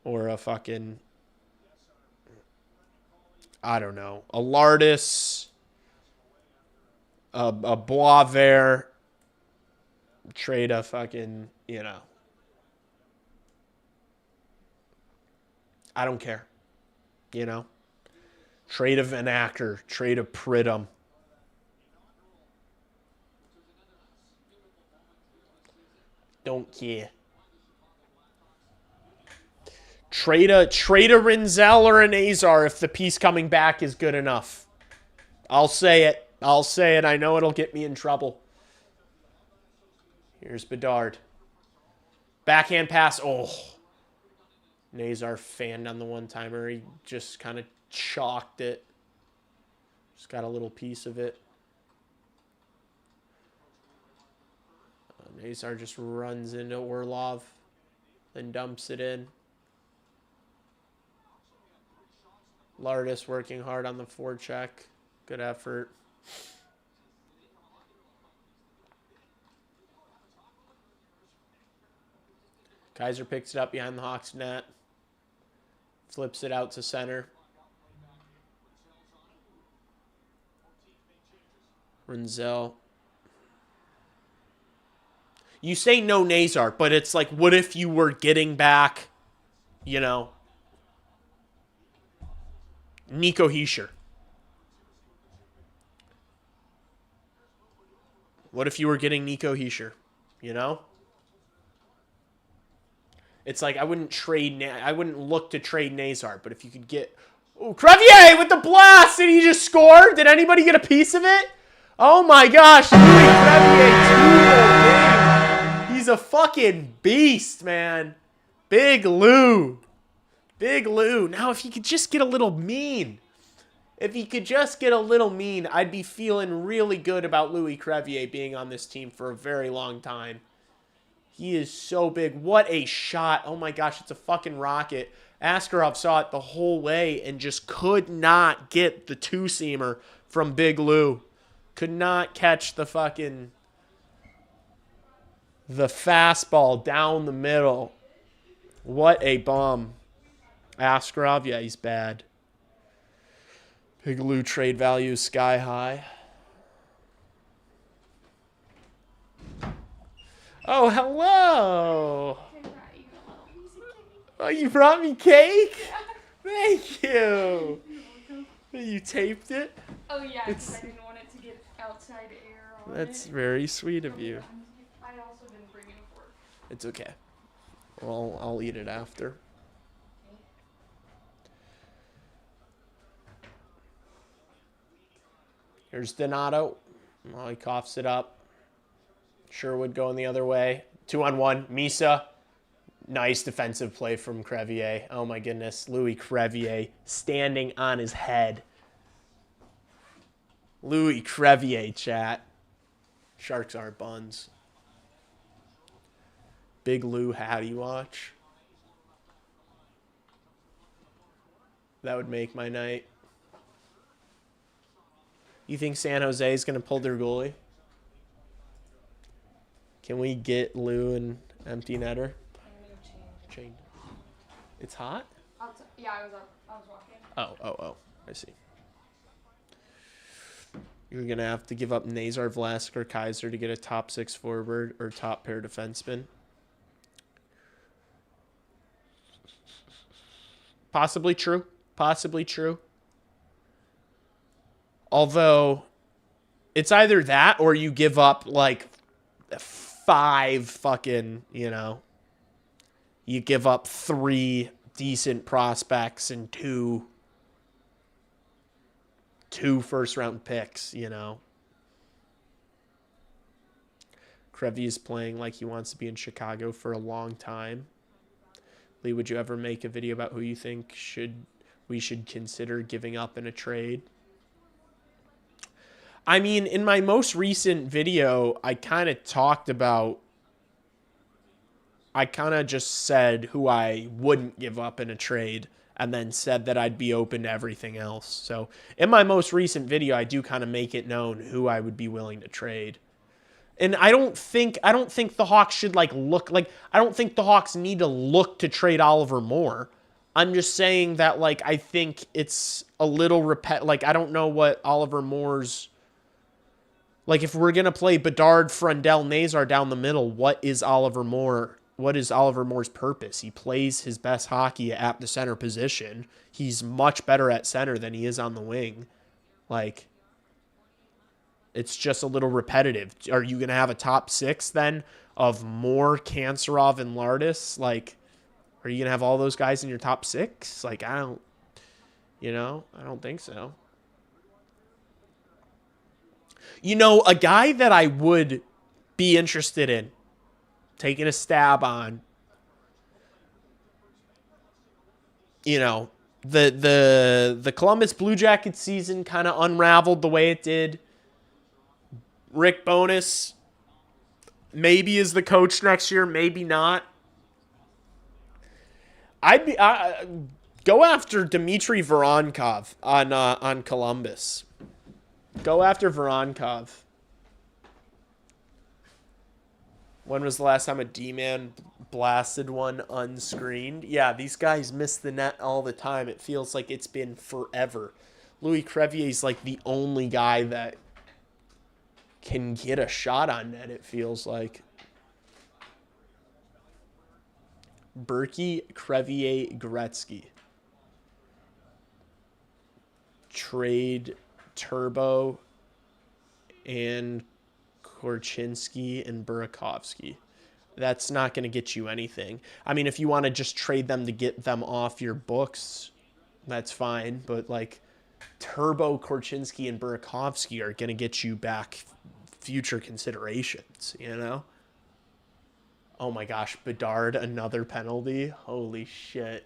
or a fucking, I don't know, a Lardis, a Boisvert, trade a fucking, I don't care. Trade a Van Acker, trade a Pridham. Don't care. Trade a Rinzel or an Azar if the piece coming back is good enough. I'll say it. I know it'll get me in trouble. Here's Bedard. Backhand pass. Oh. Nazar fanned on the one-timer. He just kind of chalked it. Just got a little piece of it. Nazar just runs into Orlov, then dumps it in. Lardis working hard on the forecheck. Good effort. Kaiser picks it up behind the Hawks net. Flips it out to center. Renzel. You say no Nazar, but it's like, what if you were getting back, you know, Nico Hischier? What if you were getting Nico Hischier, you know? It's like I wouldn't look to trade Nazar, but if you could get... Oh, Crevier with the blast! Did he just score? Did anybody get a piece of it? Oh my gosh, Louis Crevier 2-0. He's a fucking beast, man. Big Lou. Big Lou. Now, if he could just get a little mean. If he could just get a little mean, I'd be feeling really good about Louis Crevier being on this team for a very long time. He is so big. What a shot. Oh my gosh, it's a fucking rocket. Askarov saw it the whole way and just could not get the two-seamer from Big Lou. Could not catch the fastball down the middle. What a bum. Askarov, yeah, he's bad. Big Lou trade value sky high. Oh, hello. Oh, you brought me cake? Thank you. You taped it? Oh, yeah, because I didn't want it to get outside air on That's it. very sweet of you. I also didn't bring it a fork. It's okay. Well, I'll eat it after. Here's Donato. Oh, he coughs it up. Sherwood going the other way. 2-on-1. Misa. Nice defensive play from Crevier. Oh, my goodness. Louis Crevier standing on his head. Louis Crevier, chat. Sharks aren't buns. Big Lou Hattie watch. That would make my night. You think San Jose is going to pull their goalie? Can we get Lou an empty netter? Change. It's hot? Yeah, I was walking. Oh. I see. You're going to have to give up Nazar, Vlasic, or Kaiser to get a top 6 forward or top pair defenseman. Possibly true. Although, it's either that or you give up, like, 5 fucking, you know. You give up 3 decent prospects and 2 first-round picks, you know. Krevy is playing like he wants to be in Chicago for a long time. Lee, would you ever make a video about who you think we should consider giving up in a trade? I mean, in my most recent video, I kind of just said who I wouldn't give up in a trade and then said that I'd be open to everything else. So in my most recent video, I do kind of make it known who I would be willing to trade. And I don't think the Hawks should I don't think the Hawks need to look to trade Oliver Moore. I'm just saying that I think it's a little I don't know what Oliver Moore's if we're going to play Bedard, Frundell, Nazar down the middle, what is Oliver Moore's purpose? He plays his best hockey at the center position. He's much better at center than he is on the wing. It's just a little repetitive. Are you going to have a top 6 then of Moore, Kanserov, and Lardis? Are you going to have all those guys in your top 6? I don't think so. A guy that I would be interested in taking a stab on, the Columbus Blue Jackets season kind of unraveled the way it did. Rick Bowness maybe is the coach next year, maybe not. Go after Dmitry Voronkov on Columbus. Go after Voronkov. When was the last time a D-man blasted one unscreened? Yeah, these guys miss the net all the time. It feels like it's been forever. Louis Crevier's like the only guy that can get a shot on net, it feels like. Berkey, Crevier, Gretzky. Trade Turbo and Korchinski and Burakovsky. That's not going to get you anything. I mean, if you want to just trade them to get them off your books, that's fine. But, like, Turbo, Korchinski, and Burakovsky are going to get you back future considerations, you know? Oh, my gosh. Bedard, another penalty? Holy shit.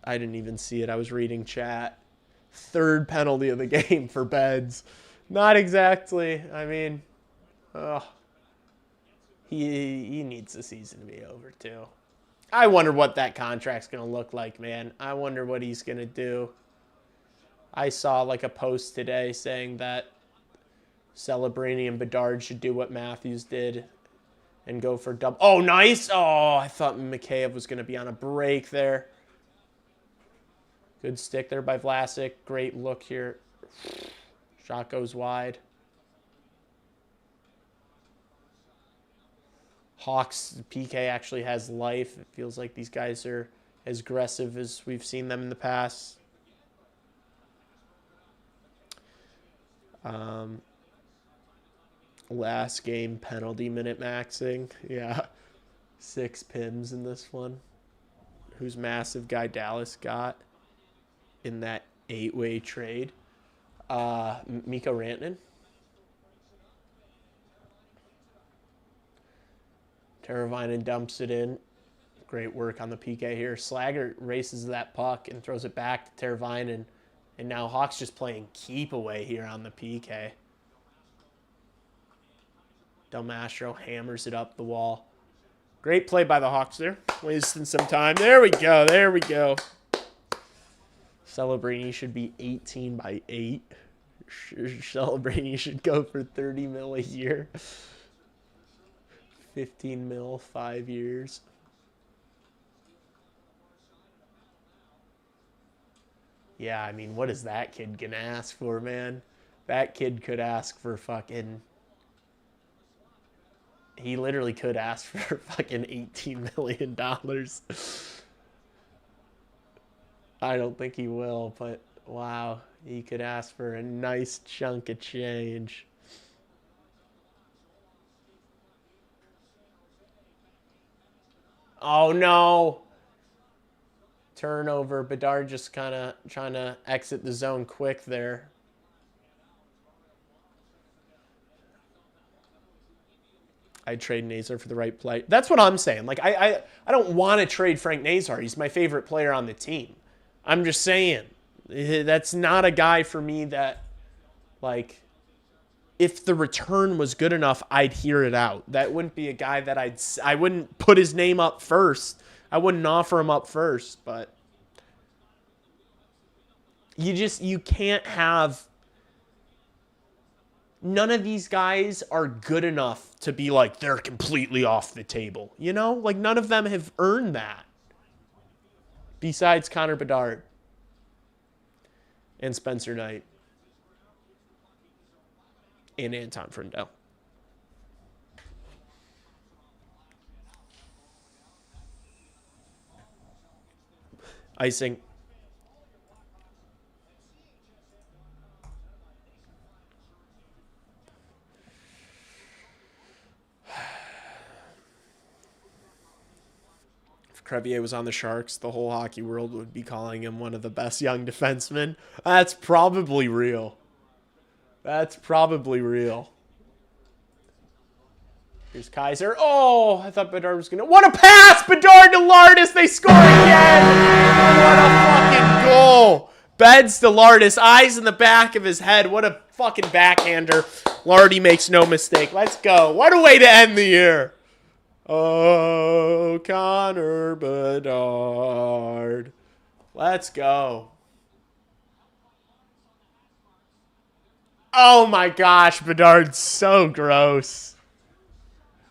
I didn't even see it. I was reading chat. Third penalty of the game for Beds. Not exactly. I mean, he needs the season to be over, too. I wonder what that contract's going to look like, man. I wonder what he's going to do. I saw, like, a post today saying that Celebrini and Bedard should do what Matthews did and go for double. Oh, nice. Oh, I thought Mikheyev was going to be on a break there. Good stick there by Vlasic. Great look here. Shot goes wide. Hawks, PK actually has life. It feels like these guys are as aggressive as we've seen them in the past. Last game penalty minute maxing. Yeah. 6 pims in this one. Whose massive guy Dallas got in that 8-way trade. Mikko Rantanen. Teravainen dumps it in. Great work on the PK here. Slager races that puck and throws it back to Teravainen. And now Hawks just playing keep away here on the PK. Del Mastro hammers it up the wall. Great play by the Hawks there. Wasting some time. There we go. There we go. Celebrini should be 18 by 8. Celebrini should go for 30 mil a year. 15 mil, 5 years. Yeah, I mean, what is that kid gonna ask for, man? That kid could ask for fucking... He literally could ask for fucking $18 million. I don't think he will, but wow. He could ask for a nice chunk of change. Oh, no. Turnover. Bedard just kind of trying to exit the zone quick there. I'd trade Nazar for the right play. That's what I'm saying. Like, I don't want to trade Frank Nazar. He's my favorite player on the team. I'm just saying. That's not a guy for me that, like, if the return was good enough, I'd hear it out. That wouldn't be a guy that I wouldn't put his name up first. I wouldn't offer him up first, but you can't have... None of these guys are good enough to be like, they're completely off the table. You know? Like, none of them have earned that. Besides Connor Bedard. And Spencer Knight. And Anton Frindell. Icing. Crevier was on the Sharks, the whole hockey world would be calling him one of the best young defensemen. That's probably real. That's probably real. Here's Kaiser. Oh, I thought Bedard was going to... What a pass! Bedard to Lardis. They score again. What a fucking goal. Beds to Lardis. Eyes in the back of his head. What a fucking backhander. Lardy makes no mistake. Let's go. What a way to end the year. Oh, Connor Bedard. Let's go. Oh my gosh, Bedard's so gross.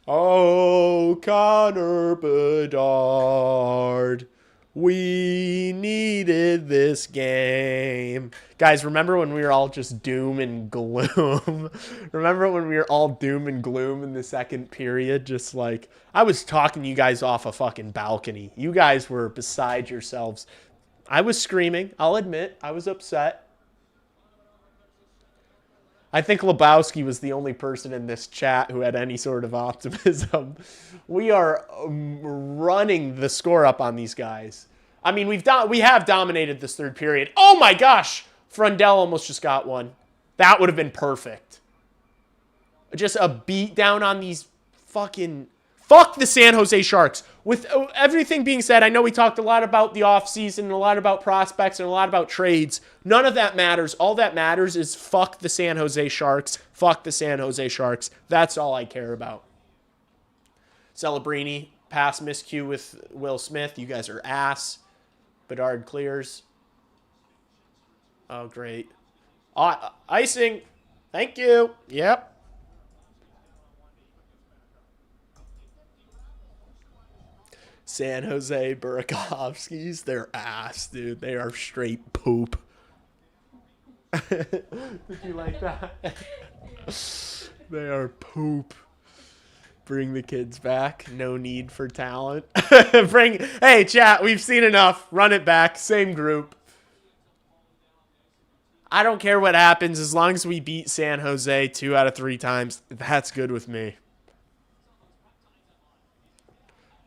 Oh, Connor Bedard. We needed this game. Guys, remember when we were all just doom and gloom? Remember when we were all doom and gloom in the second period? Just like, I was talking you guys off a fucking balcony. You guys were beside yourselves. I was screaming. I'll admit, I was upset. I think Lebowski was the only person in this chat who had any sort of optimism. We are running the score up on these guys. I mean, we have dominated this third period. Oh my gosh! Frundell almost just got one. That would have been perfect. Just a beat down on these fucking... Fuck the San Jose Sharks. With everything being said, I know we talked a lot about the offseason and a lot about prospects and a lot about trades. None of that matters. All that matters is fuck the San Jose Sharks. Fuck the San Jose Sharks. That's all I care about. Celebrini, pass miscue with Will Smith. You guys are ass. Bedard clears. Oh, great. Icing. Thank you. Yep. San Jose Burakovskis, they're ass, dude. They are straight poop. Did you like that? They are poop. Bring the kids back. No need for talent. Hey, chat, we've seen enough. Run it back. Same group. I don't care what happens as long as we beat San Jose 2 out of 3 times. That's good with me.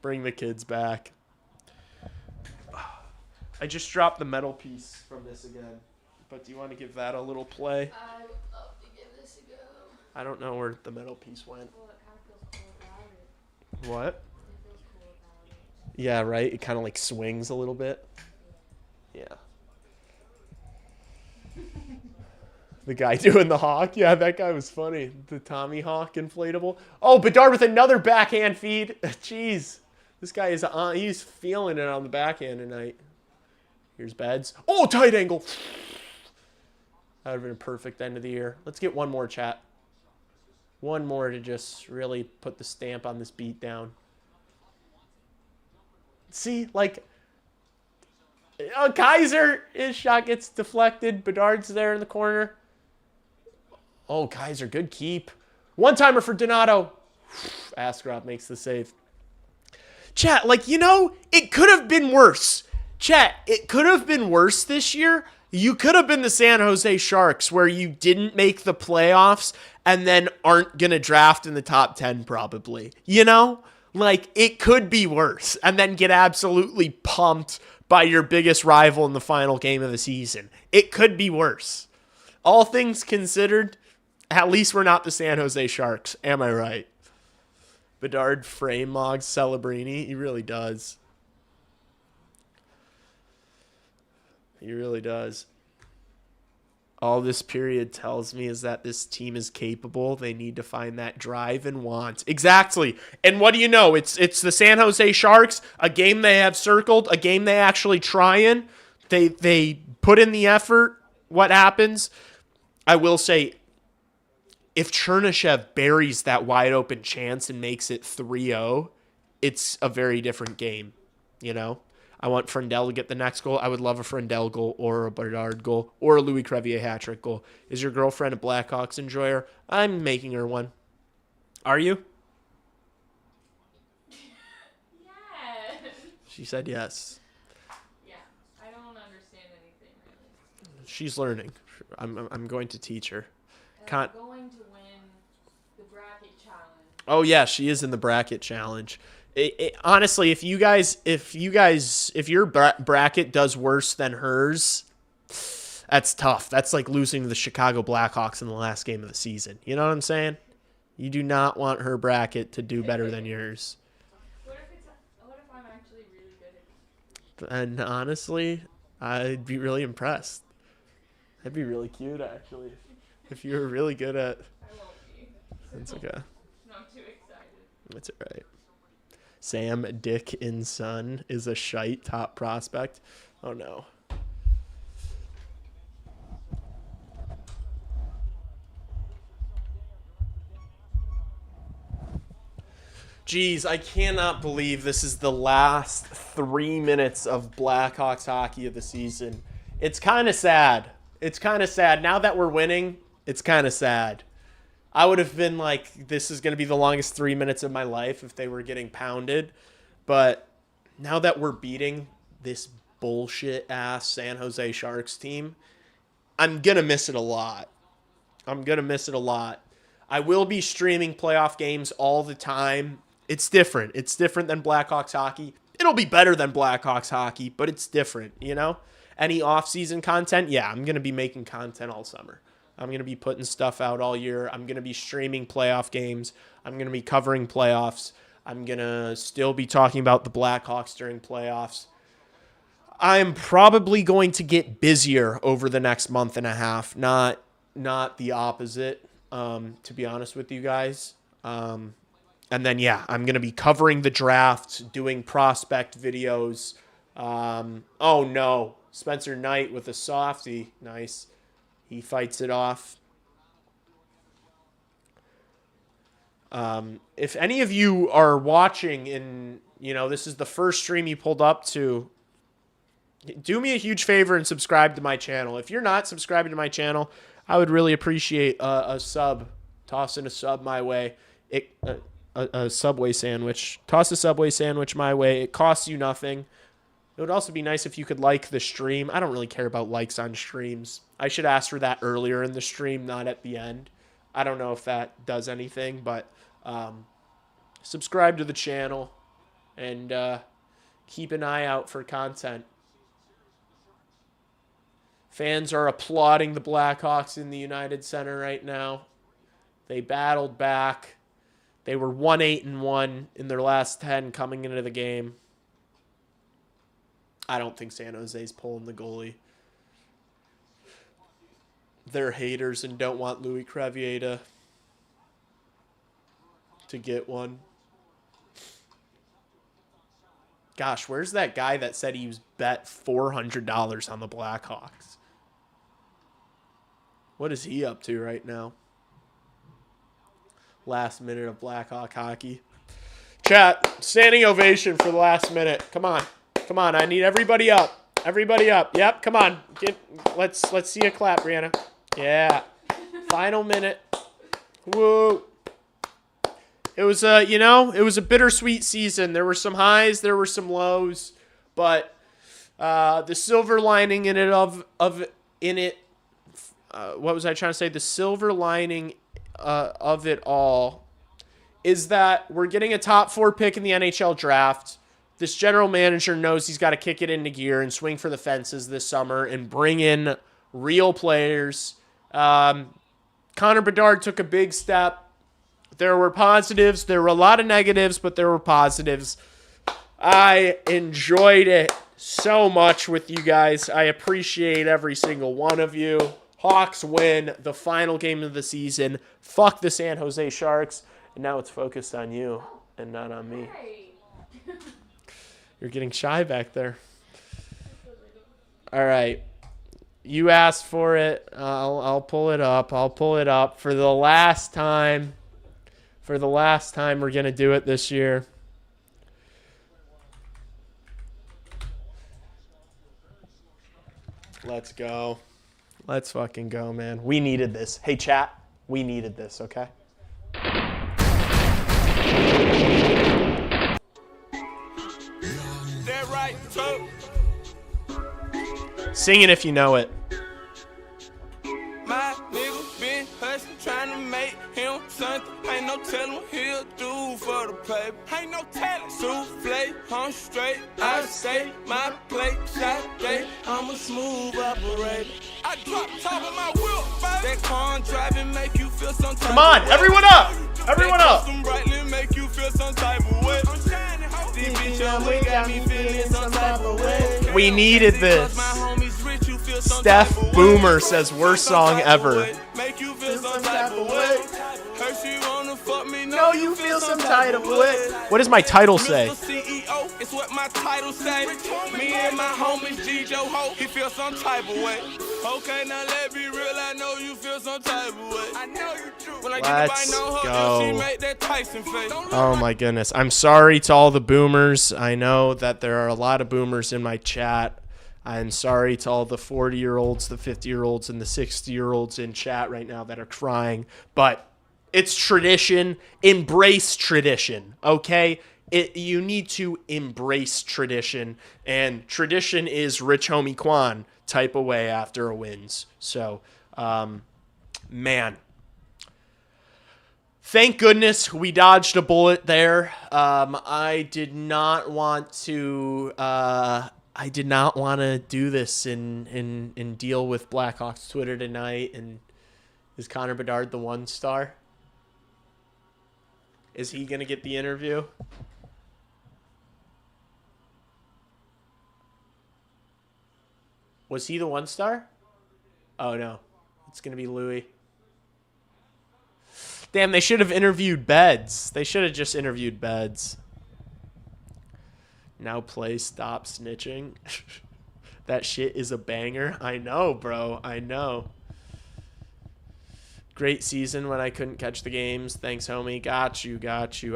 Bring the kids back. I just dropped the metal piece from this again. But do you want to give that a little play? I would love to give this a go. I don't know where the metal piece went. Well, it kind of feels cool about it. What? It feels cool about it. Yeah, right? It kind of like swings a little bit. Yeah. The guy doing the hawk? Yeah, that guy was funny. The Tommy Hawk inflatable. Oh, Bedard with another backhand feed. Jeez. This guy is on. He's feeling it on the backhand tonight. Here's Beds. Oh, tight angle. That would have been a perfect end of the year. Let's get one more, chat. One more to just really put the stamp on this beat down. See, like, Kaiser, his shot gets deflected. Bedard's there in the corner. Oh, Kaiser, good keep. One-timer for Donato. Askarov makes the save. Chat, like, you know, it could have been worse. Chat, it could have been worse this year. You could have been the San Jose Sharks where you didn't make the playoffs and then aren't going to draft in the top 10 probably. You know? Like, it could be worse and then get absolutely pumped by your biggest rival in the final game of the season. It could be worse. All things considered, at least we're not the San Jose Sharks. Am I right? Bedard frame mogs Celebrini. He really does. He really does. All this period tells me is that this team is capable. They need to find that drive and want. Exactly. And what do you know? It's the San Jose Sharks, a game they have circled, a game they actually try in. They put in the effort. What happens? I will say, if Chernishev buries that wide open chance and makes it 3-0, it's a very different game, you know? I want Frundell to get the next goal. I would love a Frundell goal or a Bedard goal or a Louis Crevier hat-trick goal. Is your girlfriend a Blackhawks enjoyer? I'm making her one. Are you? Yes. She said yes. Yeah, I don't understand anything really. She's learning. I'm going to teach her. I'm going to win the bracket challenge. Oh yeah, she is in the bracket challenge. Honestly, if your bracket does worse than hers, that's tough. That's like losing to the Chicago Blackhawks in the last game of the season. You know what I'm saying? You do not want her bracket to do better than yours. What if I'm actually really good at it? And honestly, I'd be really impressed. That'd be really cute, actually. If you were really good at... I won't be. That's okay. I'm too excited. That's all right. Sam Dickinson is a shite top prospect. Oh, no. Geez, I cannot believe this is the last 3 minutes of Blackhawks hockey of the season. It's kind of sad. It's kind of sad. Now that we're winning, it's kind of sad. I would have been like, this is going to be the longest 3 minutes of my life if they were getting pounded. But now that we're beating this bullshit-ass San Jose Sharks team, I'm going to miss it a lot. I'm going to miss it a lot. I will be streaming playoff games all the time. It's different. It's different than Blackhawks hockey. It'll be better than Blackhawks hockey, but it's different, you know? Any off-season content, yeah, I'm going to be making content all summer. I'm going to be putting stuff out all year. I'm going to be streaming playoff games. I'm going to be covering playoffs. I'm going to still be talking about the Blackhawks during playoffs. I'm probably going to get busier over the next month and a half, not the opposite, to be honest with you guys. And then, yeah, I'm going to be covering the draft, doing prospect videos. Oh, no. Spencer Knight with a softie. Nice. He fights it off. If any of you are watching and, you know, this is the first stream you pulled up to, do me a huge favor and subscribe to my channel. If you're not subscribing to my channel, I would really appreciate a sub. Tossing a sub my way. A Subway sandwich. Toss a Subway sandwich my way. It costs you nothing. It would also be nice if you could like the stream. I don't really care about likes on streams. I should ask for that earlier in the stream, not at the end. I don't know if that does anything, but subscribe to the channel and keep an eye out for content. Fans are applauding the Blackhawks in the United Center right now. They battled back. They were 1-8-1 in their last 10 coming into the game. I don't think San Jose's pulling the goalie. They're haters and don't want Louis Crevier to get one. Gosh, where's that guy that said he was bet $400 on the Blackhawks? What is he up to right now? Last minute of Blackhawk hockey. Chat, standing ovation for the last minute. Come on. Come on, I need everybody up. Everybody up. Yep, come on. Let's see a clap, Brianna. Yeah. Final minute. Woo. It was it was a bittersweet season. There were some highs, there were some lows, but the silver lining in it what was I trying to say? The silver lining of it all is that we're getting a top 4 pick in the NHL draft. This general manager knows he's got to kick it into gear and swing for the fences this summer and bring in real players. Connor Bedard took a big step. There were positives. There were a lot of negatives, but there were positives. I enjoyed it so much with you guys. I appreciate every single one of you. Hawks win the final game of the season. Fuck the San Jose Sharks. And now it's focused on you and not on me. You're getting shy back there. All right. You asked for it. I'll pull it up. I'll pull it up for the last time. For the last time we're going to do it this year. Let's go. Let's fucking go, man. We needed this. Hey, chat. We needed this, okay? Sing it if you know it. My nigga been hustling, trying to make him something. Ain't no telling what he'll do for the paper. Ain't no telling. Souffle, I'm straight. I stay my plate, shot day. I'm a smooth operator. I drop top of my wheel, baby. That car driving make you feel some type. Come on, everyone up! Everyone up! Make you feel some type of way. I'm shining, ho. These bitches we got me feeling some type of way. We needed this. Steph Boomer says worst song ever. Make you feel some type of way. No, you feel some type of way. What does my title say? CEO, it's what my title say. Me and my homies G Joe Ho, he feels some type of way. Okay, now let's be real. I know you feel some type of way. I know you do. When I Let's get no go. she make that Tyson face. Oh my goodness. I'm sorry to all the boomers. I know that there are a lot of boomers in my chat. I'm sorry to all the 40-year-olds, the 50-year-olds, and the 60-year-olds in chat right now that are crying. But it's tradition. Embrace tradition, okay? You need to embrace tradition. And tradition is Rich Homie Quan type away after a wins. So, man. Thank goodness we dodged a bullet there. I did not want to do this and deal with Blackhawks Twitter tonight. And is Connor Bedard the 1-star? Is he gonna get the interview? Was he the 1-star? Oh no, it's gonna be Louis. Damn, they should have interviewed Beds. They should have just interviewed Beds. Now play Stop Snitching. That shit is a banger. I know, bro. I know. Great season when I couldn't catch the games. Thanks, homie. Got you.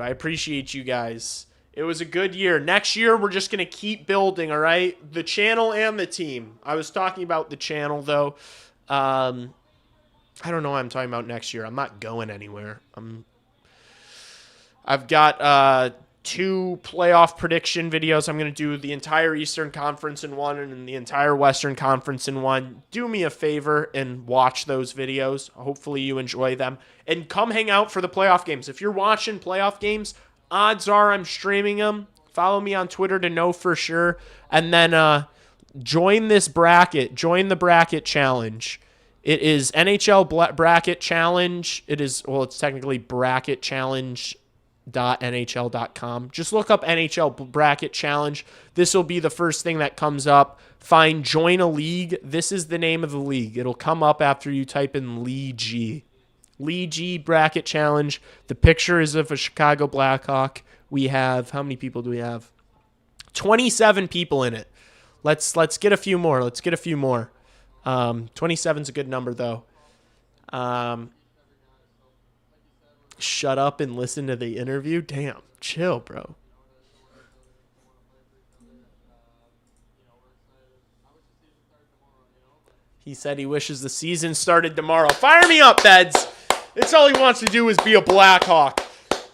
I appreciate you guys. It was a good year. Next year, we're just going to keep building, all right? The channel and the team. I was talking about the channel, though. I don't know what I'm talking about next year. I'm not going anywhere. I've got 2 playoff prediction videos. I'm going to do the entire Eastern Conference in one and the entire Western Conference in one. Do me a favor and watch those videos. Hopefully you enjoy them. And come hang out for the playoff games. If you're watching playoff games, odds are I'm streaming them. Follow me on Twitter to know for sure. And then join this bracket. Join the bracket challenge. It is NHL bracket challenge. It's technically bracketchallenge.nhl.com. Just look up NHL bracket challenge. This will be the first thing that comes up. Find join a league. This is the name of the league. It'll come up after you type in Lee G. Lee G bracket challenge. The picture is of a Chicago Blackhawk. We have, how many people do we have? 27 people in it. Let's get a few more. 27 is a good number, though. Shut up and listen to the interview? Damn, chill, bro. He said he wishes the season started tomorrow. Fire me up, Beds. It's all he wants to do is be a Blackhawk.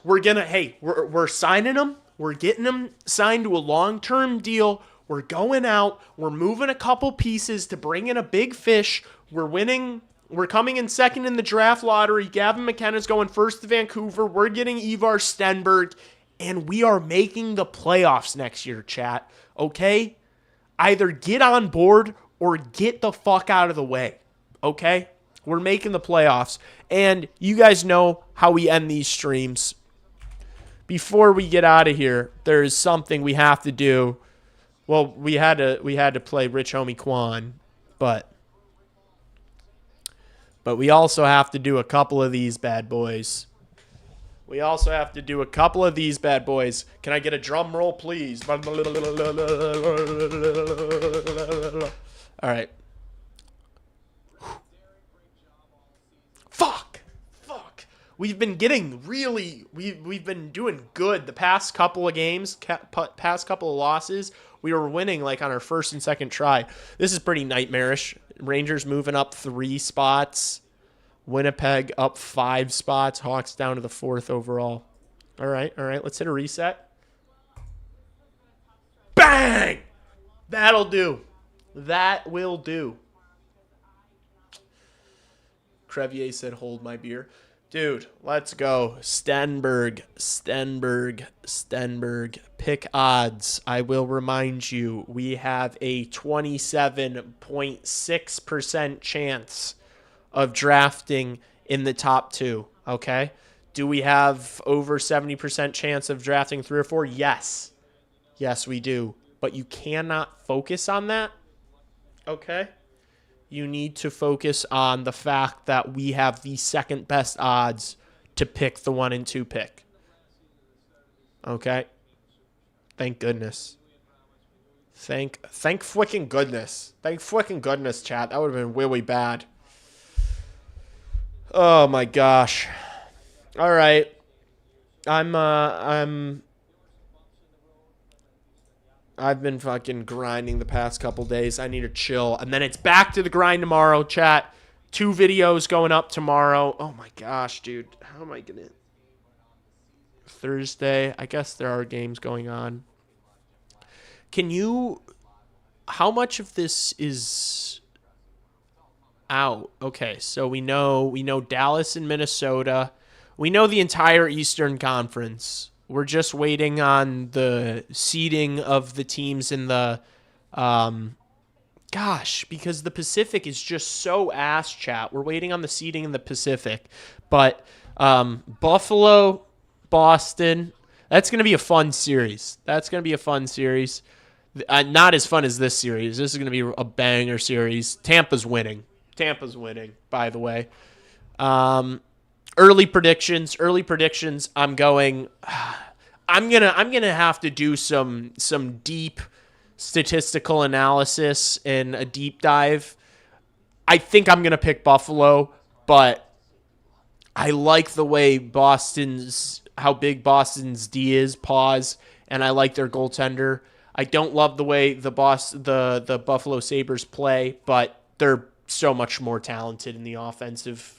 We're signing him. We're getting him signed to a long-term deal. We're going out. We're moving a couple pieces to bring in a big fish. We're winning. We're coming in second in the draft lottery. Gavin McKenna's going first to Vancouver. We're getting Ivar Stenberg. And we are making the playoffs next year, chat. Okay? Either get on board or get the fuck out of the way. Okay? We're making the playoffs. And you guys know how we end these streams. Before we get out of here, there is something we have to do. Well, we had to play Rich Homie Quan, but we also have to do a couple of these bad boys. Can I get a drum roll, please? All right. Fuck. We've been getting we've been doing good the past couple of games, past couple of losses. We were winning like on our first and second try. This is pretty nightmarish. Rangers moving up 3 spots. Winnipeg up 5 spots. Hawks down to the 4th overall. All right. Let's hit a reset. Bang! That'll do. That will do. Crevier said, hold my beer. Dude, let's go. Stenberg. Pick odds. I will remind you, we have a 27.6% chance of drafting in the top 2, okay? Do we have over 70% chance of drafting 3 or 4? Yes. Yes, we do. But you cannot focus on that, okay? You need to focus on the fact that we have the second best odds to pick the 1 and 2 pick. Okay? Thank goodness. Thank flicking goodness. Thank flicking goodness, chat. That would have been really bad. Oh my gosh. All right. I've been fucking grinding the past couple days. I need to chill. And then it's back to the grind tomorrow, chat. 2 videos going up tomorrow. Oh my gosh, dude. How am I going to... Thursday. I guess there are games going on. Can you... How much of this is out? Okay, so we know Dallas and Minnesota. We know the entire Eastern Conference. We're just waiting on the seeding of the teams in the because the Pacific is just so ass, chat. We're waiting on the seeding in the Pacific. But Buffalo, Boston, that's going to be a fun series. Not as fun as this series. This is going to be a banger series. Tampa's winning, by the way. Early predictions. I'm going to have to do some deep statistical analysis and a deep dive. I think I'm going to pick Buffalo, but I like the way how big Boston's D is, and I like their goaltender. I don't love the way the Buffalo Sabres play, but they're so much more talented in the offensively.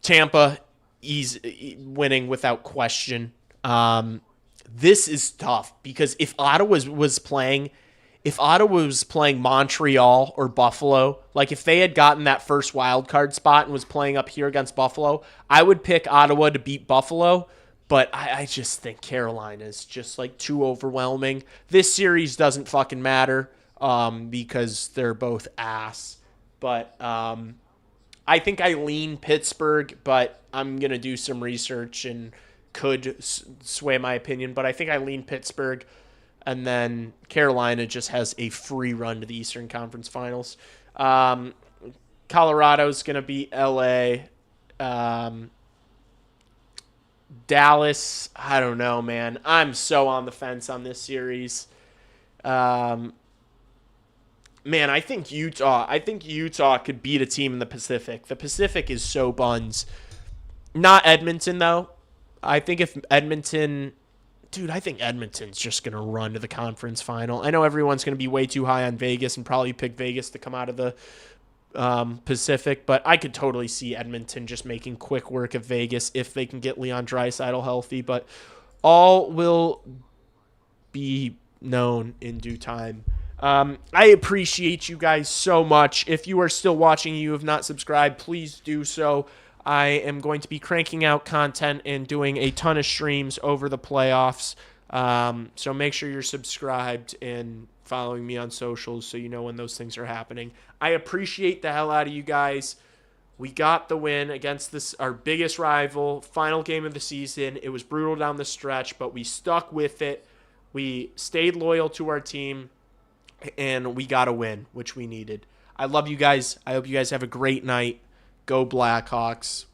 Tampa, he's winning without question. This is tough because if Ottawa was playing Montreal or Buffalo, like if they had gotten that first wild card spot and was playing up here against Buffalo, I would pick Ottawa to beat Buffalo. But I just think Carolina is just like too overwhelming. This series doesn't fucking matter because they're both ass. But I think I lean Pittsburgh, but I'm going to do some research and could sway my opinion. But I think I lean Pittsburgh. And then Carolina just has a free run to the Eastern Conference Finals. Colorado's going to beat LA. Dallas, I don't know, man. I'm so on the fence on this series. Man, I think Utah could beat a team in the Pacific. The Pacific is so buns. Not Edmonton, though. I think Edmonton's just going to run to the conference final. I know everyone's going to be way too high on Vegas and probably pick Vegas to come out of the Pacific, but I could totally see Edmonton just making quick work of Vegas if they can get Leon Draisaitl healthy, but all will be known in due time. I appreciate you guys so much. If you are still watching and you have not subscribed, please do so. I am going to be cranking out content and doing a ton of streams over the playoffs. So make sure you're subscribed and following me on socials so you know when those things are happening. I appreciate the hell out of you guys. We got the win against our biggest rival, final game of the season. It was brutal down the stretch, but we stuck with it. We stayed loyal to our team, and we got a win, which we needed. I love you guys. I hope you guys have a great night. Go Blackhawks.